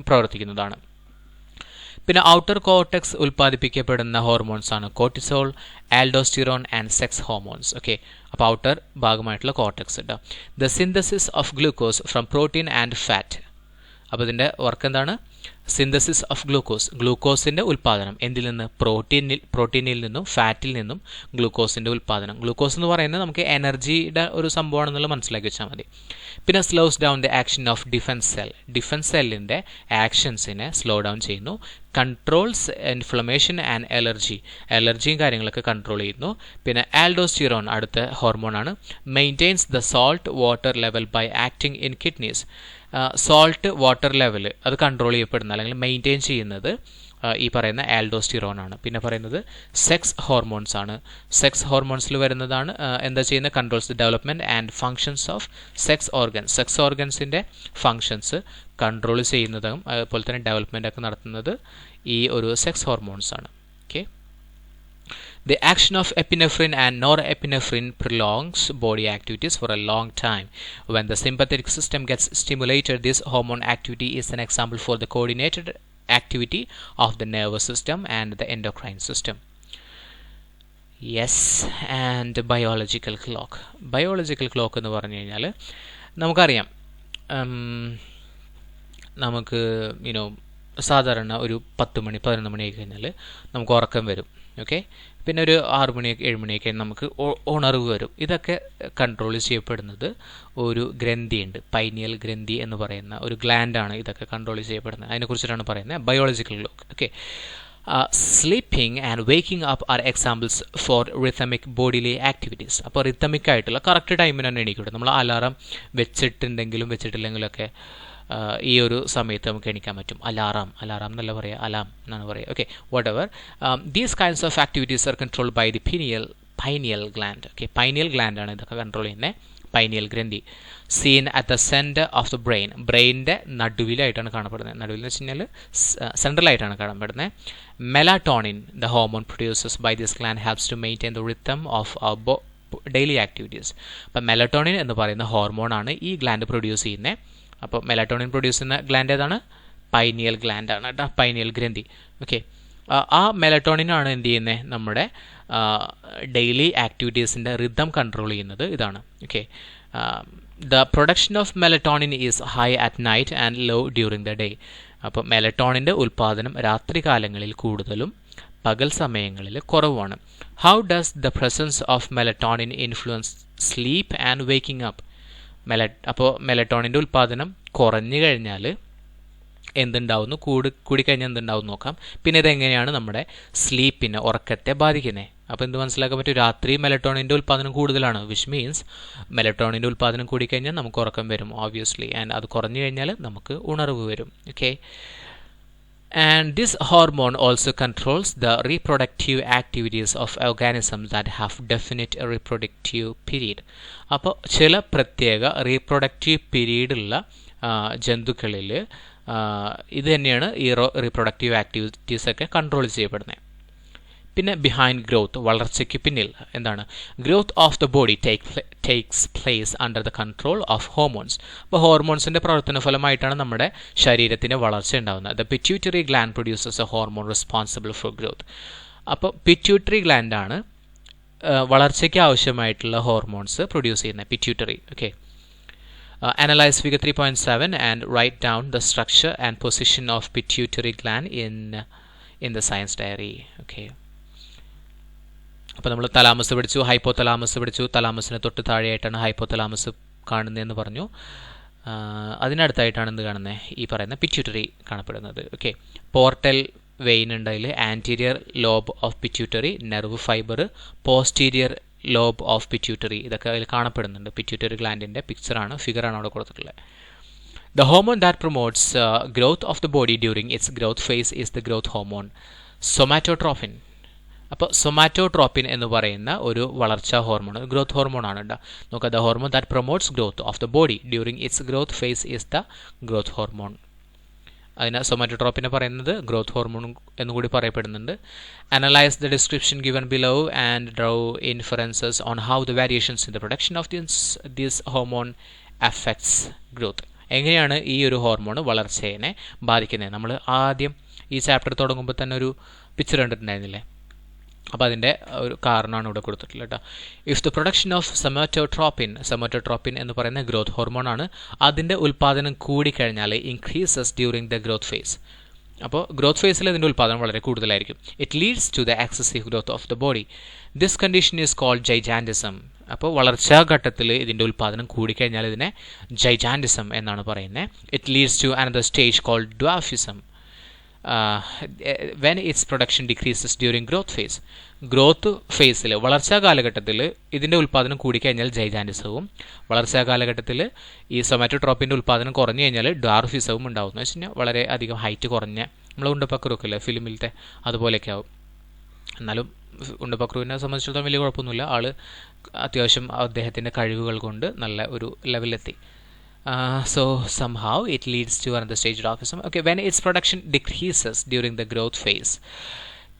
പ്രവർത്തിക്കുന്നതാണ്. പിന്നെ ഔട്ടർ കോർട്ടെക്സ് ഉൽപ്പാദിപ്പിക്കപ്പെടുന്ന ഹോർമോൺസ് ആണ് cortisol, aldosterone and sex hormones. Okay, അപ്പോൾ ഔട്ടർ ഭാഗമായിട്ടുള്ള കോർട്ടെക്സ് കേട്ടോ. The synthesis of glucose from protein and fat. അപ്പോൾ ഇതിൻ്റെ വർക്ക് എന്താണ്? സിന്തസിസ് ഓഫ് ഗ്ലൂക്കോസിൻ്റെ ഉൽപ്പാദനം. എന്തിൽ നിന്ന്? പ്രോട്ടീനിൽ നിന്നും ഫാറ്റിൽ നിന്നും ഗ്ലൂക്കോസിൻ്റെ ഉൽപ്പാദനം. ഗ്ലൂക്കോസ് എന്ന് പറയുന്നത് നമുക്ക് എനർജിയുടെ ഒരു സംഭവമാണെന്നുള്ളത് മനസ്സിലാക്കി വെച്ചാൽ മതി. പിന്നെ slows down the action of defence സെല്ലിൻ്റെ ആക്ഷൻസിനെ സ്ലോ ഡൗൺ ചെയ്യുന്നു. കൺട്രോൾസ് ഇൻഫ്ലമേഷൻ ആൻഡ് അലർജിയും കാര്യങ്ങളൊക്കെ കൺട്രോൾ ചെയ്യുന്നു. പിന്നെ ആൽഡോസ്റ്റിറോൺ അടുത്ത ഹോർമോണാണ്. Maintains the salt water level by acting in kidneys. Salt water level അത് കൺട്രോൾ ചെയ്യപ്പെടുന്ന അല്ലെങ്കിൽ മെയിൻറ്റെയിൻ ചെയ്യുന്നത് ഈ പറയുന്ന ആൽഡോസ്റ്റിറോൺ ആണ്. പിന്നെ പറയുന്നത് സെക്സ് ഹോർമോൺസ് ആണ്. സെക്സ് ഹോർമോൺസിൽ വരുന്നതാണ് എന്താ ചെയ്യുന്നത്? Controls the development and functions of sex organs. Sex ഓർഗൻസിൻ്റെ ഫങ്ഷൻസ് കൺട്രോൾ ചെയ്യുന്നതും അതുപോലെ തന്നെ ഡെവലപ്മെൻ്റ് ഒക്കെ നടത്തുന്നത് ഈ ഒരു സെക്സ് ഹോർമോൺസ് ആണ്. Okay, the action of epinephrine and norepinephrine prolongs body activities for a long time. When the sympathetic system gets stimulated, this hormone activity is an example for the coordinated activity of the nervous system and the endocrine system. Yes, and biological clock. Biological clock എന്ന് പറഞ്ഞു കഴിഞ്ഞാൽ നമുക്കറിയാം, നമുക്ക് സാധാരണ ഒരു 10 മണി 11 മണി ആയി കഴിഞ്ഞാൽ നമുക്ക് ഉറക്കം വരും. ഓക്കെ, പിന്നെ ഒരു 6 മണിയൊക്കെ 7 മണിയൊക്കെ നമുക്ക് ഉണർവ് വരും. ഇതൊക്കെ കൺട്രോൾ ചെയ്യപ്പെടുന്നത് ഒരു ഗ്രന്ഥിയുണ്ട്, പൈനിയൽ ഗ്രന്ഥി എന്ന് പറയുന്ന ഒരു ഗ്ലാൻഡാണ് ഇതൊക്കെ കൺട്രോൾ ചെയ്യപ്പെടുന്നത്. അതിനെക്കുറിച്ചിട്ടാണ് പറയുന്നത് biological clock. Okay, sleeping and waking up are examples for rhythmic bodily activities. അപ്പോൾ റിത്തമിക് ആയിട്ടുള്ള കറക്റ്റ് ടൈമിന് തന്നെ എണീക്കട്ടെ. നമ്മൾ അലാറം വെച്ചിട്ടുണ്ടെങ്കിലും വെച്ചിട്ടില്ലെങ്കിലൊക്കെ ഈ ഒരു സമയത്ത് നമുക്ക് എണീക്കാൻ പറ്റും. അലാറം എന്നല്ല പറയുക, അലാം എന്നാണ് പറയുക. Okay, whatever. These kinds of activities are controlled by the pineal gland. Okay, pineal ഗ്ലാൻഡാണ് ഇതൊക്കെ കൺട്രോൾ ചെയ്യുന്നത്. പൈനിയൽ ഗ്രന്ഥി seen at the centre of the ബ്രെയിനിൻ്റെ നടുവിലായിട്ടാണ് കാണപ്പെടുന്നത്. നടുവിൽ എന്ന് വെച്ച് കഴിഞ്ഞാൽ സെൻട്രലായിട്ടാണ് കാണപ്പെടുന്നത്. Melatonin, the hormone produces by this gland helps to maintain the rhythm of daily activities. അപ്പം മെലറ്റോണിൻ എന്ന് പറയുന്ന ഹോർമോണാണ് ഈ ഗ്ലാൻഡ് പ്രൊഡ്യൂസ് ചെയ്യുന്നത്. അപ്പോൾ മെലറ്റോണിൻ പ്രൊഡ്യൂസ് ചെയ്യുന്ന ഗ്ലാൻഡ് ഏതാണ്? പൈനിയൽ ഗ്ലാൻഡാണ് കേട്ടോ, പൈനിയൽ ഗ്രന്ഥി. ഓക്കെ, ആ മെലറ്റോണിനാണ് എന്ത് ചെയ്യുന്നത്? നമ്മുടെ ഡെയിലി ആക്ടിവിറ്റീസിൻ്റെ റിതം കൺട്രോൾ ചെയ്യുന്നത് ഇതാണ്. Okay, the production of melatonin is high at night and low during the day. അപ്പോൾ മെലറ്റോണിൻ്റെ ഉൽപ്പാദനം രാത്രി കാലങ്ങളിൽ കൂടുതലും പകൽ സമയങ്ങളിൽ കുറവാണ്. How does the presence of melatonin influence sleep and waking up? അപ്പോൾ മെലറ്റോണിൻ്റെ ഉൽപ്പാദനം കുറഞ്ഞു കഴിഞ്ഞാൽ എന്തുണ്ടാവുന്നു, കൂടിക്കഴിഞ്ഞാൽ എന്തുണ്ടാവും നോക്കാം. പിന്നെ ഇതെങ്ങനെയാണ് നമ്മുടെ സ്ലീപ്പിനെ, ഉറക്കത്തെ ബാധിക്കുന്നത്? അപ്പോൾ എന്ത് മനസ്സിലാക്കാൻ പറ്റും? രാത്രി മെലറ്റോണിൻ്റെ ഉൽപ്പാദനം കൂടുതലാണ്, വിച്ച് മീൻസ് മെലറ്റോണിൻ്റെ ഉൽപ്പാദനം കൂടിക്കഴിഞ്ഞാൽ നമുക്ക് ഉറക്കം വരും ഓബ്വിയസ്ലി, ആൻഡ് അത് കുറഞ്ഞു കഴിഞ്ഞാൽ നമുക്ക് ഉണർവ് വരും. Okay, and this hormone also controls the reproductive activities of organisms that have definite reproductive period. അപ്പോൾ ചില പ്രത്യേക റീപ്രൊഡക്റ്റീവ് പീരീഡുള്ള ജന്തുക്കളിൽ ഇത് തന്നെയാണ് ഈ റീപ്രൊഡക്റ്റീവ് ആക്ടിവിറ്റീസൊക്കെ കൺട്രോൾ ചെയ്യപ്പെടുന്നത്. പിന്നെ ബിഹൈൻഡ് ഗ്രോത്ത്, വളർച്ചയ്ക്ക് പിന്നിൽ എന്താണ്? Growth of the body takes place under the control of hormones. അപ്പോൾ ഹോർമോൺസിൻ്റെ പ്രവർത്തന ഫലമായിട്ടാണ് നമ്മുടെ ശരീരത്തിൻ്റെ വളർച്ച ഉണ്ടാകുന്നത്. The pituitary gland produces A hormone responsible for growth. അപ്പോൾ പിറ്റ്യൂട്ടറി ഗ്ലാൻഡാണ് വളർച്ചയ്ക്ക് ആവശ്യമായിട്ടുള്ള ഹോർമോൺസ് പ്രൊഡ്യൂസ് ചെയ്യുന്നത്, pituitary. Okay, analyze figure 3.7 and write down the structure and position of pituitary gland in the science diary. Okay, അപ്പോൾ നമ്മൾ thalamus പഠിച്ചു, hypothalamus പഠിച്ചു. തലാമസിന് തൊട്ട് താഴെയായിട്ടാണ് hypothalamus കാണുന്നതെന്ന് പറഞ്ഞു. അതിനടുത്തായിട്ടാണ് എന്ത് കാണുന്നത്? ഈ പറയുന്ന പിറ്റ്യൂട്ടറി കാണപ്പെടുന്നത്. ഓക്കെ, പോർട്ടൽ വെയിൻ ഉണ്ട്, അതിൽ anterior lobe of pituitary, nerve fibre, posterior lobe of pituitary, ഇതൊക്കെ അതിൽ കാണപ്പെടുന്നുണ്ട്. പിറ്റ്യൂട്ടറി ഗ്ലാൻഡിൻ്റെ പിക്ചറാണ്, ഫിഗറാണ് അവിടെ കൊടുത്തിട്ടുള്ളത്. The hormone that promotes growth of the body during its growth phase is the growth hormone somatotropin. അപ്പോൾ somatotropin എന്ന് പറയുന്ന ഒരു വളർച്ചാ ഹോർമോൺ, ഗ്രോത്ത് ഹോർമോൺ ആണ് കേട്ടോ. നോക്കുക, the hormone that promotes growth of the body during its growth phase is the growth hormone. അതിന് സൊമാറ്റോട്രോപ്പിനെ പറയുന്നത് ഗ്രോത്ത് ഹോർമോൺ എന്നുകൂടി പറയപ്പെടുന്നുണ്ട്. Analyse the description given below and draw inferences on how the variations in the production of this hormone affects growth. എങ്ങനെയാണ് ഈ ഒരു hormone വളർച്ചയെ ബാധിക്കുന്നത്? നമ്മൾ ആദ്യം ഈ ചാപ്റ്റർ തുടങ്ങുമ്പോൾ തന്നെ ഒരു പിക്ചർ കണ്ടിട്ടുണ്ടായിരുന്നില്ലേ? അപ്പോൾ അതിൻ്റെ ഒരു കാരണമാണ് ഇവിടെ കൊടുത്തിട്ടുള്ളത് കേട്ടോ. If the production of somatotropin എന്ന് പറയുന്ന ഗ്രോത്ത് ഹോർമോണാണ്, അതിൻ്റെ ഉൽപ്പാദനം കൂടിക്കഴിഞ്ഞാൽ increases during the growth phase. അപ്പോൾ ഗ്രോത്ത് ഫേസിൽ ഇതിൻ്റെ ഉൽപ്പാദനം വളരെ കൂടുതലായിരിക്കും. It leads to the excessive growth of the body. This condition is called gigantism. അപ്പോൾ വളർച്ചാ ഘട്ടത്തിൽ ഇതിൻ്റെ ഉൽപ്പാദനം കൂടിക്കഴിഞ്ഞാൽ ഇതിനെ ജൈജാൻറ്റിസം എന്നാണ് പറയുന്നത്. It leads to another stage called dwarfism when its production decreases during growth phase. Growth ഫേസിൽ, വളർച്ചാ കാലഘട്ടത്തിൽ ഇതിൻ്റെ ഉൽപ്പാദനം കൂടിക്കഴിഞ്ഞാൽ ജൈജാൻറ്റിസവും, വളർച്ചാ കാലഘട്ടത്തിൽ ഈ സൊമാറ്റോട്രോപ്പിൻ്റെ ഉൽപ്പാദനം കുറഞ്ഞു കഴിഞ്ഞാൽ ഡ്വാർഫിസവും ഉണ്ടാവും. എന്ന് വെച്ച് കഴിഞ്ഞാൽ വളരെ അധികം ഹൈറ്റ് കുറഞ്ഞ, നമ്മൾ ഉണ്ടപ്പക്രമൊക്കെ അല്ലേ ഫിലിമിലത്തെ, അതുപോലെയൊക്കെ ആവും. എന്നാലും ഉണ്ടപ്പക്രുവിനെ സംബന്ധിച്ചിടത്തോളം വലിയ കുഴപ്പമൊന്നുമില്ല, ആൾ അത്യാവശ്യം അദ്ദേഹത്തിൻ്റെ കഴിവുകൾ കൊണ്ട് നല്ല ഒരു ലെവലിലെത്തി. So somehow it leads to another stage of dwarfism. Okay, when its production decreases during the growth phase.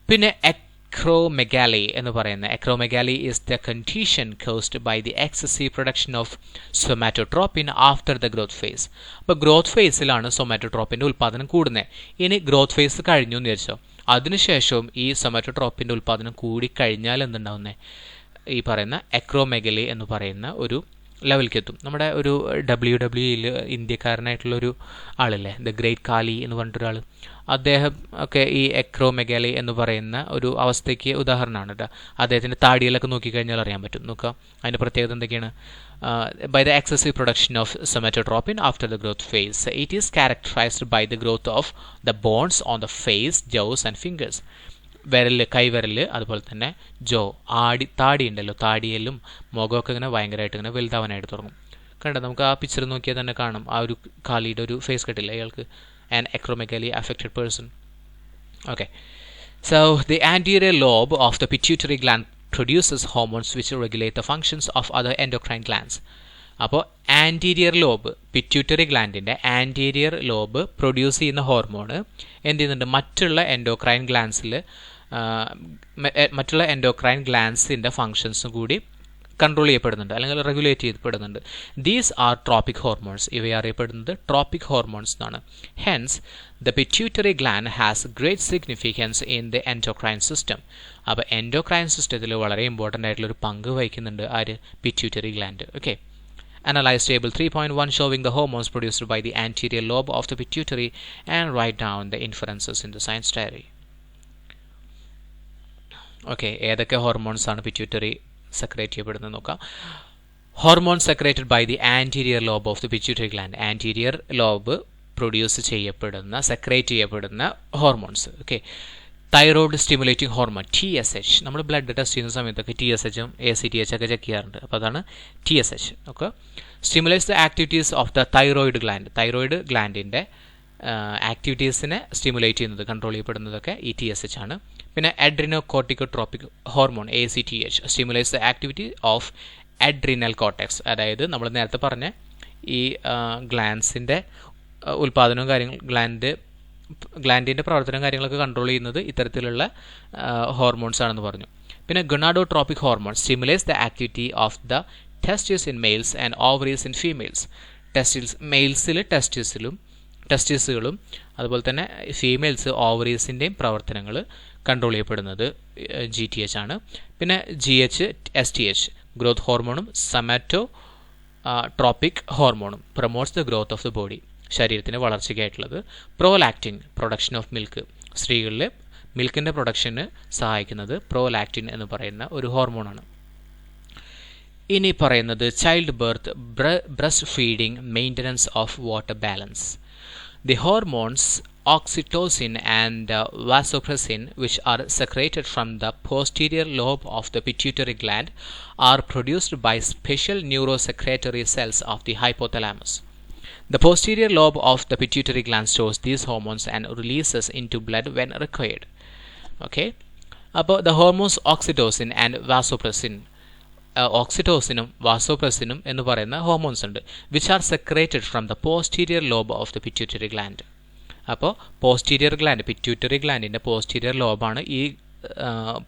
പിന്നെ acromegaly എന്ന് പറയുന്ന, acromegaly is the condition caused by the excessive production of somatotropin after the growth phase. അപ്പോൾ growth ഫേസിലാണ് സൊമാറ്റോട്രോപ്പിൻ്റെ ഉൽപ്പാദനം കൂടുന്നത്. ഇനി growth phase കഴിഞ്ഞു എന്ന് വിചാരിച്ചോ, അതിനുശേഷവും ഈ സൊമാറ്റോട്രോപ്പിൻ്റെ ഉൽപ്പാദനം കൂടിക്കഴിഞ്ഞാൽ എന്തുണ്ടാവുന്നത്? ഈ പറയുന്ന acromegaly എന്ന് പറയുന്ന ഒരു ലെവലിലേക്ക് എത്തും. നമ്മുടെ ഒരു WWE ഇന്ത്യക്കാരനായിട്ടുള്ളൊരു ആളില്ലേ, ദ ഗ്രേറ്റ് കാലി എന്ന് പറഞ്ഞിട്ടൊരാൾ, അദ്ദേഹം ഒക്കെ ഈ acromegaly എന്ന് പറയുന്ന ഒരു അവസ്ഥയ്ക്ക് ഉദാഹരണമാണ് കേട്ടോ. അദ്ദേഹത്തിൻ്റെ താടിയിലൊക്കെ നോക്കിക്കഴിഞ്ഞാൽ അറിയാൻ പറ്റും. നോക്കുക, അതിൻ്റെ പ്രത്യേകത എന്തൊക്കെയാണ്? By the excessive production of somatotropin after the growth phase. It is characterised by the growth of the bones on the face, jaws and fingers. വിരൽ, കൈവിരൽ, അതുപോലെ തന്നെ താടി ഉണ്ടല്ലോ, താടിയിലും മുഖമൊക്കെ ഇങ്ങനെ ഭയങ്കരമായിട്ട് ഇങ്ങനെ വലുതാവാനായിട്ട് തുടങ്ങും. കണ്ടോ, നമുക്ക് ആ പിക്ചർ നോക്കിയാൽ തന്നെ കാണാം ആ ഒരു കാലിയുടെ ഒരു ഫേസ് കട്ടില്ല അയാൾക്ക്, an acromegaly affected person. Okay, so the anterior lobe of the pituitary gland produces hormones which regulate the functions of other endocrine glands. അപ്പോൾ ആൻറ്റീരിയർ ലോബ്, പിറ്റ്യൂട്ടറി ഗ്ലാൻഡിൻ്റെ ആൻറ്റീരിയർ ലോബ് പ്രൊഡ്യൂസ് ചെയ്യുന്ന ഹോർമോണ് എന്ത് ചെയ്യുന്നുണ്ട്, മറ്റുള്ള endocrine ഗ്ലാൻസിൻ്റെ ഫങ്ഷൻസും കൂടി control ചെയ്യപ്പെടുന്നുണ്ട് അല്ലെങ്കിൽ regulate ചെയ്യപ്പെടുന്നുണ്ട്. These are tropic hormones. ഇവയെ അറിയപ്പെടുന്നത് ട്രോപ്പിക് ഹോർമോൺസ് എന്നാണ്. Hence the pituitary gland has great significance in the endocrine system. അപ്പോൾ എൻഡോക്രൈൻ സിസ്റ്റത്തിൽ വളരെ ഇമ്പോർട്ടൻ്റ് ആയിട്ടുള്ളൊരു പങ്ക് വഹിക്കുന്നുണ്ട് ആര്, pituitary gland. Okay, Analyze table 3.1 showing the hormones produced by the anterior lobe of the pituitary and write down the inferences in the science diary. Okay, ഏതൊക്കെ hormones ആണ് pituitary secrete ചെയ്യപ്പെടുന്നത് നോക്കാം. Hormones secreted by the anterior lobe of the pituitary gland. Anterior lobe produce ചെയ്യപ്പെടുന്ന, secrete ചെയ്യപ്പെടുന്ന hormones. Okay, thyroid stimulating hormone TSH. നമ്മൾ blood test ചെയ്യുന്ന സമയത്തൊക്കെ TSHും ACTH ഒക്കെ ചെക്ക് ചെയ്യാറുണ്ട്. അപ്പോൾ അതാണ് TSH. Okay, stimulates the activities of the thyroid gland. Thyroid ഗ്ലാൻഡിൻ്റെ ആക്ടിവിറ്റീസിനെ സ്റ്റിമുലേറ്റ് ചെയ്യുന്നത്, കൺട്രോൾ ചെയ്യപ്പെടുന്നതൊക്കെ ഈ TSH ആണ്. പിന്നെ adrenocorticotropic hormone ACTH stimulates the activity of adrenal cortex. അതായത് നമ്മൾ നേരത്തെ പറഞ്ഞ ഈ ഗ്ലാൻസിൻ്റെ ഉൽപ്പാദനവും ഗ്ലാൻഡിൻ്റെ പ്രവർത്തനവും കാര്യങ്ങളൊക്കെ കൺട്രോൾ ചെയ്യുന്നത് ഇത്തരത്തിലുള്ള ഹോർമോൺസ് ആണെന്ന് പറഞ്ഞു. പിന്നെ gonadotropic hormone stimulates the activity of the testis in males and ovaries in females. മെയിൽസിൽ ടെസ്റ്റിസുകളും അതുപോലെ തന്നെ ഫീമെയിൽസ് ഓവറീസിൻ്റെയും പ്രവർത്തനങ്ങൾ കൺട്രോൾ ചെയ്യപ്പെടുന്നത് GTH ആണ്. പിന്നെ STH ഗ്രോത്ത് ഹോർമോണും സമാറ്റോ ട്രോപ്പിക് ഹോർമോണും promotes the growth of the body, ശരീരത്തിൻ്റെ വളർച്ചയ്ക്കായിട്ടുള്ളത്. പ്രോലാക്റ്റിൻ പ്രൊഡക്ഷൻ ഓഫ് മിൽക്ക്, സ്ത്രീകളിലെ മിൽക്കിൻ്റെ പ്രൊഡക്ഷന് സഹായിക്കുന്നത് പ്രോലാക്റ്റിൻ എന്ന് പറയുന്ന ഒരു ഹോർമോണാണ്. ഇനി പറയുന്നത് child birth, breast feeding, maintenance of water balance. The hormones oxytocin and vasopressin, which are secreted from the posterior lobe of the pituitary gland, are produced by special neurosecretory cells of the hypothalamus. The posterior lobe of the pituitary gland stores these hormones and releases into blood when required. Okay, അപ്പോൾ the hormones oxytocin and vasopressin, ഓക്സിറ്റോസിനും വാസോപ്രസിനും എന്ന് പറയുന്ന hormones ഉണ്ട്, which are secreted from the posterior lobe of the pituitary gland. അപ്പോൾ posterior gland, pituitary ഗ്ലാൻഡിൻ്റെ posterior ലോബാണ് ഈ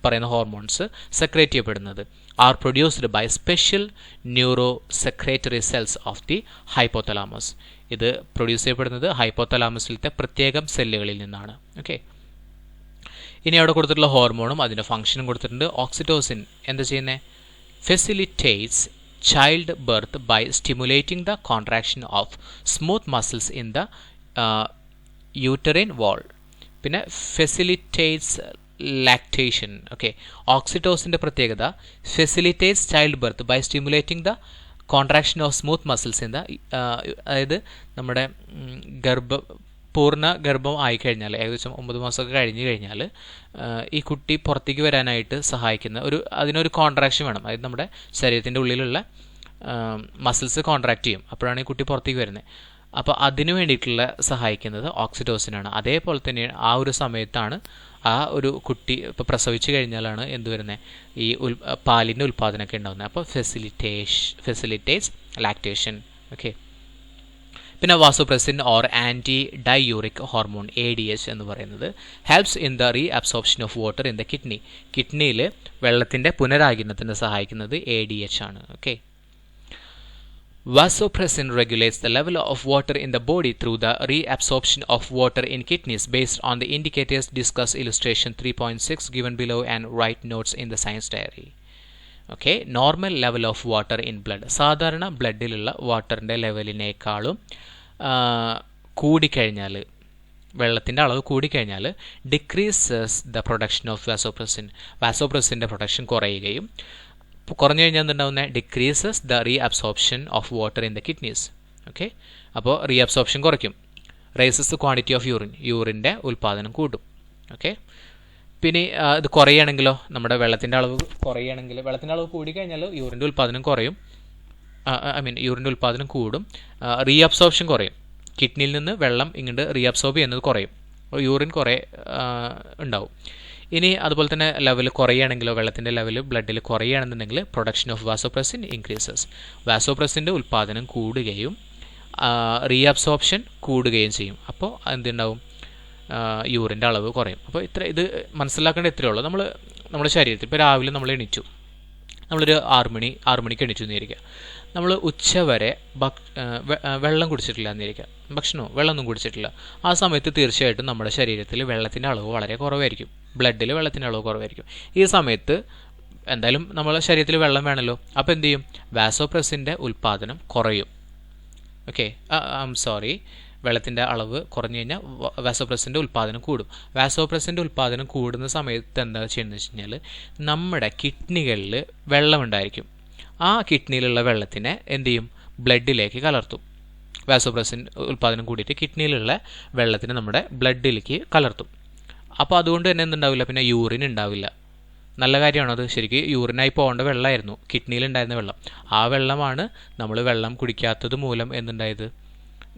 പറയുന്ന hormones secrete ചെയ്യപ്പെടുന്നത്. Are produced by special neuro secretory cells of the hypothalamus. ഇത് പ്രൊഡ്യൂസ് ചെയ്യപ്പെടുന്നത് ഹൈപ്പോതലാമസിലത്തെ പ്രത്യേകം സെല്ലുകളിൽ നിന്നാണ്. ഓക്കെ, ഇനി അവിടെ കൊടുത്തിട്ടുള്ള ഹോർമോണും അതിൻ്റെ ഫംഗ്ഷനും കൊടുത്തിട്ടുണ്ട്. ഓക്സിറ്റോസിൻ എന്താ ചെയ്യുന്നത്, facilitates child birth by stimulating the contraction of smooth muscles in the uterine wall. പിന്നെ ഫെസിലിറ്റേറ്റ്സ് ലാക്ടേഷൻ. ഓക്കെ, ഓക്സിറ്റോസിൻ്റെ പ്രത്യേകത facilitates child birth by stimulating the contraction of smooth muscles in the, അതായത് നമ്മുടെ പൂർണ്ണ ഗർഭം ആയിക്കഴിഞ്ഞാൽ, ഏകദേശം 9 മാസമൊക്കെ കഴിഞ്ഞ് കഴിഞ്ഞാൽ ഈ കുട്ടി പുറത്തേക്ക് വരാനായിട്ട് സഹായിക്കുന്ന അതിനൊരു കോൺട്രാക്ഷൻ വേണം. അതായത് നമ്മുടെ ശരീരത്തിൻ്റെ ഉള്ളിലുള്ള മസിൽസ് കോൺട്രാക്ട് ചെയ്യും, അപ്പോഴാണ് ഈ കുട്ടി പുറത്തേക്ക് വരുന്നത്. അപ്പോൾ അതിനു വേണ്ടിയിട്ടുള്ള സഹായിക്കുന്നത് ഓക്സിറ്റോസിനാണ്. അതേപോലെ തന്നെ ആ ഒരു സമയത്താണ് ആ ഒരു കുട്ടി ഇപ്പോൾ പ്രസവിച്ച് കഴിഞ്ഞാലാണ് എന്ത് വരുന്നത്, ഈ പാലിൻ്റെ ഉൽപ്പാദനമൊക്കെ ഉണ്ടാകുന്നത്. അപ്പോൾ ഫെസിലിറ്റേറ്റ്സ് ലാക്ടേഷൻ. ഓക്കെ, പിന്നെ vasopressin or anti diuretic hormone ADH എന്ന് പറയുന്നത് helps in the reabsorption of water in the kidney. കിഡ്നിയിൽ വെള്ളത്തിൻ്റെ പുനരാഗിരണത്തിന് സഹായിക്കുന്നത് ADH ആണ്. Okay, vasopressin regulates the level of water in the body through the reabsorption of water in kidneys based on the indicators discussed illustration 3.6 given below and write notes in the science diary. Okay, normal level of water in blood, സാധാരണ ബ്ലഡിലുള്ള വാട്ടറിൻ്റെ ലെവലിനേക്കാളും കൂടിക്കഴിഞ്ഞാൽ, വെള്ളത്തിൻ്റെ അളവ് കൂടിക്കഴിഞ്ഞാൽ decreases the production of വാസോപ്രസിൻ്റെ production കുറയുകയും, കുറഞ്ഞു കഴിഞ്ഞാൽ എന്തുണ്ടാവുന്നത്, decreases the reabsorption of water in the kidneys. Okay, അപ്പോൾ റീഅബ്സോർപ്ഷൻ കുറയ്ക്കും. റൈസസ് ക്വാണ്ടിറ്റി ഓഫ് യൂറിൻ്റെ ഉൽപ്പാദനം കൂട്ടും. ഓക്കെ, പിന്നെ ഇത് കുറയുകയാണെങ്കിലോ, നമ്മുടെ വെള്ളത്തിൻ്റെ അളവ് കുറയുകയാണെങ്കിൽ, വെള്ളത്തിൻ്റെ അളവ് കൂടിക്കഴിഞ്ഞാൽ യൂറിൻ്റെ ഉൽപ്പാദനം കുറയും. യൂറിൻ്റെ ഉൽപ്പാദനം കൂടും, റീഅബ്സോർപ്ഷൻ കുറയും. കിഡ്നിയിൽ നിന്ന് വെള്ളം ഇങ്ങോട്ട് റീഅബ്സോർബ് ചെയ്യുന്നത് കുറയും, യൂറിൻ കുറേ ഉണ്ടാവും. ഇനി അതുപോലെ തന്നെ ലെവൽ കുറയുകയാണെങ്കിലോ, വെള്ളത്തിൻ്റെ ലെവൽ ബ്ലഡിൽ കുറയുകയാണെന്നുണ്ടെങ്കിൽ പ്രൊഡക്ഷൻ ഓഫ് വാസോപ്രസിൻ ഇൻക്രീസസ്. വാസോപ്രസിൻ്റെ ഉൽപ്പാദനം കൂടുകയും റീഅബ്സോർപ്ഷൻ കൂടുകയും ചെയ്യും. അപ്പോൾ എന്തുണ്ടാവും, യൂറിൻ്റെ അളവ് കുറയും. അപ്പോൾ ഇത് മനസ്സിലാക്കേണ്ട ഇത്രയേ ഉള്ളൂ. നമ്മുടെ ശരീരത്തിൽ ഇപ്പോൾ രാവിലെ നമ്മൾ എണീച്ചു, നമ്മളൊരു 6 മണിക്ക് എണീച്ചു എന്നിരിക്കുക. നമ്മൾ ഉച്ചവരെ വെള്ളം കുടിച്ചിട്ടില്ല എന്നിരിക്കുക, വെള്ളമൊന്നും കുടിച്ചിട്ടില്ല. ആ സമയത്ത് തീർച്ചയായിട്ടും നമ്മുടെ ശരീരത്തിൽ വെള്ളത്തിൻ്റെ അളവ് വളരെ കുറവായിരിക്കും, ബ്ലഡിൽ വെള്ളത്തിൻ്റെ അളവ് കുറവായിരിക്കും. ഈ സമയത്ത് എന്തായാലും നമ്മുടെ ശരീരത്തിൽ വെള്ളം വേണമല്ലോ. അപ്പോൾ എന്ത് ചെയ്യും, വാസോപ്രസിൻ്റെ ഉൽപ്പാദനം കുറയും. വെള്ളത്തിൻ്റെ അളവ് കുറഞ്ഞു കഴിഞ്ഞാൽ വാസോപ്രസിൻ്റെ ഉൽപ്പാദനം കൂടും. വാസോപ്രസിൻ്റെ ഉൽപ്പാദനം കൂടുന്ന സമയത്ത് എന്താ ചെയ്യുന്നത് വെച്ച് കഴിഞ്ഞാൽ, നമ്മുടെ കിഡ്നികളിൽ വെള്ളമുണ്ടായിരിക്കും. ആ കിഡ്നിയിലുള്ള വെള്ളത്തിനെ എന്ത് ചെയ്യും, ബ്ലഡിലേക്ക് കലർത്തും. വാസോപ്രസിൻ ഉൽപ്പാദനം കൂടിയിട്ട് കിഡ്നിയിലുള്ള വെള്ളത്തിന് നമ്മുടെ ബ്ലഡിലേക്ക് കലർത്തും. അപ്പോൾ അതുകൊണ്ട് തന്നെ എന്തുണ്ടാവില്ല, പിന്നെ യൂറിൻ ഉണ്ടാവില്ല. നല്ല കാര്യമാണത്. ശരിക്കും യൂറിനായി പോകേണ്ട വെള്ളമായിരുന്നു കിഡ്നിയിലുണ്ടായിരുന്ന വെള്ളം. ആ വെള്ളമാണ് നമ്മൾ വെള്ളം കുടിക്കാത്തത് മൂലം എന്തുണ്ടായത്,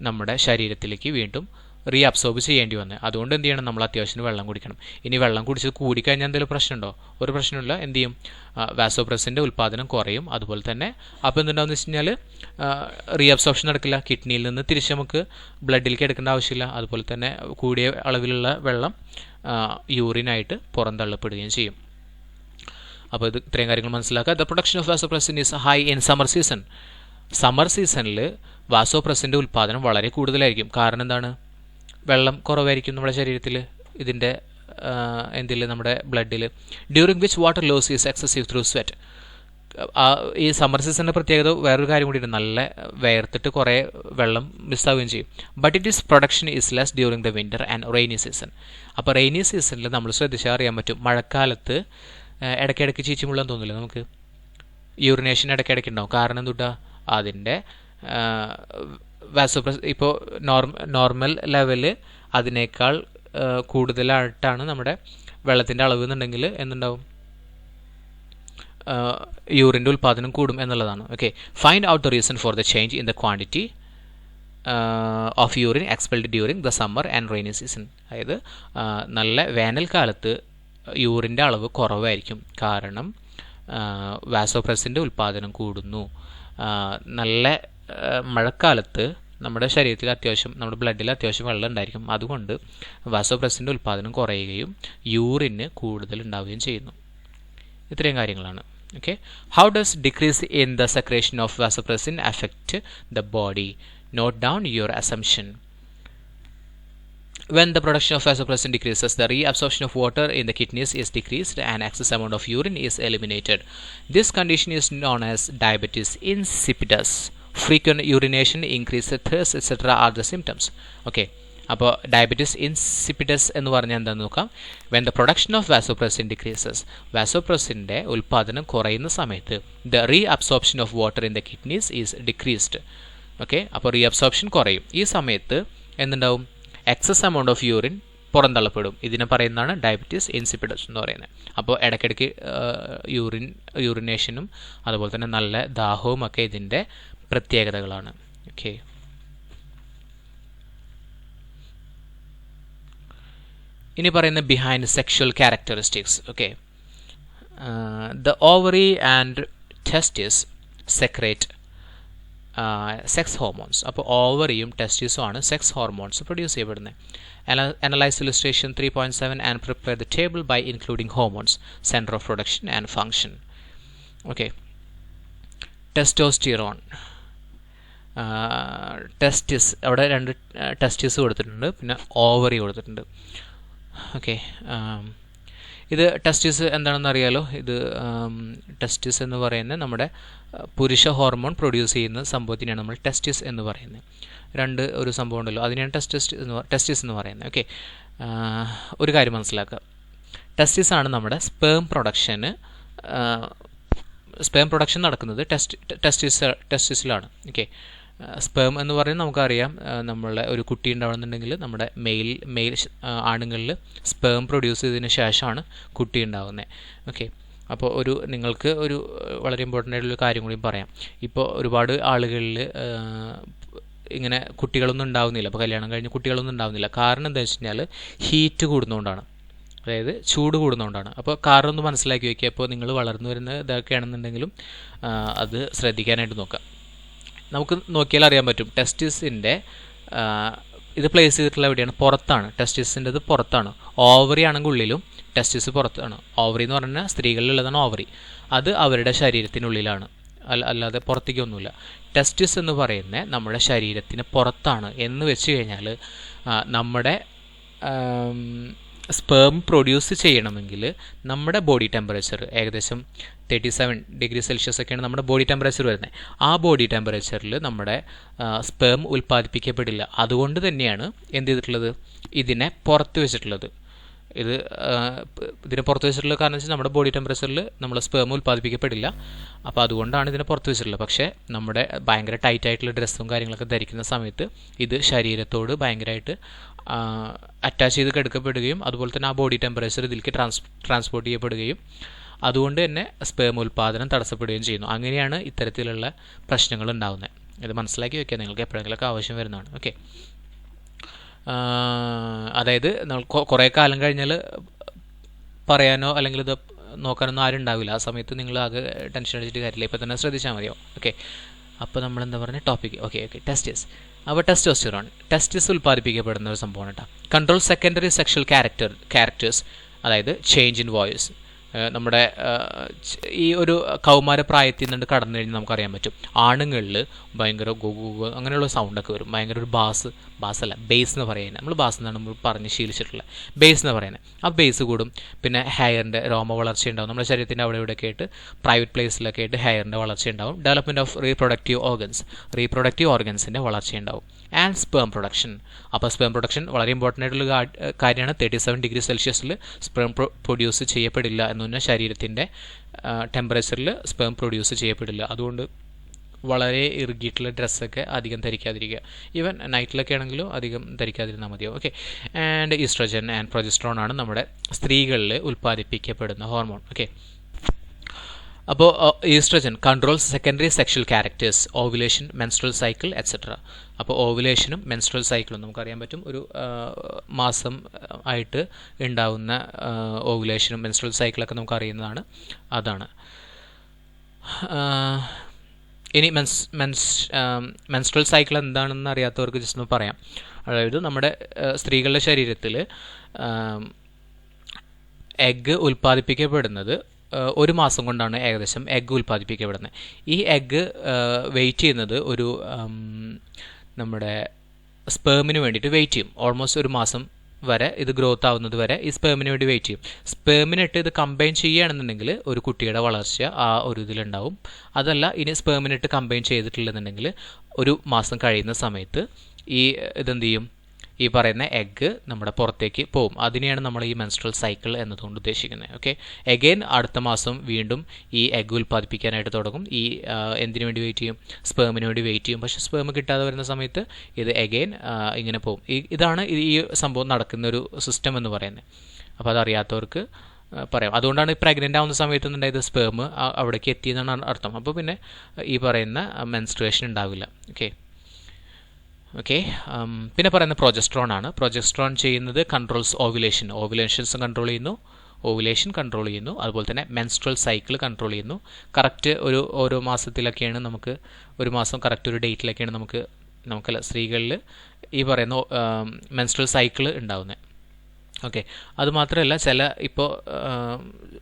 നമ്മുടെ ശരീരത്തിലേക്ക് വീണ്ടും റീഅബ്സോർബ് ചെയ്യേണ്ടി വന്നത്. അതുകൊണ്ട് എന്ത് ചെയ്യണം, നമ്മൾ അത്യാവശ്യത്തിന് വെള്ളം കുടിക്കണം. ഇനി വെള്ളം കുടിച്ചത് കൂടിക്കഴിഞ്ഞാൽ എന്തെങ്കിലും പ്രശ്നമുണ്ടോ? ഒരു പ്രശ്നമില്ല. എന്ത് ചെയ്യും, വാസോപ്രസിൻ്റെ ഉൽപ്പാദനം കുറയും. അതുപോലെ തന്നെ അപ്പോൾ എന്തുണ്ടാവും വെച്ച് കഴിഞ്ഞാൽ റീഅബ്സോർപ്ഷൻ നടക്കില്ല, കിഡ്നിയിൽ നിന്ന് തിരിച്ച് നമുക്ക് ബ്ലഡിലേക്ക് എടുക്കേണ്ട ആവശ്യമില്ല. അതുപോലെ തന്നെ കൂടിയ അളവിലുള്ള വെള്ളം യൂറിനായിട്ട് പുറന്തള്ളപ്പെടുകയും ചെയ്യും. അപ്പോൾ ഇത് ഇത്രയും കാര്യങ്ങൾ മനസ്സിലാക്കുക. The production of vasopressin is high in summer season. Summer സീസണിൽ വാസോപ്രസിൻ്റെ ഉൽപ്പാദനം വളരെ കൂടുതലായിരിക്കും. കാരണം എന്താണ്, വെള്ളം കുറവായിരിക്കും നമ്മുടെ ശരീരത്തിൽ, ഇതിൻ്റെ നമ്മുടെ ബ്ലഡിൽ. During which water loss is excessive through sweat. ഈ സമ്മർ സീസണിൻ്റെ പ്രത്യേകത വേറൊരു കാര്യം കൂടിയിട്ട്, നല്ല വേർത്തിട്ട് കുറേ വെള്ളം മിസ്സാവുകയും ചെയ്യും. But it is production is less during the winter and rainy season. അപ്പോൾ റെയിനി സീസണിൽ നമ്മൾ ശ്രദ്ധിച്ചാൽ അറിയാൻ പറ്റും, മഴക്കാലത്ത് ഇടയ്ക്കിടയ്ക്ക് ചീച്ചിമുള്ളെന്ന് തോന്നില്ല നമുക്ക്, യൂറിനേഷൻ ഇടയ്ക്കിടയ്ക്ക് ഉണ്ടാവും. കാരണം എന്തുട്ടാ, അതിൻ്റെ ഇപ്പോൾ നോർമൽ ലെവല് അതിനേക്കാൾ കൂടുതലായിട്ടാണ് നമ്മുടെ വെള്ളത്തിൻ്റെ അളവ് എന്നുണ്ടെങ്കിൽ എന്തുണ്ടാവും, യൂറിൻ്റെ ഉൽപ്പാദനം കൂടും എന്നുള്ളതാണ്. Find out the reason for the change in the quantity of urine expelled during the summer and rainy season. അതായത് നല്ല വേനൽക്കാലത്ത് യൂറിൻ്റെ അളവ് കുറവായിരിക്കും, കാരണം വാസോപ്രസിൻ്റെ ഉൽപ്പാദനം കൂടുന്നു. നല്ല മഴക്കാലത്ത് നമ്മുടെ ശരീരത്തിൽ അത്യാവശ്യം, നമ്മുടെ ബ്ലഡിൽ അത്യാവശ്യം വെള്ളം ഉണ്ടായിരിക്കും. അതുകൊണ്ട് വാസോപ്രസിൻ്റെ ഉൽപ്പാദനം കുറയുകയും യൂറിന് കൂടുതൽ ഉണ്ടാവുകയും ചെയ്യുന്നു. ഇത്രയും കാര്യങ്ങളാണ്. How does decrease in the secretion of vasopressin affect the body? Note down your assumption. When the production of vasopressin decreases, the reabsorption of water in the kidneys is decreased and excess amount of urine is eliminated. This condition is known as diabetes insipidus. Frequent urination, increased thirst, etc. are the symptoms. അപ്പോൾ diabetes insipidus എന്ന് പറഞ്ഞാൽ എന്താണെന്ന് നോക്കാം. When the production of vasopressin decreases, വാസോപ്രസിൻ്റെ ഉൽപ്പാദനം കുറയുന്ന സമയത്ത് the reabsorption of water in the kidneys is decreased. അപ്പോൾ റീഅബ്സോർപ്ഷൻ കുറയും. ഈ സമയത്ത് എന്തുണ്ടാവും, എക്സസ് എമൗണ്ട് ഓഫ് യൂറിൻ പുറന്തള്ളപ്പെടും. ഇതിനെ പറയുന്നതാണ് ഡയബറ്റീസ് ഇൻസിപ്പിഡസ് എന്ന് പറയുന്നത്. അപ്പോൾ ഇടയ്ക്കിടയ്ക്ക് യൂറിനേഷനും അതുപോലെ തന്നെ നല്ല ദാഹവും ഒക്കെ ഇതിൻ്റെ പ്രത്യേകതകളാണ്. ഇനി പറയുന്ന behind sexual characteristics. The ovary and testis secrete sex hormones. അപ്പോൾ ഓവറിയും ടെസ്റ്റിസും ആണ് സെക്സ് ഹോർമോൺസ് പ്രൊഡ്യൂസ് ചെയ്യപ്പെടുന്നത്. Analyze illustration 3.7 and prepare the table by including hormones, center of production and function. Testosterone, ടെസ്റ്റിസ്, അവിടെ 2 ടെസ്റ്റിസ് കൊടുത്തിട്ടുണ്ട്, പിന്നെ ഓവറി കൊടുത്തിട്ടുണ്ട്. ഇത് ടെസ്റ്റിസ് എന്താണെന്ന് അറിയാലോ. ഇത് ടെസ്റ്റിസ് എന്ന് പറയുന്നത് നമ്മുടെ പുരുഷ ഹോർമോൺ പ്രൊഡ്യൂസ് ചെയ്യുന്ന സംഭവത്തിനാണ് നമ്മൾ ടെസ്റ്റിസ് എന്ന് പറയുന്നത്. ഒരു സംഭവം ഉണ്ടല്ലോ, അതിനെയാണ് ടെസ്റ്റിസ് എന്ന് പറയുന്നത്. ഒരു കാര്യം മനസ്സിലാക്കുക, ടെസ്റ്റിസ് ആണ് നമ്മുടെ സ്പേം പ്രൊഡക്ഷൻ നടക്കുന്നത് ടെസ്റ്റിസിലാണ്. സ്പേം എന്ന് പറയുന്നത് നമുക്കറിയാം, നമ്മളെ ഒരു കുട്ടി ഉണ്ടാവുന്നുണ്ടെങ്കിൽ നമ്മുടെ മെയിൽ ആണുങ്ങളിൽ സ്പേം പ്രൊഡ്യൂസ് ചെയ്തതിന് ശേഷമാണ് കുട്ടി ഉണ്ടാകുന്നത്. അപ്പോൾ നിങ്ങൾക്ക് ഒരു വളരെ ഇമ്പോർട്ടൻ്റ് ആയിട്ടുള്ള കാര്യം കൂടി പറയാം. ഇപ്പോൾ ഒരുപാട് ആളുകളിൽ ഇങ്ങനെ കുട്ടികളൊന്നും ഉണ്ടാവുന്നില്ല. അപ്പോൾ കല്യാണം കഴിഞ്ഞ് കുട്ടികളൊന്നും ഉണ്ടാവുന്നില്ല. കാരണം എന്താ വെച്ച് കഴിഞ്ഞാൽ ഹീറ്റ് കൂടുന്നതുകൊണ്ടാണ്, അതായത് ചൂട് കൂടുന്നതുകൊണ്ടാണ്. അപ്പോൾ കാരണം ഒന്ന് മനസ്സിലാക്കി വയ്ക്കുക. അപ്പോൾ നിങ്ങൾ വളർന്നു വരുന്ന ഇതൊക്കെയാണെന്നുണ്ടെങ്കിലും അത് ശ്രദ്ധിക്കാനായിട്ട് നോക്കാം. നമുക്ക് നോക്കിയാൽ അറിയാൻ പറ്റും ടെസ്റ്റിസിൻ്റെ ഇത് പ്ലേസ് ചെയ്തിട്ടുള്ള എവിടെയാണ്? പുറത്താണ്. ടെസ്റ്റിസിൻ്റെത് പുറത്താണ്. ഓവറി ആണെങ്കിൽ ഉള്ളിലും, ടെസ്റ്റിസ് പുറത്താണ്. ഓവറി എന്ന് പറഞ്ഞാൽ സ്ത്രീകളിലുള്ളതാണ് ഓവറി. അത് അവരുടെ ശരീരത്തിനുള്ളിലാണ്, അല്ലാതെ പുറത്തേക്കൊന്നുമില്ല. ടെസ്റ്റിസ് എന്ന് പറയുന്നത് നമ്മുടെ ശരീരത്തിന് പുറത്താണ് എന്ന് വെച്ച് കഴിഞ്ഞാൽ നമ്മുടെ സ്പേം പ്രൊഡ്യൂസ് ചെയ്യണമെങ്കിൽ നമ്മുടെ ബോഡി ടെമ്പറേച്ചർ ഏകദേശം 37 ഡിഗ്രി സെൽഷ്യസ് ഒക്കെയാണ് നമ്മുടെ ബോഡി ടെമ്പറേച്ചർ വരുന്നത്. ആ ബോഡി ടെമ്പറേച്ചറിൽ നമ്മുടെ സ്പേം ഉൽപ്പാദിപ്പിക്കപ്പെടില്ല. അതുകൊണ്ട് തന്നെയാണ് എന്ത് ചെയ്തിട്ടുള്ളത്? ഇതിനെ പുറത്ത് വെച്ചിട്ടുള്ളത്. ഇതിനെ പുറത്ത് വെച്ചിട്ടുള്ള കാരണം വെച്ചാൽ നമ്മുടെ ബോഡി ടെമ്പറേച്ചറിൽ നമ്മൾ സ്പേം ഉൽപ്പാദിപ്പിക്കപ്പെടില്ല. അപ്പോൾ അതുകൊണ്ടാണ് ഇതിനെ പുറത്ത് വെച്ചിട്ടുള്ളത്. പക്ഷേ നമ്മുടെ ഭയങ്കര ടൈറ്റ് ആയിട്ടുള്ള ഡ്രസ്സും കാര്യങ്ങളൊക്കെ ധരിക്കുന്ന സമയത്ത് ഇത് ശരീരത്തോട് ഭയങ്കരമായിട്ട് അറ്റാച്ച് ചെയ്ത് കിടക്കപ്പെടുകയും അതുപോലെ തന്നെ ആ ബോഡി ടെമ്പറേച്ചർ ഇതിലേക്ക് ട്രാൻസ്പോർട്ട് ചെയ്യപ്പെടുകയും അതുകൊണ്ട് തന്നെ സ്പേം ഉൽപ്പാദനം തടസ്സപ്പെടുകയും ചെയ്യുന്നു. അങ്ങനെയാണ് ഇത്തരത്തിലുള്ള പ്രശ്നങ്ങൾ ഉണ്ടാകുന്നത്. ഇത് മനസ്സിലാക്കി വെക്കുക, നിങ്ങൾക്ക് എപ്പോഴെങ്കിലുമൊക്കെ ആവശ്യം വരുന്നതാണ്. ഓക്കെ, അതായത് നമ്മൾ കുറേ കാലം കഴിഞ്ഞാൽ പറയാനോ അല്ലെങ്കിൽ ഇത് നോക്കാനൊന്നും ആരും ഉണ്ടാവില്ല. ആ സമയത്ത് നിങ്ങൾ ആകെ ടെൻഷൻ അടിച്ചിട്ട് കാര്യമില്ല, ഇപ്പോൾ തന്നെ ശ്രദ്ധിച്ചാൽ മതിയോ. ഓക്കെ, അപ്പോൾ നമ്മൾ എന്താ പറയുക ടോപ്പിക്ക്. ഓക്കെ, ടെസ്റ്റിസ്. അപ്പോൾ ടെസ്റ്റോസ്റ്റിറോൺ ടെസ്റ്റിസ് ഉൽപ്പാദിപ്പിക്കപ്പെടുന്ന ഒരു സംഭവമാണ് കേട്ടോ. കൺട്രോൾ സെക്കൻഡറി സെക്ഷൽ ക്യാരക്ടേഴ്സ്, അതായത് ചേഞ്ച് ഇൻ വോയിസ്. നമ്മുടെ ഈ ഒരു കൗമാര പ്രായത്തിൽ നിന്ന് കടന്നു കഴിഞ്ഞാൽ നമുക്കറിയാൻ പറ്റും ആണുങ്ങളിൽ ഭയങ്കര ഗുഗു അങ്ങനെയുള്ള സൗണ്ടൊക്കെ വരും. ഭയങ്കര ഒരു ബാസല്ല ബേസ് എന്ന് പറയുന്നത്. നമ്മൾ ബാസ് എന്നാണ് നമ്മൾ പറഞ്ഞ് ശീലിച്ചിട്ടുള്ളത്. ബേസ് എന്ന് പറയുന്നത്. ആ ബേസ് കൂടും. പിന്നെ ഹെയറിൻ്റെ രോമ വളർച്ച ഉണ്ടാവും. നമ്മുടെ ശരീരത്തിൻ്റെ അവിടെ ഇവിടെയൊക്കെ ആയിട്ട് പ്രൈവറ്റ് പ്ലേസിലൊക്കെ ആയിട്ട് ഹെയറിൻ്റെ വളർച്ച ഉണ്ടാവും. ഡെവലപ്മെൻറ്റ് ഓഫ് റീപ്രൊഡക്റ്റീവ് ഓർഗൻസിൻ്റെ വളർച്ച ഉണ്ടാവും. And sperm production. അപ്പോൾ സ്പേം പ്രൊഡക്ഷൻ വളരെ ഇമ്പോർട്ടൻ്റ് ആയിട്ടുള്ള കാര്യമാണ്. 37 ഡിഗ്രി സെൽഷ്യസിൽ സ്പേം പ്രൊഡ്യൂസ് ചെയ്യപ്പെടില്ല എന്ന് പറഞ്ഞാൽ ശരീരത്തിൻ്റെ ടെമ്പറേച്ചറിൽ സ്പേം പ്രൊഡ്യൂസ് ചെയ്യപ്പെടില്ല. അതുകൊണ്ട് വളരെ ഇറുകിയിട്ടുള്ള ഡ്രസ്സൊക്കെ അധികം ധരിക്കാതിരിക്കുക. ഈവൻ നൈറ്റിലൊക്കെ ആണെങ്കിലും അധികം ധരിക്കാതിരുന്നാൽ മതിയോ. Okay, and oestrogen and progesterone ആണ് നമ്മുടെ സ്ത്രീകളിൽ ഉൽപ്പാദിപ്പിക്കപ്പെടുന്ന ഹോർമോൺ. ഓക്കെ, അപ്പോൾ oestrogen controls secondary sexual characters, ovulation, menstrual cycle etcetera. അപ്പോൾ ഓവുലേഷനും മെൻസ്ട്രൽ സൈക്കിളും നമുക്കറിയാൻ പറ്റും. ഒരു മാസം ആയിട്ട് ഉണ്ടാവുന്ന ഓവുലേഷനും മെൻസ്ട്രൽ സൈക്കിളൊക്കെ നമുക്കറിയുന്നതാണ്. അതാണ്. ഇനി മെൻസ്ട്രൽ സൈക്കിൾ എന്താണെന്ന് അറിയാത്തവർക്ക് ജസ്റ്റ് ഒന്ന് പറയാം. അതായത് നമ്മുടെ സ്ത്രീകളുടെ ശരീരത്തിൽ എഗ്ഗ് ഉൽപ്പാദിപ്പിക്കപ്പെടുന്നത് ഒരു മാസം കൊണ്ടാണ് ഏകദേശം എഗ്ഗ് ഉൽപ്പാദിപ്പിക്കപ്പെടുന്നത്. ഈ എഗ്ഗ് വെയിറ്റ് ചെയ്യുന്നത് ഒരു നമ്മുടെ സ്പേമിന് വേണ്ടിയിട്ട് വെയിറ്റ് ചെയ്യും. ഓൾമോസ്റ്റ് ഒരു മാസം വരെ ഇത് ഗ്രോത്ത് ആവുന്നത് വരെ ഈ സ്പേമിന് വേണ്ടി വെയിറ്റ് ചെയ്യും. സ്പേമിനിട്ട് ഇത് കമ്പൈൻ ചെയ്യുകയാണെന്നുണ്ടെങ്കിൽ ഒരു കുട്ടിയുടെ വളർച്ച ആ ഒരു ഇതിലുണ്ടാവും. അതല്ല ഇനി സ്പേമിനിട്ട് കമ്പൈൻ ചെയ്തിട്ടില്ലെന്നുണ്ടെങ്കിൽ ഒരു മാസം കഴിയുന്ന സമയത്ത് ഈ ഇതെന്ത് ചെയ്യും? ഈ പറയുന്ന എഗ്ഗ് നമ്മുടെ പുറത്തേക്ക് പോവും. അതിനെയാണ് നമ്മൾ ഈ മെൻസ്ട്രൽ സൈക്കിൾ എന്നതുകൊണ്ട് ഉദ്ദേശിക്കുന്നത്. ഓക്കെ, എഗെയിൻ അടുത്ത മാസം വീണ്ടും ഈ എഗ്ഗ് ഉൽപ്പാദിപ്പിക്കാനായിട്ട് തുടങ്ങും. ഈ എന്തിനു വേണ്ടി വെയിറ്റ് ചെയ്യും? സ്പേമിന് വേണ്ടി വെയിറ്റ് ചെയ്യും. പക്ഷേ സ്പേം കിട്ടാതെ വരുന്ന സമയത്ത് ഇത് എഗെയിൻ ഇങ്ങനെ പോവും. ഇതാണ് ഈ സംഭവം നടക്കുന്നൊരു സിസ്റ്റം എന്ന് പറയുന്നത്. അപ്പോൾ അതറിയാത്തവർക്ക് പറയാം. അതുകൊണ്ടാണ് പ്രഗ്നൻ്റ് ആവുന്ന സമയത്ത് ഉണ്ടായത് സ്പേം അവിടേക്ക് എത്തിയെന്നാണ് അർത്ഥം. അപ്പോൾ പിന്നെ ഈ പറയുന്ന മെൻസ്ട്രുവേഷൻ ഉണ്ടാവില്ല. ഓക്കെ, പിന്നെ പറയുന്നത് പ്രൊജസ്ട്രോൺ ആണ്. പ്രൊജസ്ട്രോൺ ചെയ്യുന്നത് കൺട്രോൾസ് ഓവുലേഷൻസ് കൺട്രോൾ ചെയ്യുന്നു. അതുപോലെ തന്നെ മെൻസ്ട്രൽ സൈക്കിൾ കൺട്രോൾ ചെയ്യുന്നു. കറക്റ്റ് ഓരോ മാസത്തിലൊക്കെയാണ് നമുക്ക് ഒരു മാസം കറക്റ്റ് ഒരു ഡേറ്റിലൊക്കെയാണ് നമുക്കല്ല സ്ത്രീകളിൽ ഈ പറയുന്ന മെൻസ്ട്രൽ സൈക്കിൾ ഉണ്ടാവുന്നത്. ഓക്കെ, അതുമാത്രമല്ല ഇപ്പോൾ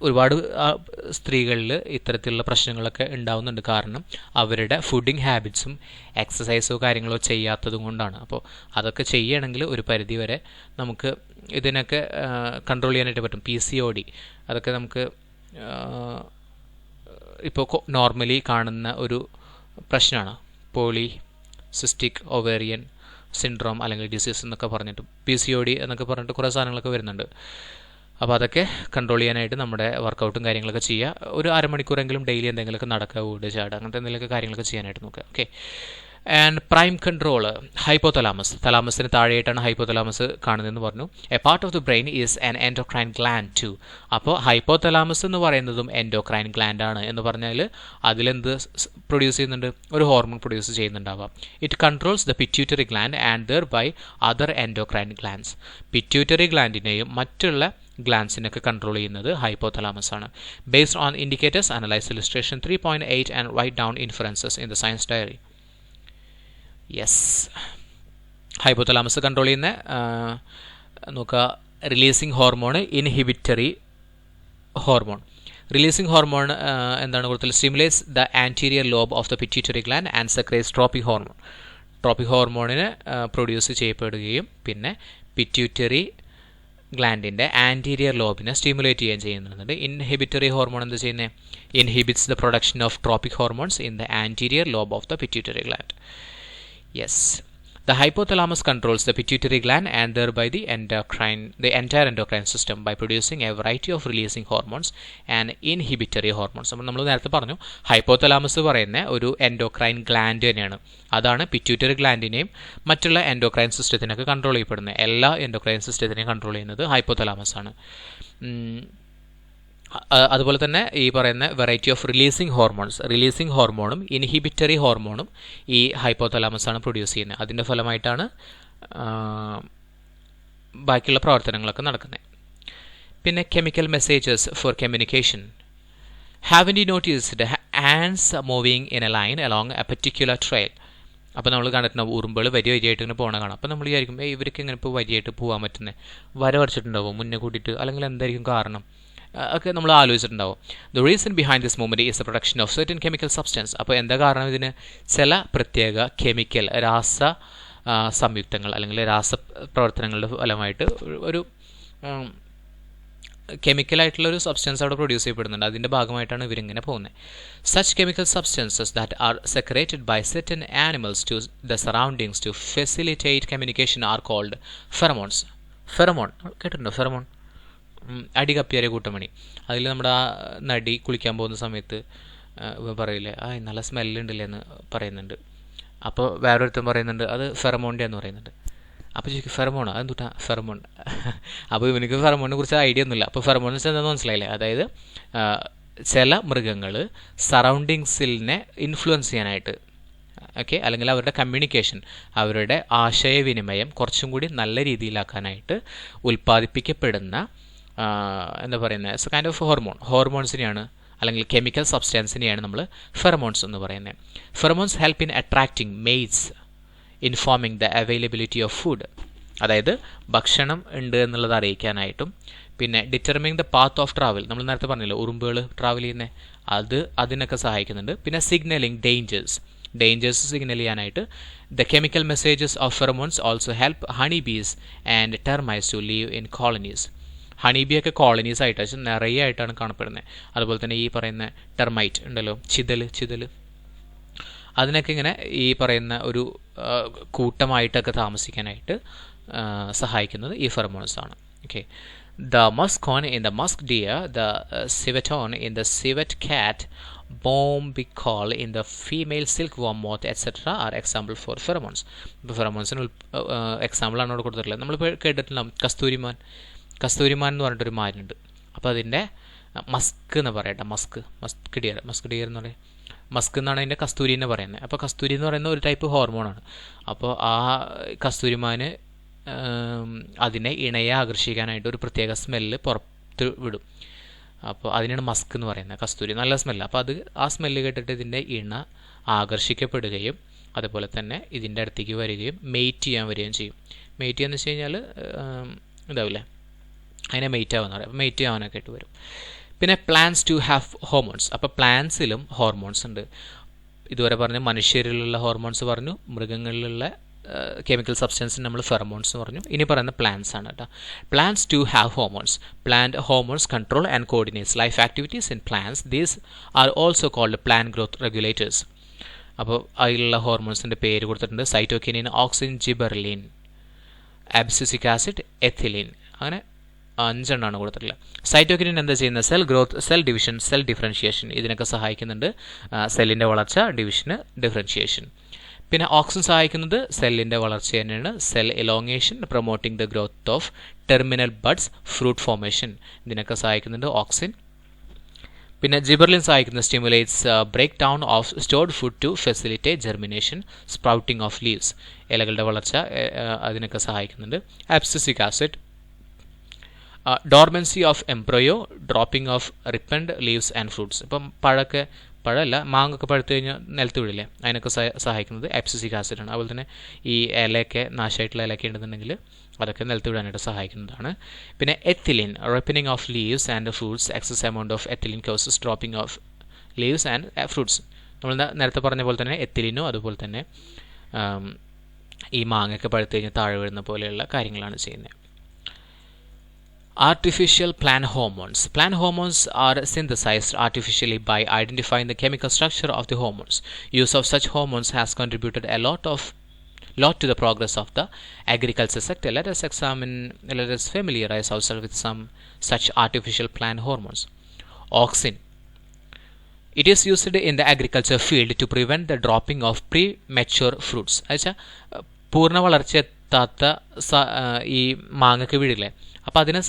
ഒരുപാട് സ്ത്രീകളിൽ ഇത്തരത്തിലുള്ള പ്രശ്നങ്ങളൊക്കെ ഉണ്ടാവുന്നുണ്ട്. കാരണം അവരുടെ ഫുഡിങ് ഹാബിറ്റ്സും എക്സസൈസോ കാര്യങ്ങളോ ചെയ്യാത്തതും കൊണ്ടാണ്. അപ്പോൾ അതൊക്കെ ചെയ്യുകയാണെങ്കിൽ ഒരു പരിധി വരെ നമുക്ക് ഇതിനൊക്കെ കൺട്രോൾ ചെയ്യാനായിട്ട് പറ്റും. PCOD അതൊക്കെ നമുക്ക് ഇപ്പോൾ നോർമലി കാണുന്ന ഒരു പ്രശ്നമാണ്. പോളിസിസ്റ്റിക് ഒവേറിയൻ സിൻഡ്രോം അല്ലെങ്കിൽ ഡിസീസ് എന്നൊക്കെ പറഞ്ഞിട്ട് PCOD എന്നൊക്കെ പറഞ്ഞിട്ട് കുറേ സാധനങ്ങളൊക്കെ വരുന്നുണ്ട്. അപ്പോൾ അതൊക്കെ കൺട്രോൾ ചെയ്യാനായിട്ട് നമ്മുടെ വർക്കൗട്ടും കാര്യങ്ങളൊക്കെ ചെയ്യുക. ഒരു അരമണിക്കൂറെങ്കിലും ഡെയിലി എന്തെങ്കിലുമൊക്കെ നടക്കുക, ഓടുക, ചാടുക, അങ്ങനത്തെ എന്തെങ്കിലുമൊക്കെ കാര്യങ്ങളൊക്കെ ചെയ്യാനായിട്ട് നോക്കുക. Okay, and prime control hypothalamus. തലാമസിന് താഴെയായിട്ടാണ് ഹൈപ്പോതലാമസ് കാണുന്നതെന്ന് പറഞ്ഞു. A part of the brain is an endocrine gland too. അപ്പോൾ ഹൈപ്പോതലാമസ് എന്ന് പറയുന്നതും എൻഡോക്രൈൻ ഗ്ലാൻഡ് ആണ് എന്ന് പറഞ്ഞാൽ അതിലെന്ത് പ്രൊഡ്യൂസ് ചെയ്യുന്നുണ്ട്? ഒരു ഹോർമോൺ പ്രൊഡ്യൂസ് ചെയ്യുന്നുണ്ടാവാം. It controls the pituitary gland and thereby other endocrine glands. Pituitary ഗ്ലാൻഡിനെയും മറ്റുള്ള ഗ്ലാൻഡ്സിനൊക്കെ കൺട്രോൾ ചെയ്യുന്നത് ഹൈപ്പോതലാമസ് ആണ്. Based on indicators analyse illustration 3.8 and write down inferences in the science diary. Yes, hypothalamus control ചെയ്യുന്ന നോക്കുക, releasing hormone, inhibitory hormone. Releasing hormone എന്താണ് കൊടുത്തത്? Stimulates the anterior lobe of the pituitary gland and secretes tropic hormone. Tropic ഹോർമോണിന് produce ചെയ്യപ്പെടുകയും പിന്നെ pituitary ഗ്ലാൻഡിൻ്റെ anterior ലോബിനെ stimulate ചെയ്യാൻ ചെയ്യുന്നുണ്ട്. ഇൻഹിബിറ്ററി ഹോർമോൺ എന്താ ചെയ്യുന്നത്? Inhibits the production of tropic hormones in the anterior lobe of the pituitary gland. Yes, the hypothalamus controls the pituitary gland and thereby the entire endocrine system by producing a variety of releasing hormones and inhibitory hormones. അപ്പോൾ നമ്മൾ നേരത്തെ പറഞ്ഞു hypothalamus പറയുന്ന ഒരു endocrine gland തന്നെയാണ്. അതാണ് pituitary ഗ്ലാൻഡിനെയും മറ്റുള്ള എൻഡോക്രൈൻ സിസ്റ്റത്തിനൊക്കെ കൺട്രോൾ ചെയ്യപ്പെടുന്നത്. എല്ലാ എൻഡോക്രൈൻ സിസ്റ്റത്തിനെയും കൺട്രോൾ ചെയ്യുന്നത് ഹൈപ്പോതലാമസ് ആണ്. അതുപോലെ തന്നെ ഈ പറയുന്ന വെറൈറ്റി ഓഫ് റിലീസിങ് ഹോർമോണും ഇൻഹിബിറ്ററി ഹോർമോണും ഈ ഹൈപ്പോതലാമസ് ആണ് പ്രൊഡ്യൂസ് ചെയ്യുന്നത്. അതിൻ്റെ ഫലമായിട്ടാണ് ബാക്കിയുള്ള പ്രവർത്തനങ്ങളൊക്കെ നടക്കുന്നത്. പിന്നെ chemical messages for communication. Haven't you noticed hands moving in a line along a particular trail. അപ്പോൾ നമ്മൾ കണ്ടിട്ടുണ്ടാവും ഉറുമ്പുകൾ വരിയായിട്ട് ഇങ്ങനെ പോകണ കാണാം. അപ്പോൾ നമ്മൾ വിചാരിക്കും ഇവർക്ക് ഇങ്ങനെ ഇപ്പോൾ വരിയായിട്ട് പോകാൻ പറ്റുന്നത്, വര വരച്ചിട്ടുണ്ടാവും മുന്നേ കൂട്ടിയിട്ട്, അല്ലെങ്കിൽ എന്തായിരിക്കും കാരണം ഒക്കെ നമ്മൾ ആലോചിച്ചിട്ടുണ്ടാവും. The reason behind this movement is the production of certain chemical substance. അപ്പോൾ എന്താ കാരണം? ഇതിന് ചില പ്രത്യേക കെമിക്കൽ രാസ സംയുക്തങ്ങൾ അല്ലെങ്കിൽ രാസപ്രവർത്തനങ്ങളുടെ ഫലമായിട്ട് ഒരു കെമിക്കലായിട്ടുള്ളൊരു സബ്സ്റ്റൻസ് അവിടെ പ്രൊഡ്യൂസ് ചെയ്യപ്പെടുന്നുണ്ട്. അതിൻ്റെ ഭാഗമായിട്ടാണ് ഇവരിങ്ങനെ പോകുന്നത്. Such chemical substances that are secreted by certain animals to the surroundings to facilitate communication are called pheromones. Pheromone കേട്ടിട്ടുണ്ടോ? ഫെറമോൺ, അടി കപ്പിയാരെ കൂട്ടമണി. അതിൽ നമ്മുടെ ആ നടി കുളിക്കാൻ പോകുന്ന സമയത്ത് പറയില്ലേ, നല്ല സ്മെല്ലുണ്ടല്ലേ എന്ന് പറയുന്നുണ്ട്. അപ്പോൾ വേറൊരുത്തം പറയുന്നുണ്ട് അത് ഫെറമോണിൻ്റെ എന്ന് പറയുന്നുണ്ട്. അപ്പോൾ ചോദിക്കും ഫെറമോണോ? അതെന്തുട്ടാ ഫെറമോൺ? അപ്പോൾ ഇവനിക്ക് ഫെറമോണിനെ കുറിച്ച് ഐഡിയ ഒന്നുമില്ല. അപ്പോൾ ഫെറമോൺ എന്ന് വെച്ചാൽ എന്താണെന്ന് മനസ്സിലായില്ലേ? അതായത് ചില മൃഗങ്ങൾ സറൗണ്ടിങ്സിനെ ഇൻഫ്ലുവൻസ് ചെയ്യാനായിട്ട്, ഓക്കെ, അല്ലെങ്കിൽ അവരുടെ കമ്മ്യൂണിക്കേഷൻ, അവരുടെ ആശയവിനിമയം കുറച്ചും കൂടി നല്ല രീതിയിലാക്കാനായിട്ട് ഉൽപ്പാദിപ്പിക്കപ്പെടുന്ന എന്താ പറയുന്നത് കൈൻഡ് ഓഫ് ഹോർമോൺസിനെയാണ് അല്ലെങ്കിൽ കെമിക്കൽ സബ്സ്റ്റൻസിനെയാണ് നമ്മൾ ഫെറമോൺസ് എന്ന് പറയുന്നത്. Pheromones help in attracting mates, informing the availability of food, അതായത് ഭക്ഷണം ഉണ്ട് എന്നുള്ളത് അറിയിക്കാനായിട്ടും, പിന്നെ determining the path of travel, നമ്മൾ നേരത്തെ പറഞ്ഞില്ല ഉറുമ്പുകൾ ട്രാവൽ ചെയ്യുന്നത്, അതിനൊക്കെ സഹായിക്കുന്നുണ്ട്. പിന്നെ സിഗ്നലിംഗ് ഡേഞ്ചേഴ്സ് സിഗ്നൽ ചെയ്യാനായിട്ട് the chemical messages of pheromones also help honey bees and termites to live in colonies. ഹണിബിയൊക്കെ കോളനീസ് ആയിട്ട് നിറയെ ആയിട്ടാണ് കാണപ്പെടുന്നത്. അതുപോലെ തന്നെ ഈ പറയുന്ന ടെർമൈറ്റ് ഉണ്ടല്ലോ, ചിതൽ, അതിനൊക്കെ ഇങ്ങനെ ഈ പറയുന്ന ഒരു കൂട്ടമായിട്ടൊക്കെ താമസിക്കാനായിട്ട് സഹായിക്കുന്നത് ഈ ഫെറമോൺസ് ആണ്. Okay, the muskone in the musk deer, the civetone in the civet cat, bombykol in the female silk worm moth etcetera are example for pheromones. ഇപ്പോൾ ഫെറമോൺസിന് എക്സാമ്പിളാണ് അവിടെ കൊടുത്തിട്ടുള്ളത്. നമ്മളിപ്പോൾ കേട്ടിട്ടുണ്ടാവും കസ്തൂരിമാൻ എന്ന് പറഞ്ഞിട്ടൊരു മാനുണ്ട്. അപ്പോൾ അതിൻ്റെ മസ്ക് എന്ന് പറയട്ടെ, മസ്ക് ഡിയർ എന്ന് പറയും. മസ്ക് എന്നാണ് അതിൻ്റെ കസ്തൂരി എന്ന് പറയുന്നത്. അപ്പോൾ കസ്തൂരി എന്ന് പറയുന്ന ഒരു ടൈപ്പ് ഹോർമോണാണ്. അപ്പോൾ ആ കസ്തൂരിമാന് അതിനെ ഇണയെ ആകർഷിക്കാനായിട്ട് ഒരു പ്രത്യേക സ്മെല്ല് പുറത്ത് വിടും. അപ്പോൾ അതിനാണ് മസ്ക് എന്ന് പറയുന്നത്. കസ്തൂരി നല്ല സ്മെല്ല്. അപ്പോൾ ആ സ്മെല്ല് കേട്ടിട്ട് ഇതിൻ്റെ ഇണ ആകർഷിക്കപ്പെടുകയും അതുപോലെ തന്നെ ഇതിൻ്റെ അടുത്തേക്ക് വരികയും മെയ്റ്റ് ചെയ്യാൻ വരികയും ചെയ്യും. മെയ്റ്റ് ചെയ്യാന്ന് വെച്ച് കഴിഞ്ഞാൽ ഇതാവില്ലേ, അതിനെ മെയ്റ്റ് ആവുന്ന പറയും. അപ്പോൾ മെയ്റ്റ് ചെയ്യാനൊക്കെ ആയിട്ട് വരും. പിന്നെ പ്ലാന്റ്സ് ടു ഹാവ് ഹോർമോൺസ്. അപ്പോൾ പ്ലാന്റ്സിലും ഹോർമോൺസ് ഉണ്ട്. ഇതുവരെ പറഞ്ഞു മനുഷ്യരിലുള്ള ഹോർമോൺസ് പറഞ്ഞു, മൃഗങ്ങളിലുള്ള കെമിക്കൽ സബ്സ്റ്റൻസിന് നമ്മൾ ഫെറമോൺസ് പറഞ്ഞു. ഇനി പറയുന്ന പ്ലാന്റ്സ് ആണ് കേട്ടോ. Plants too have hormones. Plant hormones control and coordinates life activities in plants. These are also called plant growth regulators. അപ്പോൾ അതിലുള്ള ഹോർമോൺസിൻ്റെ പേര് കൊടുത്തിട്ടുണ്ട്. Cytokinin, auxin, gibberellin, abscisic acid, ethylene, അങ്ങനെ 5 എണ്ണമാണ് കൊടുത്തിട്ടുള്ളത്. സൈറ്റോകിനിൻ എന്താ ചെയ്യുന്നത്? Cell growth, cell division, cell differentiation, ഇതിനൊക്കെ സഹായിക്കുന്നുണ്ട്. സെല്ലിൻ്റെ വളർച്ച, ഡിവിഷന്, ഡിഫറൻഷിയേഷൻ. പിന്നെ ഓക്സിൻ സഹായിക്കുന്നത് സെല്ലിൻ്റെ വളർച്ച തന്നെയാണ്. Cell elongation, promoting the growth of terminal buds, fruit formation, ഇതിനൊക്കെ സഹായിക്കുന്നുണ്ട് ഓക്സിൻ. പിന്നെ ജിബർലിൻ സഹായിക്കുന്നത് stimulates break down of stored food to facilitate germination, sprouting of leaves, ഇലകളുടെ വളർച്ച അതിനൊക്കെ സഹായിക്കുന്നുണ്ട്. Abscisic acid, dormancy of embryo, dropping of ripened leaves and fruits. ഇപ്പം പഴമല്ല മാങ്ങൊക്കെ പഴുത്ത് കഴിഞ്ഞാൽ നിലത്ത് വീഴില്ലേ, അതിനൊക്കെ സഹായിക്കുന്നത് അബ്സിസിക് ആസിഡാണ്. അതുപോലെ തന്നെ ഈ ഇലയൊക്കെ നാശമായിട്ടുള്ള ഇലയൊക്കെ ഉണ്ടെന്നുണ്ടെങ്കിൽ അതൊക്കെ നിലത്ത് വിടാനായിട്ട് സഹായിക്കുന്നതാണ്. പിന്നെ ethylene, ripening of leaves and fruits, excess amount of ethylene causes dropping of leaves and fruits. നമ്മൾ നേരത്തെ പറഞ്ഞ പോലെ തന്നെ എത്തിലിനോ അതുപോലെ തന്നെ ഈ മാങ്ങയൊക്കെ പഴുത്ത് കഴിഞ്ഞാൽ താഴെ വീഴുന്ന പോലെയുള്ള കാര്യങ്ങളാണ് ചെയ്യുന്നത്. Artificial plant hormones. Plant hormones are synthesized artificially by identifying the chemical structure of the hormones. Use of such hormones has contributed a lot to the progress of the agriculture sector. Let us familiarize ourselves with some such artificial plant hormones. Auxin. It is used in the agriculture field to prevent the dropping of premature fruits. പൂർണ്ണ വളർച്ചയെത്താത്ത ഈ മാങ്ങയ്ക്ക് വീടില്ലേ, അപ്പോൾ അതിനെ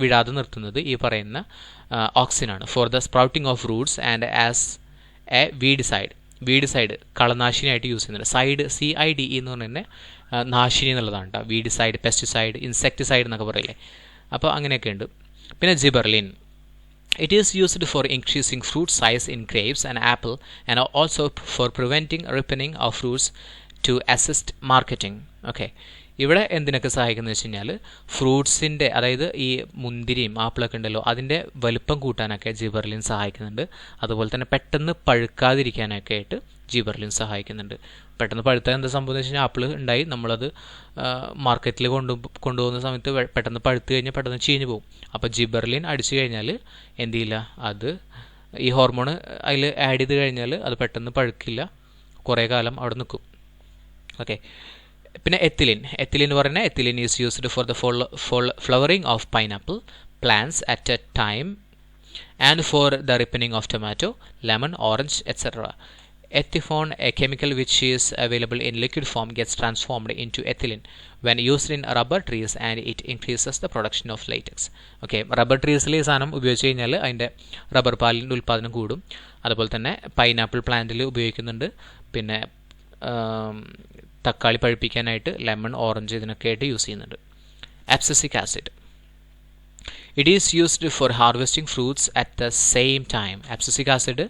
വിടാതെ നിർത്തുന്നത് ഈ പറയുന്ന ഓക്സിനാണ്. For the sprouting of roots and as a weedicide കളനാശിനിയായിട്ട് യൂസ് ചെയ്യുന്നുണ്ട്. സൈഡ് CIDE എന്ന് പറഞ്ഞാൽ നാശിനി എന്നുള്ളതാണ് കേട്ടോ. വീഡിസൈഡ്, പെസ്റ്റിസൈഡ്, ഇൻസെക്ടിസൈഡ് എന്നൊക്കെ പറയില്ലേ, അപ്പോൾ അങ്ങനെയൊക്കെ ഉണ്ട്. പിന്നെ gibberellin, it is used for increasing fruit size in grapes and apple and also for preventing ripening of fruits to assist marketing. Okay, ഇവിടെ എന്തിനൊക്കെ സഹായിക്കുന്നത് വെച്ച് കഴിഞ്ഞാൽ ഫ്രൂട്ട്സിൻ്റെ, അതായത് ഈ മുന്തിരിയും ആപ്പിളൊക്കെ ഉണ്ടല്ലോ അതിൻ്റെ വലുപ്പം കൂട്ടാനൊക്കെ ജിബർലിൻ സഹായിക്കുന്നുണ്ട്. അതുപോലെ തന്നെ പെട്ടെന്ന് പഴുക്കാതിരിക്കാനൊക്കെ ആയിട്ട് ജിബർലിൻ സഹായിക്കുന്നുണ്ട്. പെട്ടെന്ന് പഴുത്താൽ എന്താ സംഭവം എന്ന് വെച്ച് കഴിഞ്ഞാൽ ആപ്പിൾ ഉണ്ടായി നമ്മളത് മാർക്കറ്റിൽ കൊണ്ടുപോകുന്ന സമയത്ത് പെട്ടെന്ന് പഴുത്ത് കഴിഞ്ഞാൽ പെട്ടെന്ന് ചീഞ്ഞ് പോകും. അപ്പോൾ ജിബർലിൻ അടിച്ചു കഴിഞ്ഞാൽ എന്ത് ചെയ്യില്ല, അത് ഈ ഹോർമോൺ അതിൽ ആഡ് ചെയ്ത് കഴിഞ്ഞാൽ അത് പെട്ടെന്ന് പഴുക്കില്ല, കുറേ കാലം അവിടെ നിൽക്കും. ഓക്കെ, പിന്നെ എത്തിലിൻ പറഞ്ഞാൽ ethylene is used for the flowering of pineapple plants at a time and for the ripening of tomato, lemon, orange etcetera. Ethifone, a chemical which is available in liquid form, gets transformed into ethylene when used in rubber trees and it increases the production of latex. Okay, rubber ട്രീസിൽ ഈ സാധനം ഉപയോഗിച്ച് കഴിഞ്ഞാൽ അതിൻ്റെ rubber പാലിൻ്റെ ഉൽപ്പാദനം കൂടും. അതുപോലെ തന്നെ പൈനാപ്പിൾ പ്ലാന്റിൽ ഉപയോഗിക്കുന്നുണ്ട്. പിന്നെ തക്കാളി പഴുപ്പിക്കാനായിട്ട് ലെമൺ, ഓറഞ്ച് ഇതിനൊക്കെ ആയിട്ട് യൂസ് ചെയ്യുന്നുണ്ട്. Abscisic acid, it is used four harvesting fruits at the same time. Abscisic acid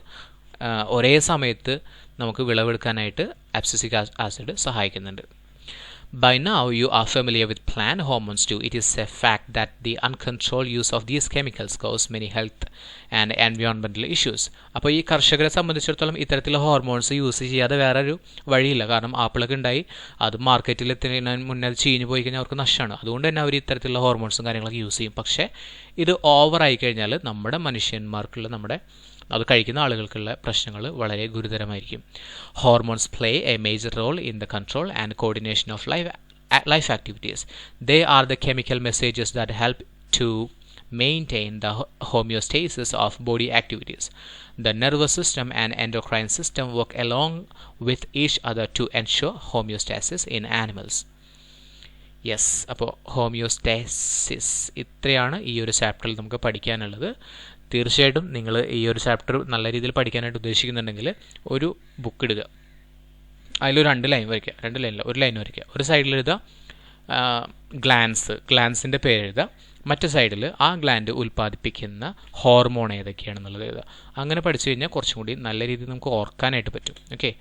ഒരേ സമയത്ത് നമുക്ക് വിളവെടുക്കാനായിട്ട് അബ്സിസിക് ആസിഡ് സഹായിക്കുന്നുണ്ട്. By now you are familiar with plant hormones too. It is a fact that the uncontrolled use of these chemicals cause many health and environmental issues. അപ്പോൾ ഈ കർഷകരെ സംബന്ധിച്ചിടത്തോളം ഇത്തരത്തിലുള്ള hormones use ചെയ്യാതെ വേറൊരു വഴിയില്ല. കാരണം ആപ്പിളൊക്കെ ഉണ്ടായി അത് മാർക്കറ്റിൽ എത്തുന്നതിന് മുന്നേ അത് ചീഞ്ഞ് പോയി കഴിഞ്ഞാൽ അവർക്ക് നഷ്ടമാണ്. അതുകൊണ്ട് തന്നെ അവർ ഇത്തരത്തിലുള്ള ഹോർമോൺസും കാര്യങ്ങളൊക്കെ യൂസ് ചെയ്യും. പക്ഷേ ഇത് ഓവറായി കഴിഞ്ഞാൽ നമ്മുടെ മനുഷ്യന്മാർക്കുള്ള അത് കഴിക്കുന്ന ആളുകൾക്കുള്ള പ്രശ്നങ്ങൾ വളരെ ഗുരുതരമായിരിക്കും. Hormones play a major role in the control and coordination of life activities. They are the chemical messages that help to maintain the homeostasis of body activities. The nervous system and endocrine system work along with each other to ensure homeostasis in animals. Yes, അപ്പോൾ homeostasis ഇത്രയാണ് ഈ ഒരു ചാപ്റ്ററിൽ നമുക്ക് പഠിക്കാനുള്ളത്. തീർച്ചയായിട്ടും നിങ്ങൾ ഈ ഒരു ചാപ്റ്റർ നല്ല രീതിയിൽ പഠിക്കാനായിട്ട് ഉദ്ദേശിക്കുന്നുണ്ടെങ്കിൽ ഒരു ബുക്ക് ഇടുക, അതിലൊരു 2 ലൈൻ വരയ്ക്കുക, 2 ലൈനില്ല 1 ലൈൻ വരയ്ക്കുക. ഒരു സൈഡിൽ എഴുതുക ഗ്ലാൻസിൻ്റെ പേര് എഴുതുക, മറ്റു സൈഡിൽ ആ ഗ്ലാൻഡ് ഉൽപ്പാദിപ്പിക്കുന്ന ഹോർമോൺ ഏതൊക്കെയാണെന്നുള്ളത് എഴുതുക. അങ്ങനെ പഠിച്ചു കഴിഞ്ഞാൽ കുറച്ചും കൂടി നല്ല രീതിയിൽ നമുക്ക് ഓർക്കാനായിട്ട് പറ്റും. Okay,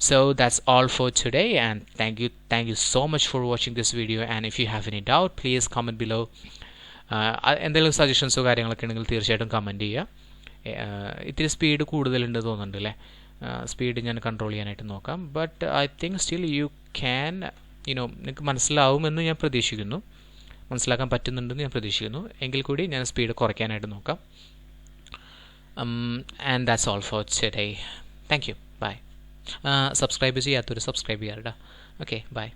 so that's all for today, and thank you so much for watching this video. And if you have any doubt, please comment below. എന്തെങ്കിലും സജഷൻസോ കാര്യങ്ങളൊക്കെ ഉണ്ടെങ്കിൽ തീർച്ചയായിട്ടും കമൻറ്റ് ചെയ്യുക. ഇത്തിരി സ്പീഡ് കൂടുതലുണ്ട് തോന്നുന്നുണ്ട് അല്ലേ, സ്പീഡ് ഞാൻ കൺട്രോൾ ചെയ്യാനായിട്ട് നോക്കാം. But I think still you can നിങ്ങൾക്ക് മനസ്സിലാവുമെന്ന് ഞാൻ പ്രതീക്ഷിക്കുന്നു, മനസ്സിലാക്കാൻ പറ്റുന്നുണ്ടെന്ന് ഞാൻ പ്രതീക്ഷിക്കുന്നു. എങ്കിൽ കൂടി ഞാൻ സ്പീഡ് കുറയ്ക്കാനായിട്ട് നോക്കാം. And that's all for today. Thank you, bye. Subscribe ചെയ്യാത്തവർ സബ്സ്ക്രൈബ് ചെയ്യാറുണ്ട്. Okay, by.